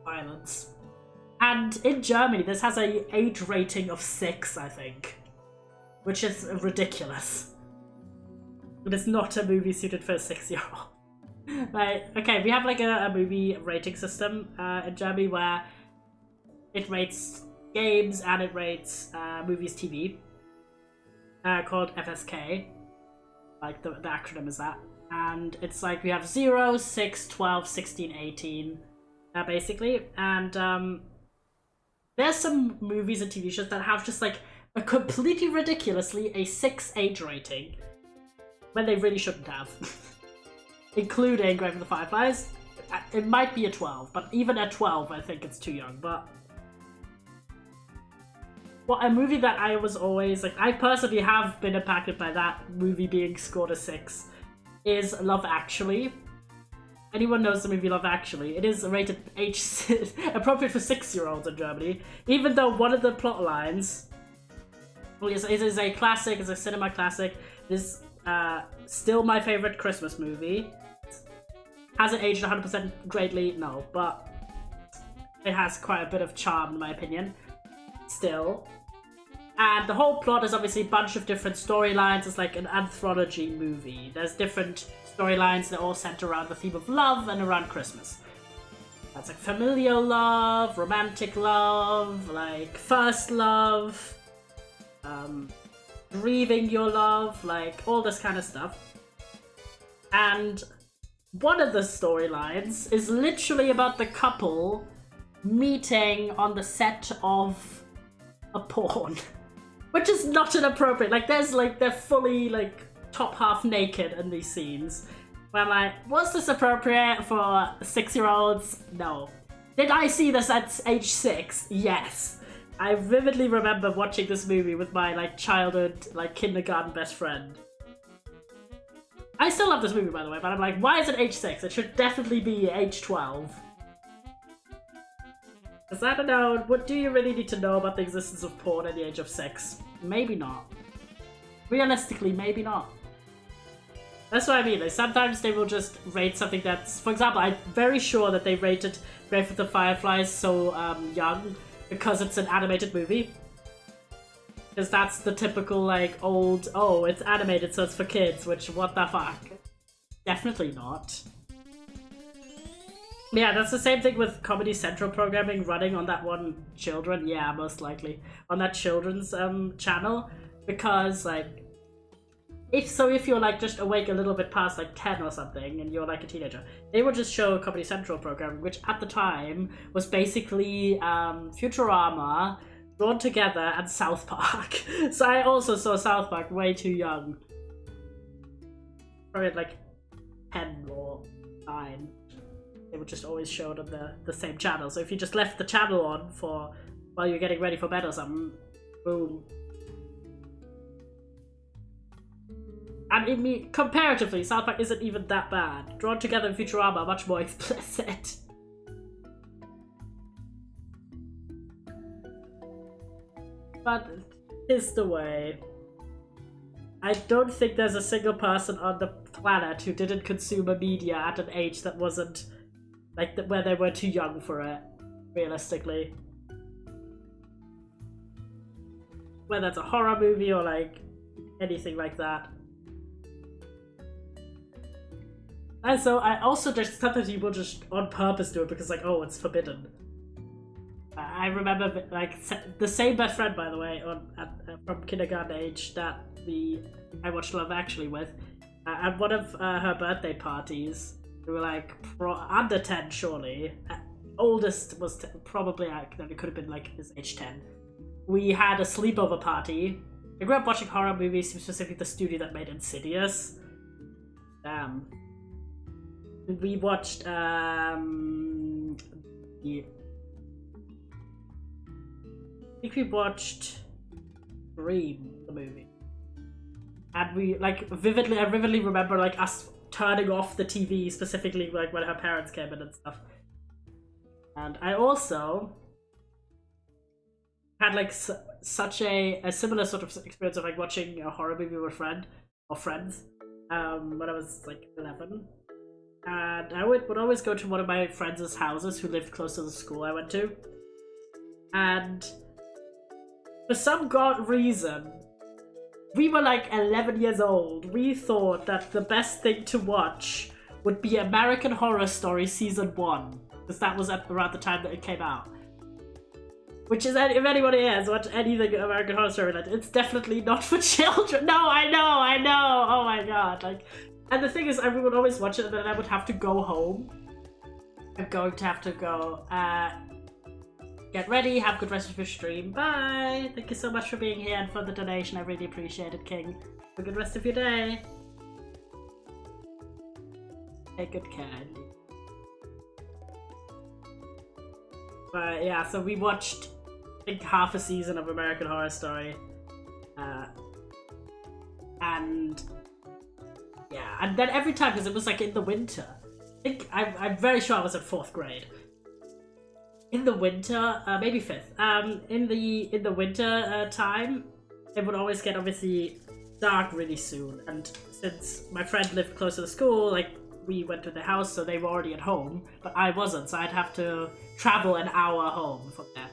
violence, and in Germany, this has a age rating of 6, I think, which is ridiculous. But it's not a movie suited for a 6-year-old. Like, okay, we have like a movie rating system in Germany where it rates games and it rates movies TV, called FSK. like the acronym is that. And it's like we have 0, 6, 12, 16, 18, basically. And there's some movies and TV shows that have just like a completely ridiculously a 6 age rating when they really shouldn't have. Including Grave of the Fireflies. It might be a 12, but even at 12 I think it's too young. But well, a movie that I was always like, I personally have been impacted by that movie being scored a 6, is Love Actually. Anyone knows the movie Love Actually? It is rated age appropriate for 6-year-olds in Germany, even though one of the plot lines is a classic, is a cinema classic. It is still my favorite Christmas movie. Has it aged 100% greatly? No, but it has quite a bit of charm in my opinion. Still. And the whole plot is obviously a bunch of different storylines. It's like an anthology movie. There's different storylines that all center around the theme of love and around Christmas. That's like familial love, romantic love, like first love, grieving your love, like all this kind of stuff. And one of the storylines is literally about the couple meeting on the set of a porn. Which is not inappropriate. Like, there's like, they're fully like top half naked in these scenes. Where I'm like, was this appropriate for 6-year-olds? No. Did I see this at age 6? Yes. I vividly remember watching this movie with my like childhood, like kindergarten best friend. I still love this movie, by the way, but I'm like, why is it age 6? It should definitely be age 12. Because I don't know, what do you really need to know about the existence of porn at the age of 6? Maybe not. Realistically, maybe not. That's what I mean, like, sometimes they will just rate something that's... For example, I'm very sure that they rated Grave of the Fireflies so young because it's an animated movie. Because that's the typical, like, old, oh, it's animated so it's for kids, which, what the fuck? Definitely not. Yeah, that's the same thing with Comedy Central programming running on that one children. Yeah, most likely on that children's channel, because like if you're like just awake a little bit past like 10 or something and you're like a teenager, they would just show Comedy Central programming, which at the time was basically Futurama, Drawn Together, and South Park. So I also saw South Park way too young, probably at like 10 or 9. They would just always show it on the same channel. So if you just left the channel on for while you're getting ready for bed or something, boom. And I mean, comparatively, South Park isn't even that bad. Drawn Together and Futurama are much more explicit. But it's the way. I don't think there's a single person on the planet who didn't consume a media at an age that wasn't like where they were too young for it, realistically. Whether it's a horror movie or like anything like that. And so I also just sometimes people just on purpose do it because like, oh, it's forbidden. I remember like the same best friend, by the way, from kindergarten age that I watched Love Actually with. At one of her birthday parties, we were like under 10 surely. Oldest was probably like, then it could have been like his age 10. We had a sleepover party. I grew up watching horror movies, specifically the studio that made Insidious. We watched I think we watched Scream, the movie. And we I vividly remember like us turning off the TV, specifically like when her parents came in and stuff. And I also had like such a similar sort of experience of like watching a horror movie with a friend or friends when I was like 11. And I would always go to one of my friends' houses who lived close to the school I went to. And for some god reason, we were like 11 years old. We thought that the best thing to watch would be American Horror Story Season 1. Because that was around the time that it came out. Which is, if anybody has watched anything American Horror Story, it's definitely not for children. No, I know. Oh my god. Like, and the thing is, I would always watch it and then I would have to go home. I'm going to have to go, get ready, have a good rest of your stream. Bye! Thank you so much for being here and for the donation. I really appreciate it, King. Have a good rest of your day. Take good care, indeed. But yeah, so we watched, I think, half a season of American Horror Story. And yeah, and then every time, because it was like in the winter. I think, I'm very sure I was in 4th grade. In the winter, maybe 5th. In the winter time, it would always get obviously dark really soon. And since my friend lived close to the school, like we went to the house, so they were already at home, but I wasn't, so I'd have to travel an hour home from there.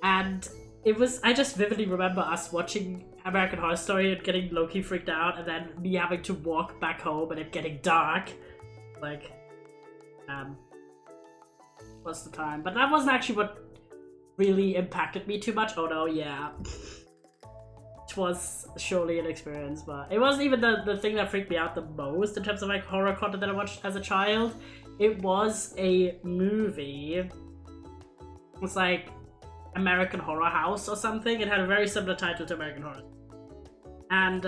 And it was, I just vividly remember us watching American Horror Story and getting low-key freaked out, and then me having to walk back home and it getting dark. Like, what's the time? But that wasn't actually what really impacted me too much. Oh no, yeah. Which was surely an experience, but it wasn't even the thing that freaked me out the most in terms of like horror content that I watched as a child. It was a movie. It was like American Horror House or something. It had a very similar title to American Horror. And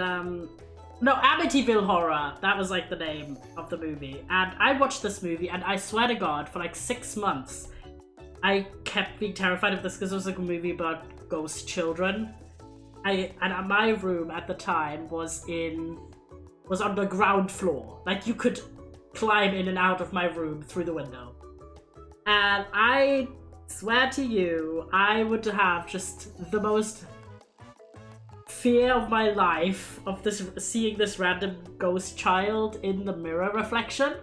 no, Amityville Horror, that was like the name of the movie. And I watched this movie and I swear to God, for like 6 months, I kept being terrified of this because it was like a movie about ghost children. And my room at the time was on the ground floor. Like you could climb in and out of my room through the window. And I swear to you, I would have just the most fear of my life of seeing this random ghost child in the mirror reflection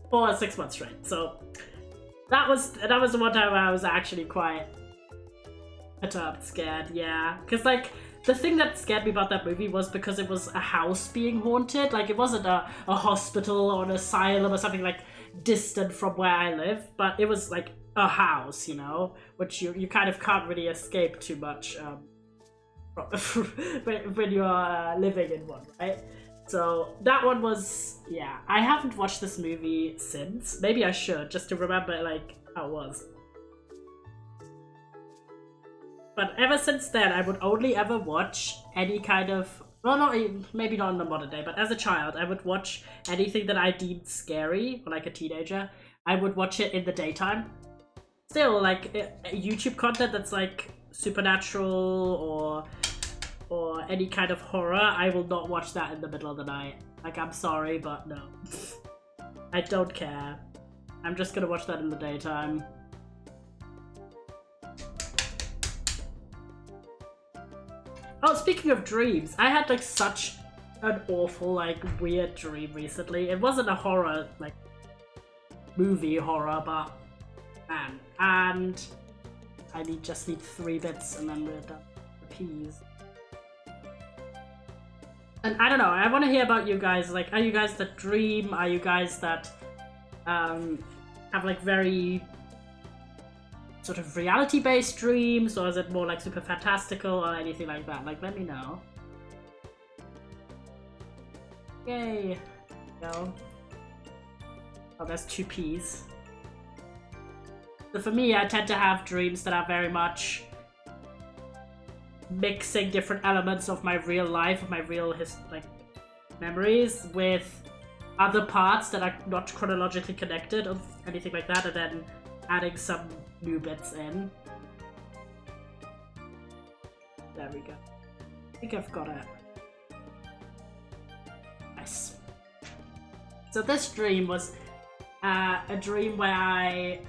for 6 months straight. So that was the one time where I was actually quite perturbed, scared, yeah. Because like the thing that scared me about that movie was because it was a house being haunted. Like it wasn't a hospital or an asylum or something like distant from where I live, but it was like a house, you know, which you kind of can't really escape too much when you're living in one, right? So that one was, yeah. I haven't watched this movie since. Maybe I should, just to remember like how it was. But ever since then, I would only ever watch any kind of, well, not maybe not in the modern day, but as a child, I would watch anything that I deemed scary, or like a teenager. I would watch it in the daytime. Still, like YouTube content that's like supernatural or any kind of horror, I will not watch that in the middle of the night. Like, I'm sorry, but no. I don't care. I'm just gonna watch that in the daytime. Oh, speaking of dreams, I had like such an awful, like, weird dream recently. It wasn't a horror, like, movie horror, but man. And I just need 3 bits and then we're done. The peas. And I don't know, I want to hear about you guys. Like, are you guys that dream? Are you guys that have like very sort of reality-based dreams, or is it more like super fantastical or anything like that? Like, let me know. Yay! Go. Oh, there's 2 peas. So for me, I tend to have dreams that are very much mixing different elements of my real life, of my real memories, with other parts that are not chronologically connected or anything like that, and then adding some new bits in. There we go. I think I've got it. Nice. So this dream was a dream where I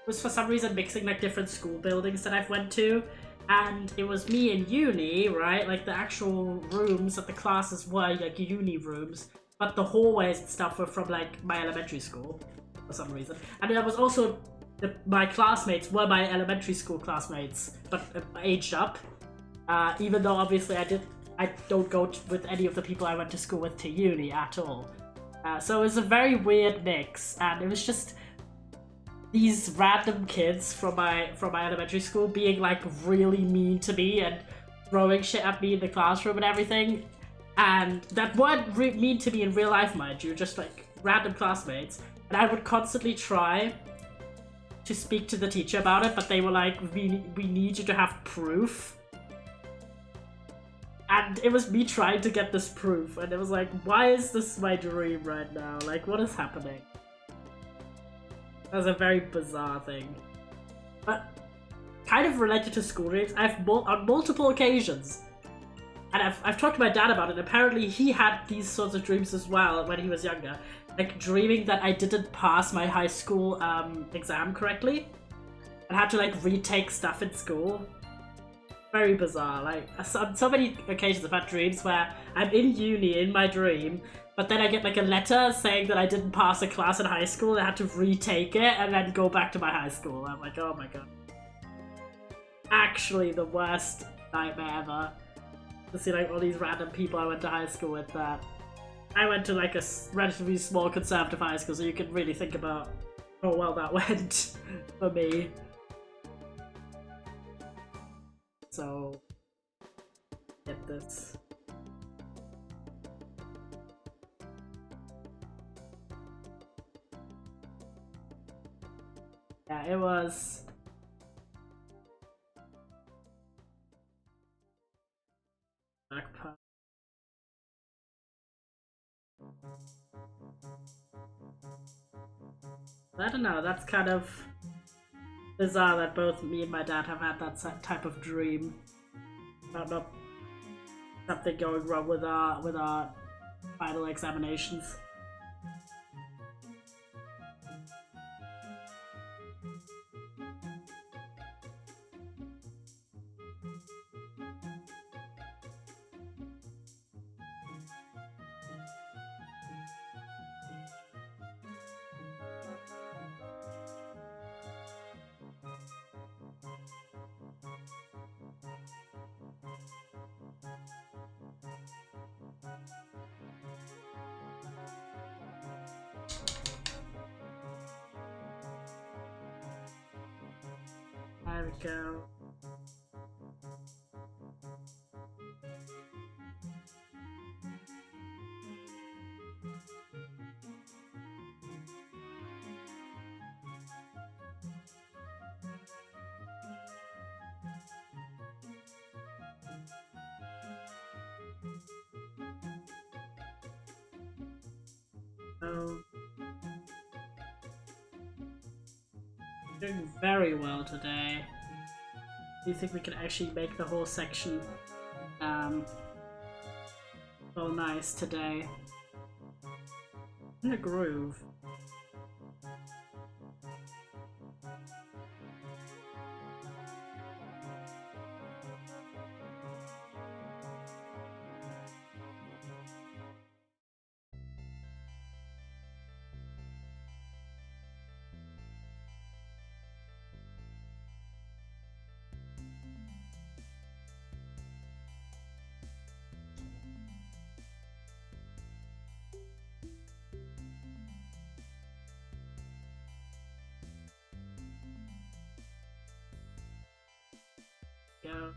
was for some reason mixing like different school buildings that I've went to, and it was me in uni, right? Like the actual rooms that the classes were like uni rooms, but the hallways and stuff were from like my elementary school for some reason. And there was also my classmates were my elementary school classmates, but aged up. Even though obviously I don't go with any of the people I went to school with to uni at all. So it was a very weird mix, and it was just these random kids from my elementary school being like really mean to me and throwing shit at me in the classroom and everything, and that weren't mean to me in real life, mind you, just like random classmates. And I would constantly try to speak to the teacher about it, but they were like, we need you to have proof. And it was me trying to get this proof, and it was like, why is this my dream right now? Like, what is happening? That was a very bizarre thing. But kind of related to school dreams, on multiple occasions, and I've talked to my dad about it. Apparently he had these sorts of dreams as well when he was younger, like dreaming that I didn't pass my high school exam correctly and had to like retake stuff in school. Very bizarre. Like on so many occasions I've had dreams where I'm in uni in my dream, but then I get like a letter saying that I didn't pass a class in high school and I had to retake it and then go back to my high school. I'm like, oh my god. Actually the worst nightmare ever. To see like all these random people I went to high school with that. I went to like a relatively small conservative high school, so you can really think about how well that went for me. So, get this. Yeah, it was. Backpack. I don't know, that's kind of bizarre that both me and my dad have had that type of dream about not something going wrong with our final examinations. There we go. So, doing very well today. Do you think we can actually make the whole section well nice today? In a groove. Go.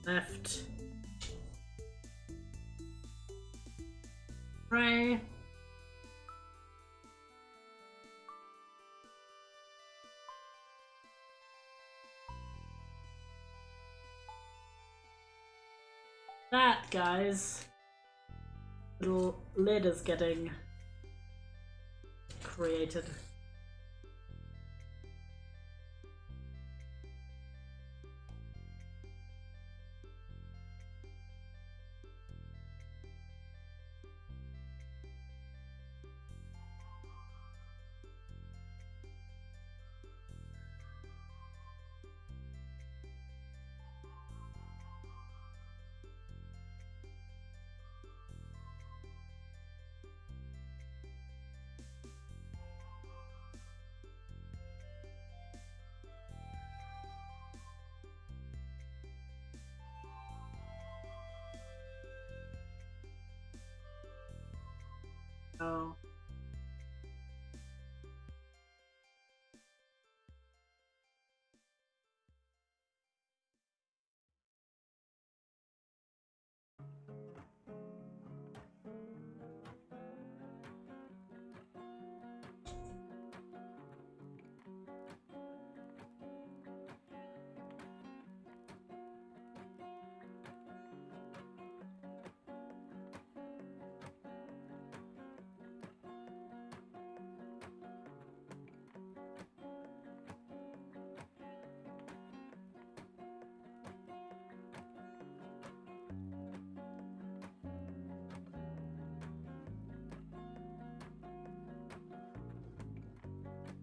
Left. Right. That, guys. Little lid is getting created. Oh.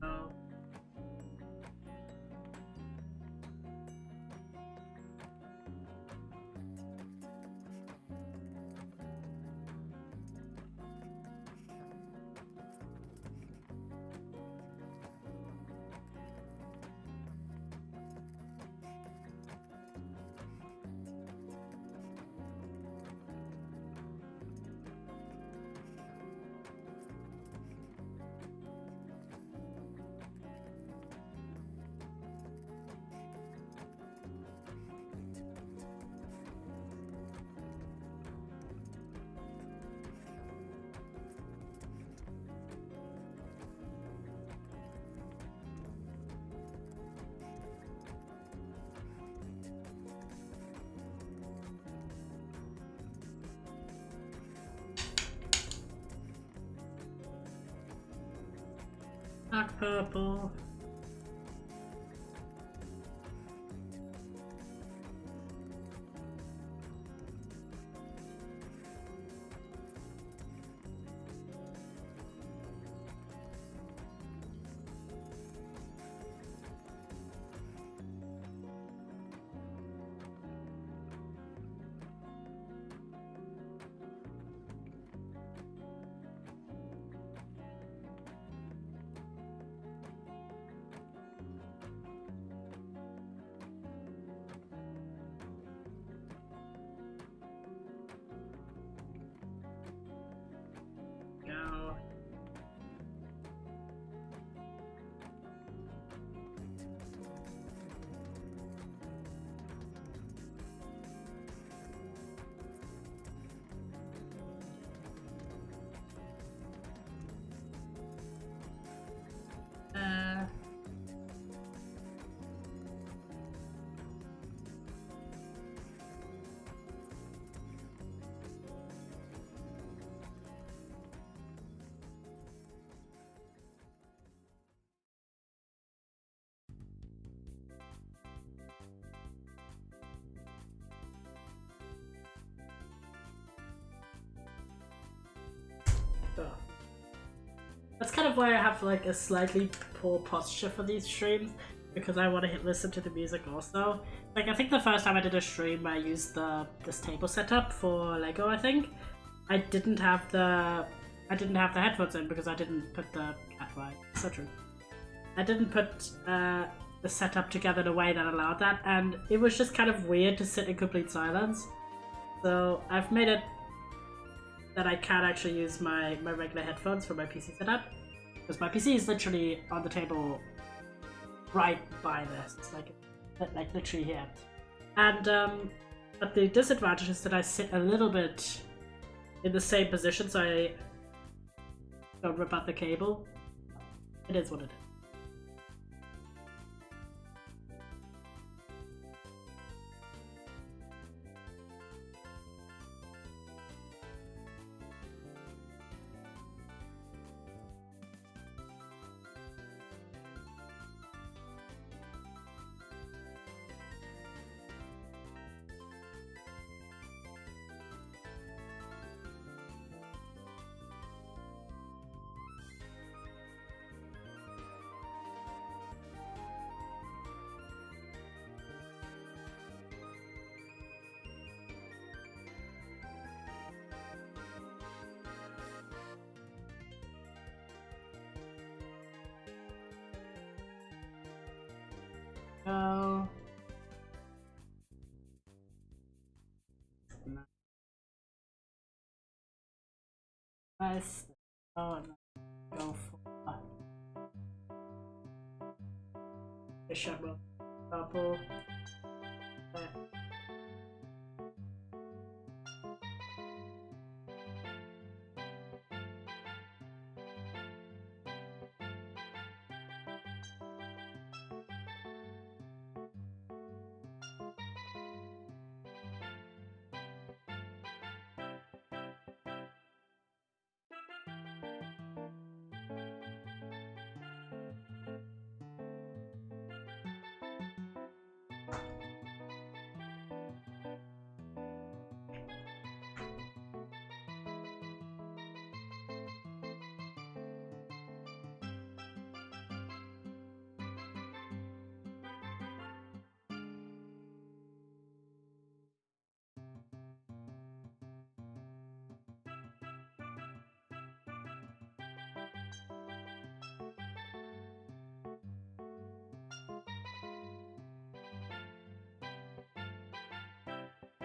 Oh. Dark purple. Go. Uh, oh. That's kind of why I have like a slightly poor posture for these streams, because I want to listen to the music also. Like I think the first time I did a stream I used this table setup for Lego, I think. I didn't have the headphones in because I didn't put the so true. I didn't put the setup together in a way that allowed that, and it was just kind of weird to sit in complete silence. So I've made it that I can actually use my regular headphones for my PC setup, because my PC is literally on the table right by this. It's like literally here. And but the disadvantage is that I sit a little bit in the same position so I don't rip out the cable. It is what it is. Oh. Nice. Oh, and go for bishop of double.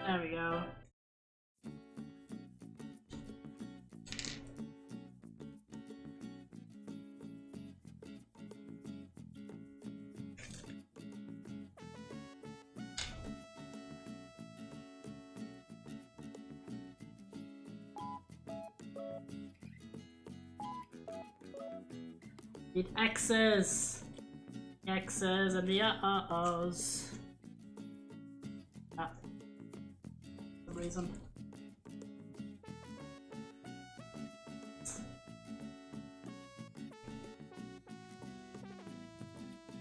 There we go. Need X's. X's and the uh-ohs. Ah. For some reason.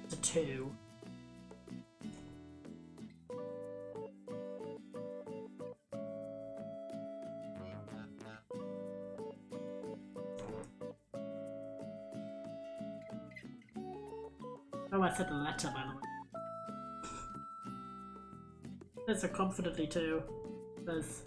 It's a 2. Oh, I said the letter, by the way. There's a confidently 2. There's...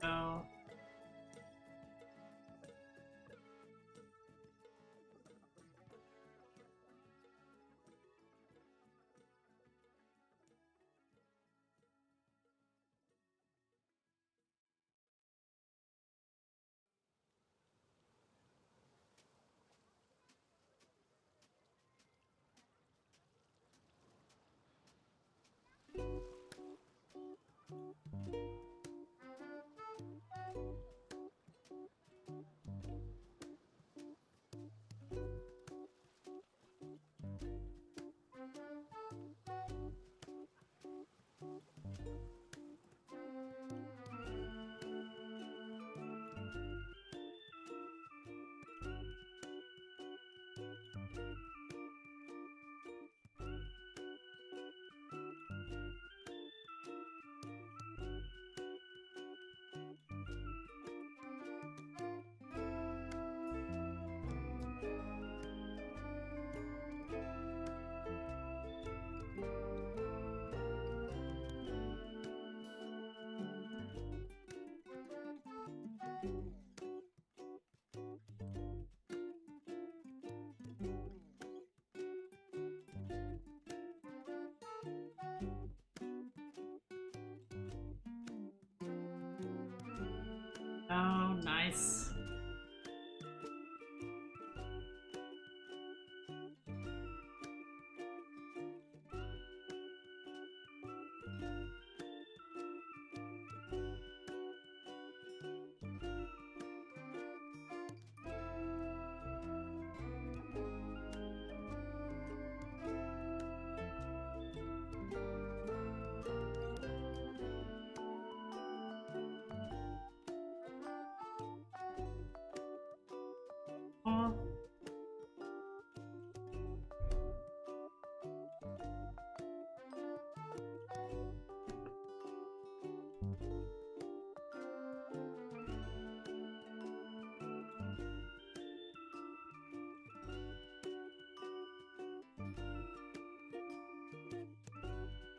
Oh. nice. Oh.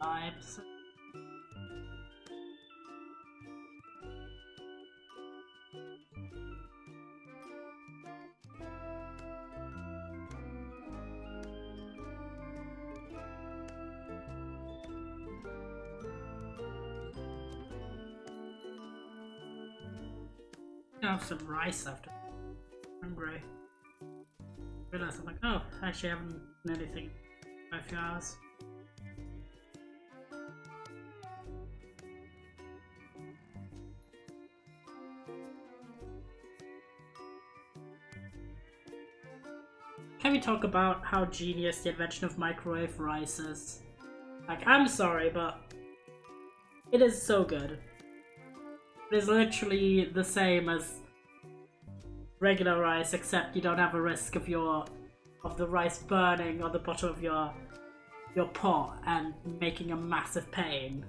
Vibes. Have some rice after. Hungry. Realize I'm like, oh, actually I haven't done anything in a few hours. Can we talk about how genius the invention of microwave rice is? Like, I'm sorry, but it is so good. It is literally the same as regular rice, except you don't have a risk of the rice burning on the bottom of your pot and making a massive pain.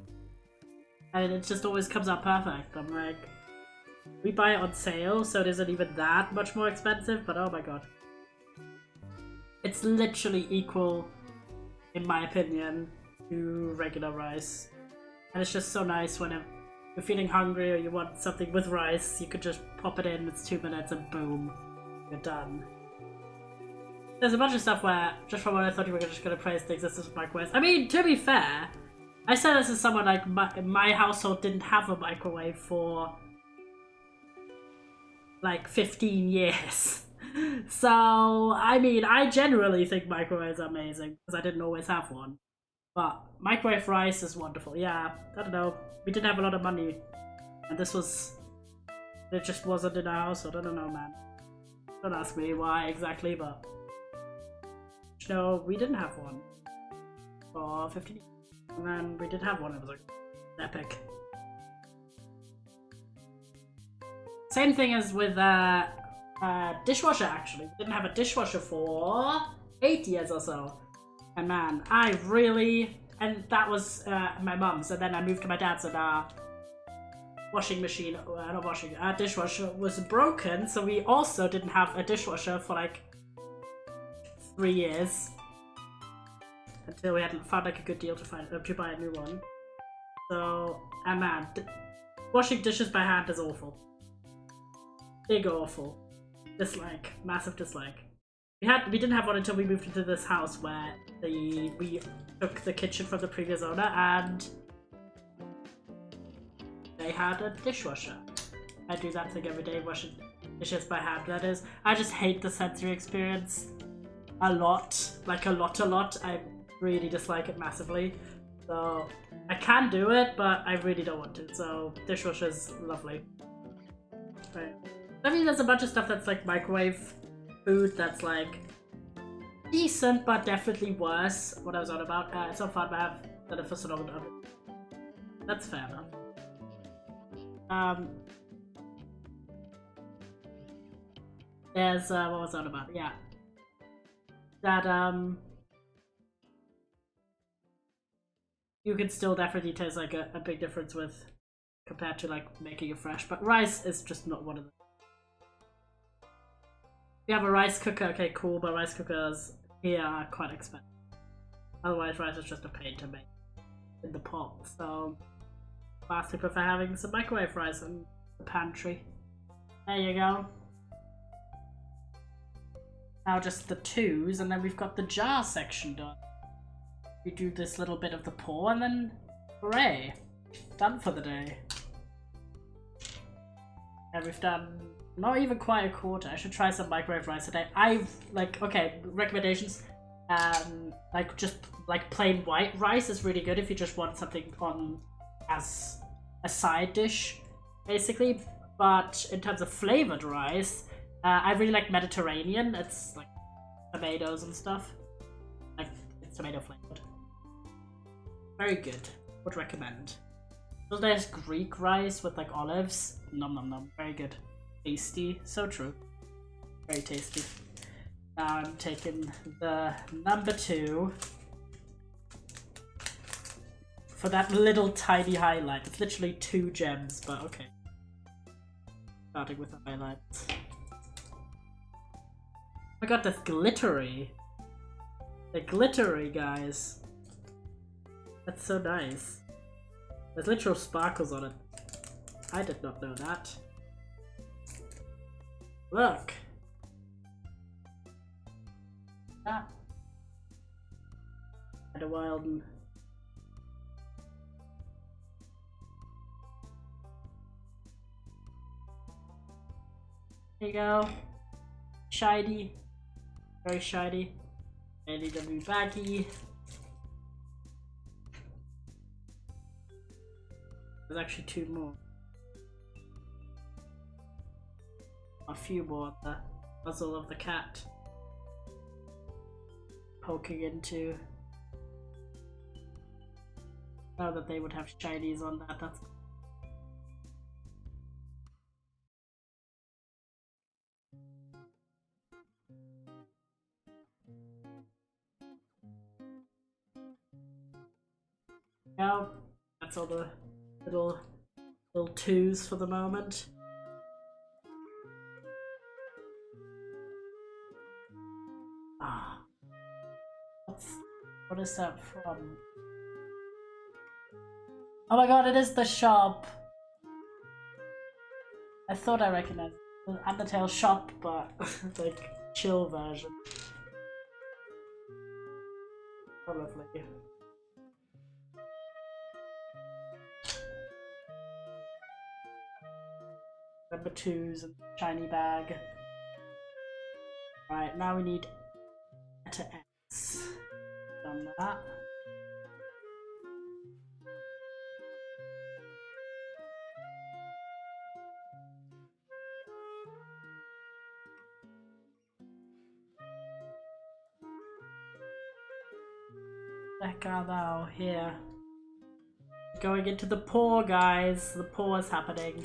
And it just always comes out perfect. I'm like, we buy it on sale, so it isn't even that much more expensive, but oh my god. It's literally equal, in my opinion, to regular rice. And it's just so nice when you're feeling hungry or you want something with rice, you could just pop it in, it's 2 minutes and boom, you're done. There's a bunch of stuff where, just from what I thought you were just going to praise the existence of microwaves. I mean, to be fair, I said this as someone like, my household didn't have a microwave for like 15 years. So, I mean, I generally think microwaves are amazing, because I didn't always have one. But microwave rice is wonderful. Yeah, I don't know. We didn't have a lot of money. And it just wasn't in our household. I don't know, man. Don't ask me why exactly, but... No, we didn't have one. For 15 years. And then we did have one. It was like, epic. Same thing as with, dishwasher, actually. We didn't have a dishwasher for 8 years or so. And man, I really... And that was my mum's, and then I moved to my dad's, and our washing machine, not washing, our dishwasher was broken, so we also didn't have a dishwasher for like 3 years. Until we hadn't found like a good deal to buy a new one. So, and man, washing dishes by hand is awful. Big awful. Dislike. Massive dislike. We didn't have one until we moved into this house where we took the kitchen from the previous owner and they had a dishwasher. I do that thing every day, washing dishes by hand, that is. I just hate the sensory experience a lot. Like a lot. I really dislike it massively. So I can do it, but I really don't want to. So dishwasher's lovely. Right. I mean, there's a bunch of stuff that's like microwave food that's like decent, but definitely worse. What I was on about. It's not fun, but I've done it for so long. That's fair enough. There's what was I on about? Yeah, that you can still definitely taste like a big difference with compared to like making it fresh. But rice is just not one of them. If you have a rice cooker, okay, cool, but rice cookers here are quite expensive. Otherwise, rice is just a pain to make in the pot. So, vastly prefer having some microwave rice in the pantry. There you go. Now just the twos, and then we've got the jar section done. We do this little bit of the pour, and then hooray! Done for the day. And we've done not even quite a quarter. I should try some microwave rice today. I've okay, recommendations. Like just like plain white rice is really good if you just want something on as a side dish, basically. But in terms of flavored rice, I really like Mediterranean. It's like tomatoes and stuff. Like it's tomato flavored. Very good. Would recommend. So there's Greek rice with like olives. Nom nom nom. Very good. Tasty. So true. Very tasty. Now I'm taking the number 2 for that little tiny highlight. It's literally 2 gems, but okay. Starting with the highlights. Oh my god, that's glittery. They're glittery, guys. That's so nice. There's literal sparkles on it. I did not know that. Look. Ah. And a wild. There you go. Shiny. Very shiny. ADW baggy. There's actually 2 more. A few more. The muzzle of the cat. Poking into. Now that they would have shinies on that, that's now that's all the little 2s for the moment. Ah, what is that from? Oh my god, it is the shop. I thought I recognized the Undertale shop, but like chill version. Probably. Number 2s and shiny bag. Right, now we need letter X. Done that. Back out now, here. Going into the paw, guys. The paw is happening.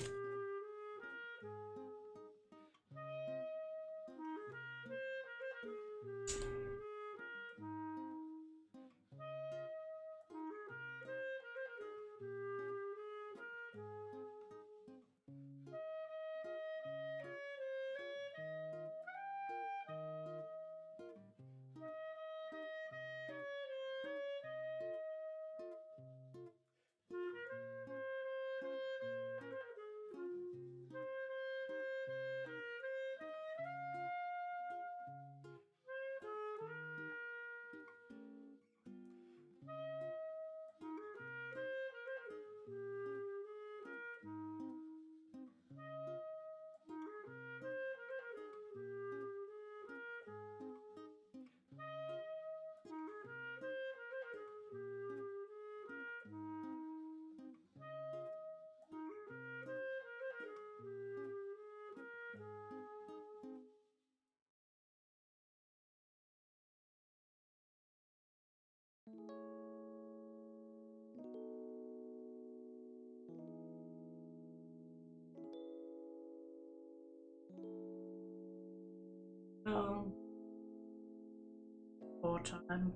Oh. More time.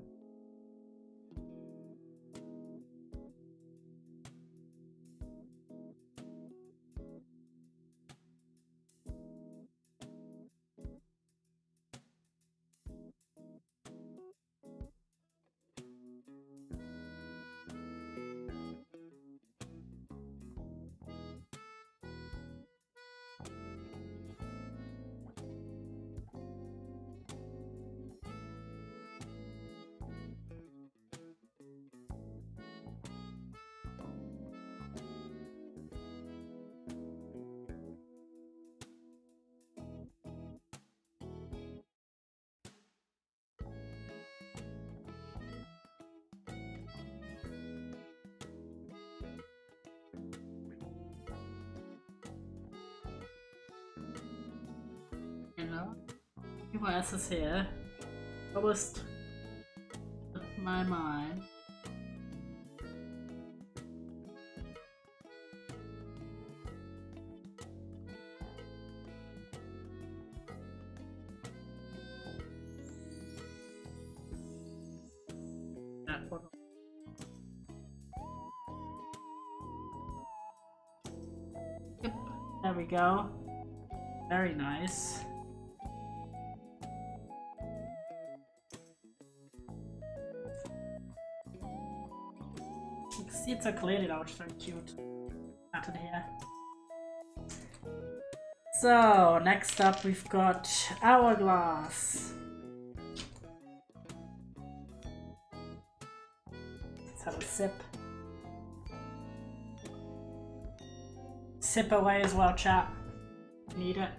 You know? What else is here? Almost my mind. That one. Yep, there we go. Very nice. You can see it so clearly now, which is very cute. Pattern here. So, next up we've got hourglass. Let's have a sip. Sip away as well, chat. Need it.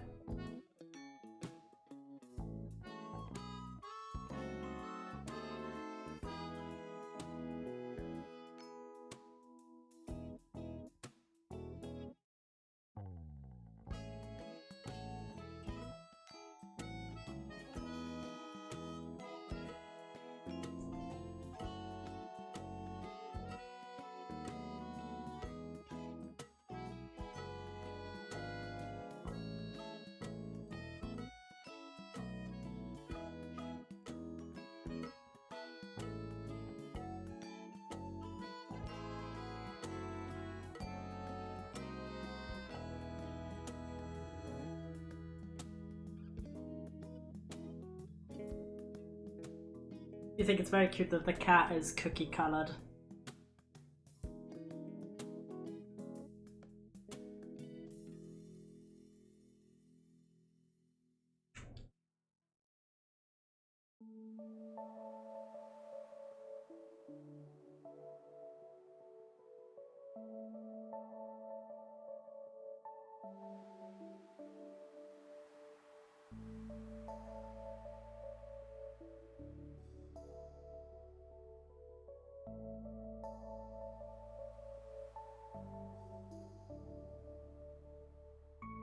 You think it's very cute that the cat is cookie colored.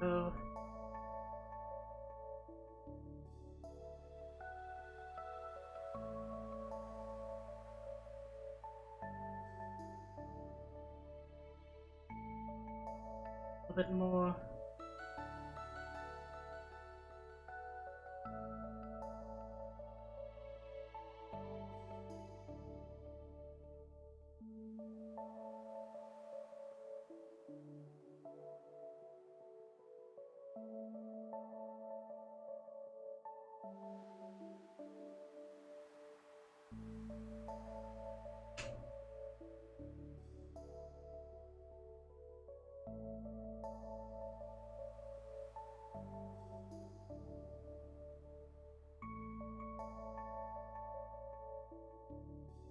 Oh. A bit more.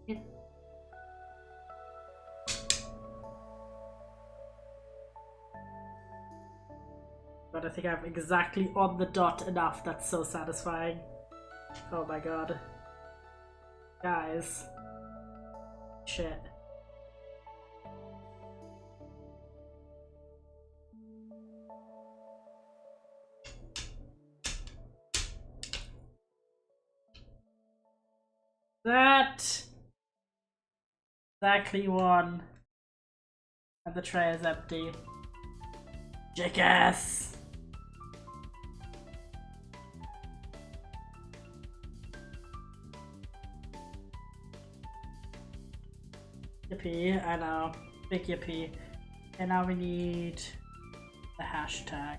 Yeah. But I think I'm exactly on the dot enough. That's so satisfying. Oh my god. Guys. Shit. That exactly one. And the tray is empty. Jackass! Yippee, I know. Big yippee. And now we need the hashtag.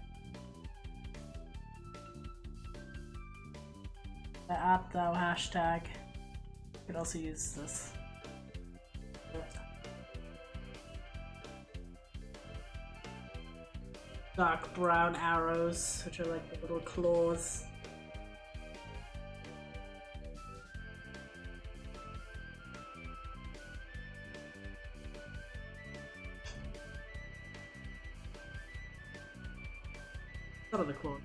The add thou hashtag. You could also use this. Dark brown arrows, which are like the little claws. Not on the claw.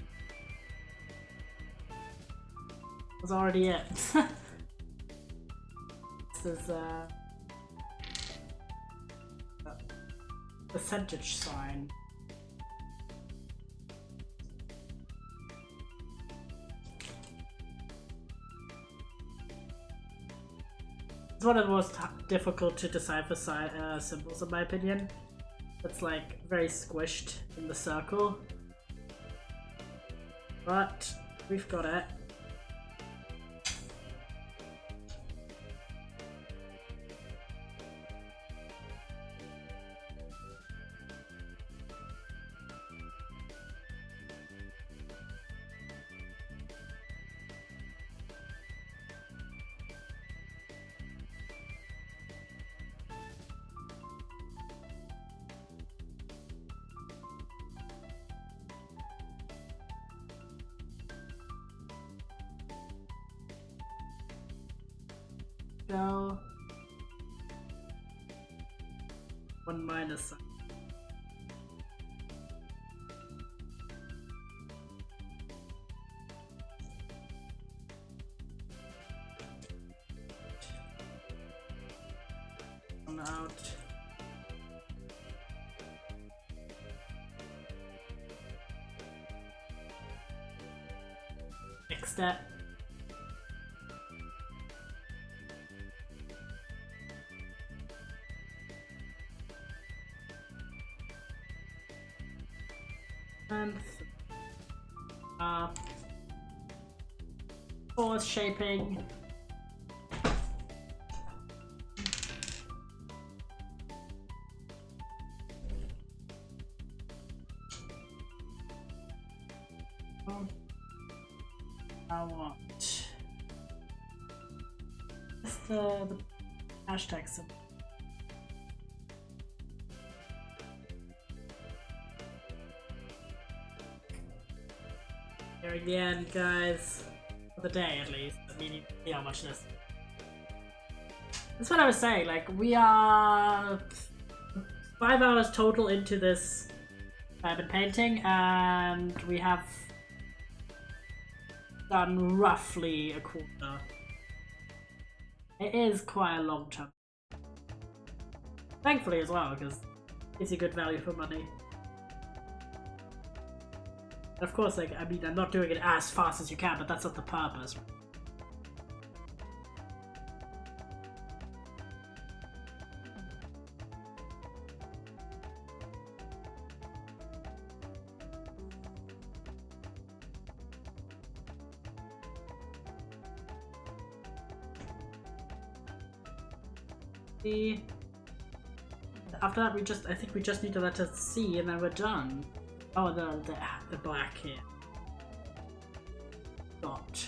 That's already it. This is a percentage sign. It's one of the most difficult to decipher symbols in my opinion. It's like very squished in the circle. But we've got it. Go. 1 minus. One out. Next step. And force shaping. I want just the hashtag symbol. Here again, guys. For the day, at least. I mean, you see how much this. That's what I was saying. Like, we are 5 hours total into this diamond painting, and we have done roughly a quarter. It is quite a long chunk. Thankfully, as well, because it's a good value for money. Of course, like, I mean, I'm not doing it as fast as you can, but that's not the purpose. After that, I think we just need to let it see, and then we're done. Oh, the black here. Dot.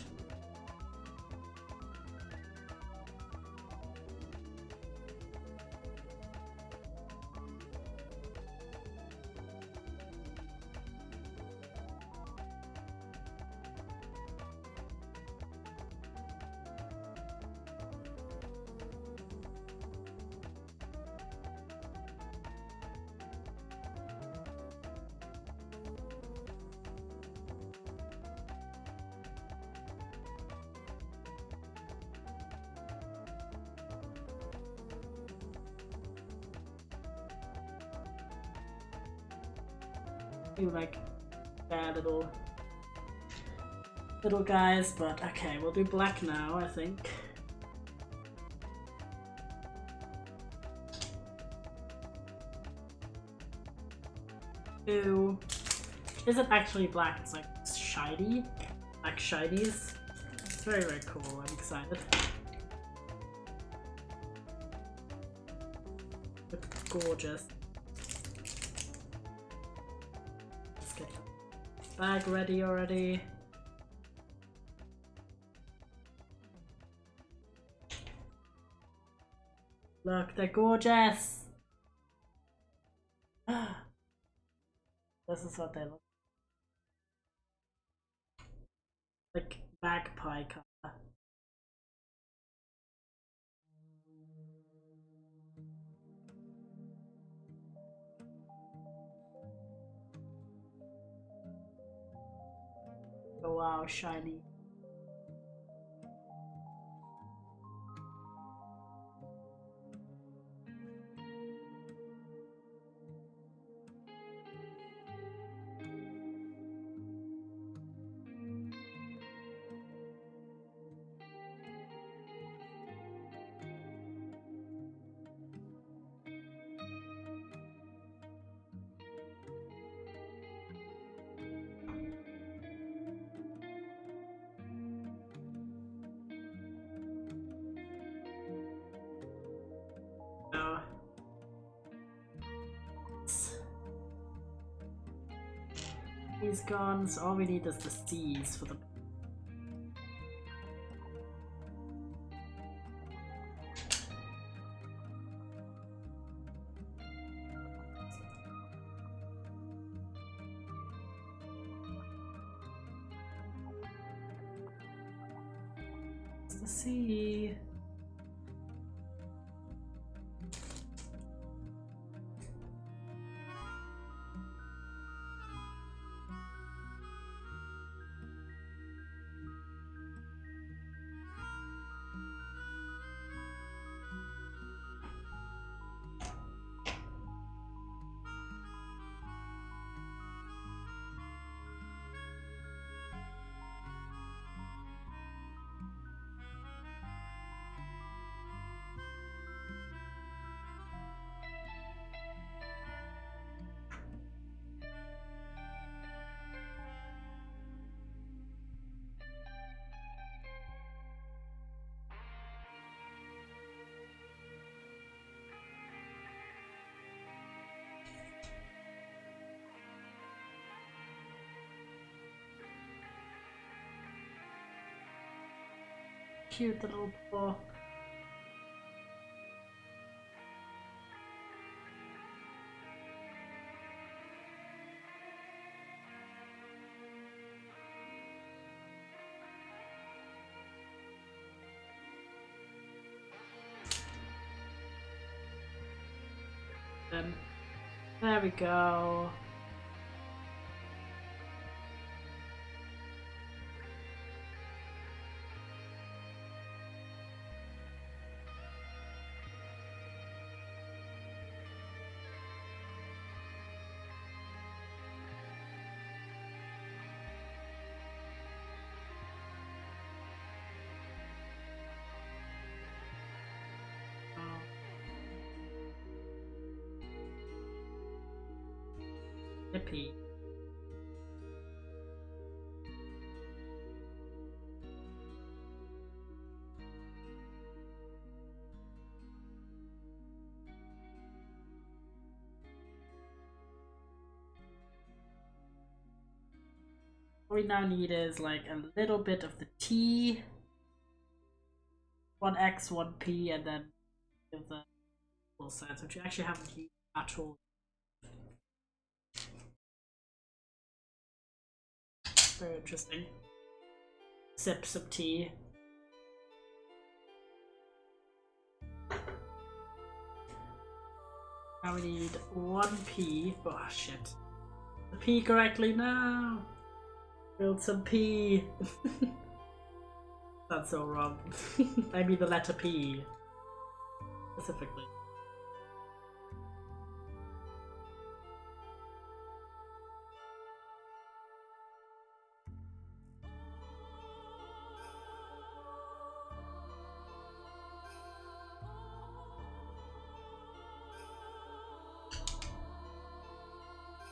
Like bad little guys, but okay, we'll do black now, I think. Ew. Isn't actually black, it's like shiny. Black shinies. It's very, very cool, I'm excited. It's gorgeous. Bag ready already. Look, they're gorgeous. This is what they look like. Magpie color. Oh wow, shiny. He's gone, so all we need is the C's for the... It's the C. Cute little paw. Then there we go. Hippie. What we now need is like a little bit of the T, one X, one P, and then give the full sense, which you actually haven't used at all. Very interesting. Sip some tea. Now we need one P. Oh shit. The P correctly now. Build some P. That's so wrong. I mean the letter P. Specifically.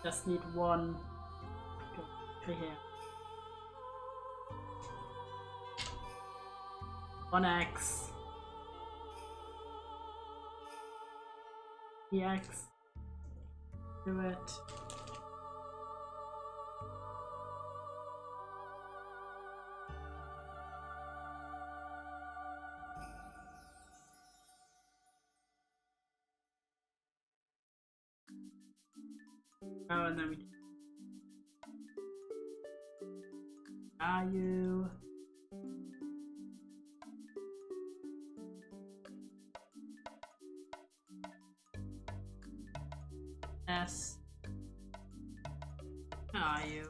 Just need one. Go over here. One X. EX. Do it. Oh, and then we are you? S. How are you?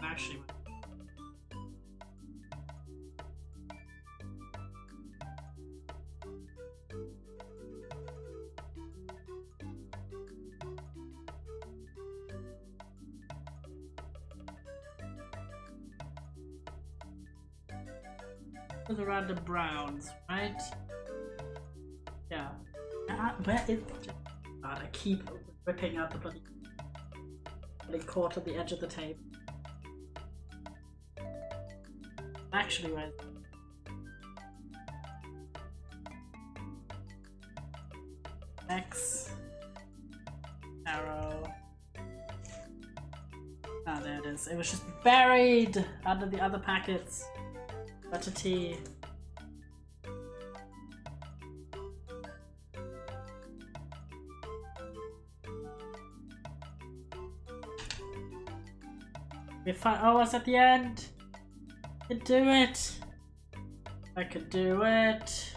Actually, with the random browns, right? Yeah. Where is God, I keep ripping out the bloody caught on the edge of the table. Actually, where? X. Arrow. Ah, there it is. It was just buried under the other packets. Letter T. Oh, it's at the end. I can do it. I can do it.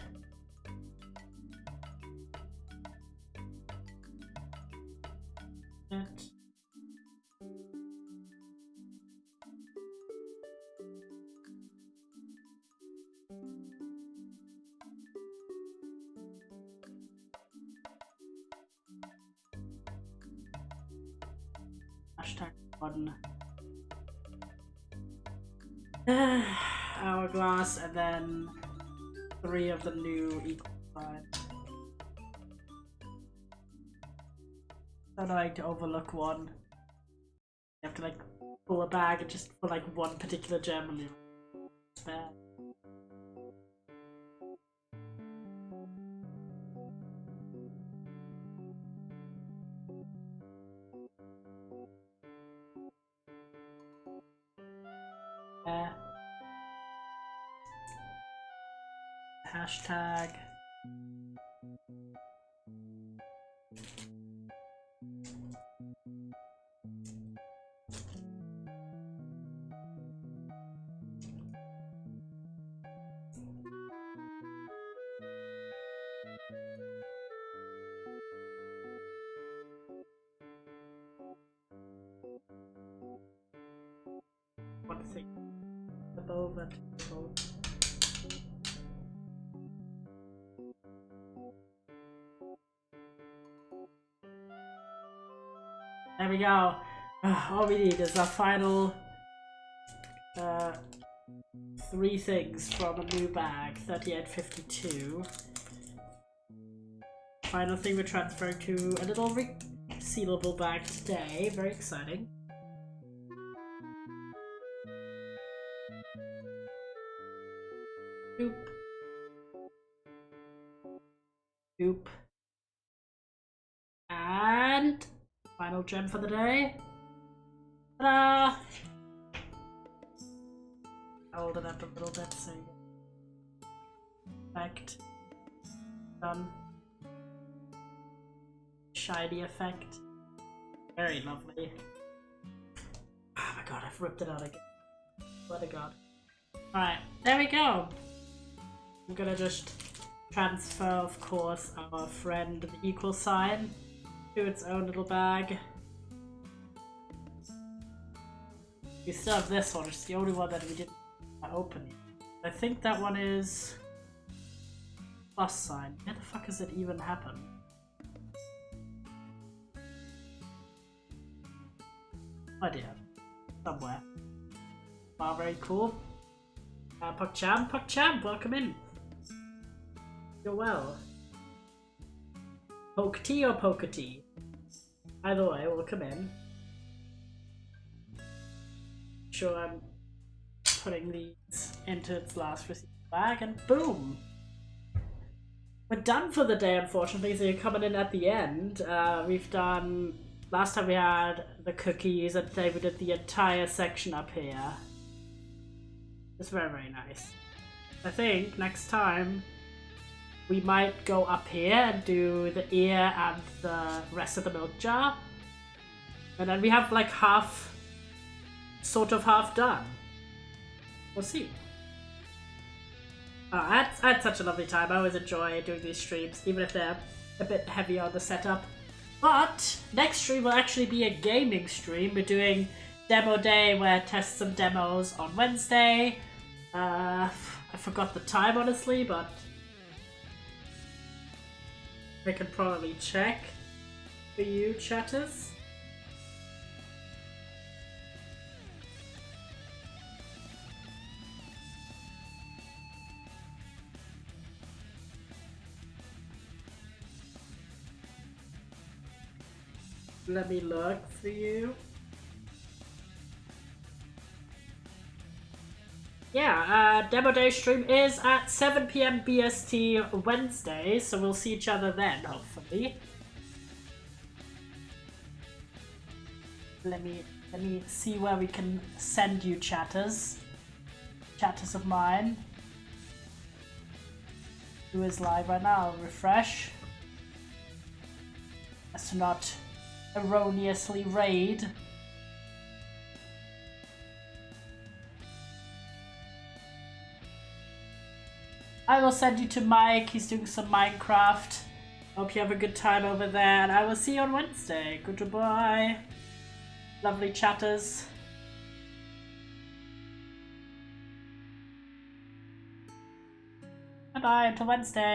Hashtag one. Hourglass, and then 3 of the new equal sign. I don't like to overlook one. You have to like pull a bag and just put like one particular gem on you. It's bad. Hashtag. One thing above and below. There we go. All we need is our final 3 things from a new bag. 3852. Final thing we're transferring to a little resealable bag today. Very exciting. Boop. Boop. And final gem for the day. Ta-da! Hold it up a little bit so you effect. Done. Shiny effect. Very lovely. Oh my god, I've ripped it out again. What a god. Alright, there we go. I'm gonna just transfer, of course, our friend the equal sign to its own little bag. We still have this one, it's the only one that we didn't open yet. I think that one is plus sign. Where the fuck has it even happened? Oh dear. Somewhere. Wow, very cool. Puck-chan, welcome in. You're well. Poke-tea or poke-tea? Either way, welcome in. Sure, I'm putting these into its last receipt bag, and boom! We're done for the day, unfortunately, so you're coming in at the end. We've done... Last time we had the cookies, and today we did the entire section up here. It's very, very nice. I think next time we might go up here and do the ear and the rest of the milk jar. And then we have like half, sort of half done. We'll see. I had such a lovely time. I always enjoy doing these streams, even if they're a bit heavy on the setup. But next stream will actually be a gaming stream. We're doing demo day where I test some demos on Wednesday. I forgot the time honestly, but I can probably check for you chatters. Let me look for you. yeah, Demo Day stream is at 7 PM BST Wednesday, so we'll see each other then, hopefully. Let me see where we can send you chatters. Chatters of mine. Who is live right now? I'll refresh. As to not erroneously raid. I will send you to Mike. He's doing some Minecraft. Hope you have a good time over there, and I will see you on Wednesday. Goodbye. Lovely chatters. Bye bye until Wednesday.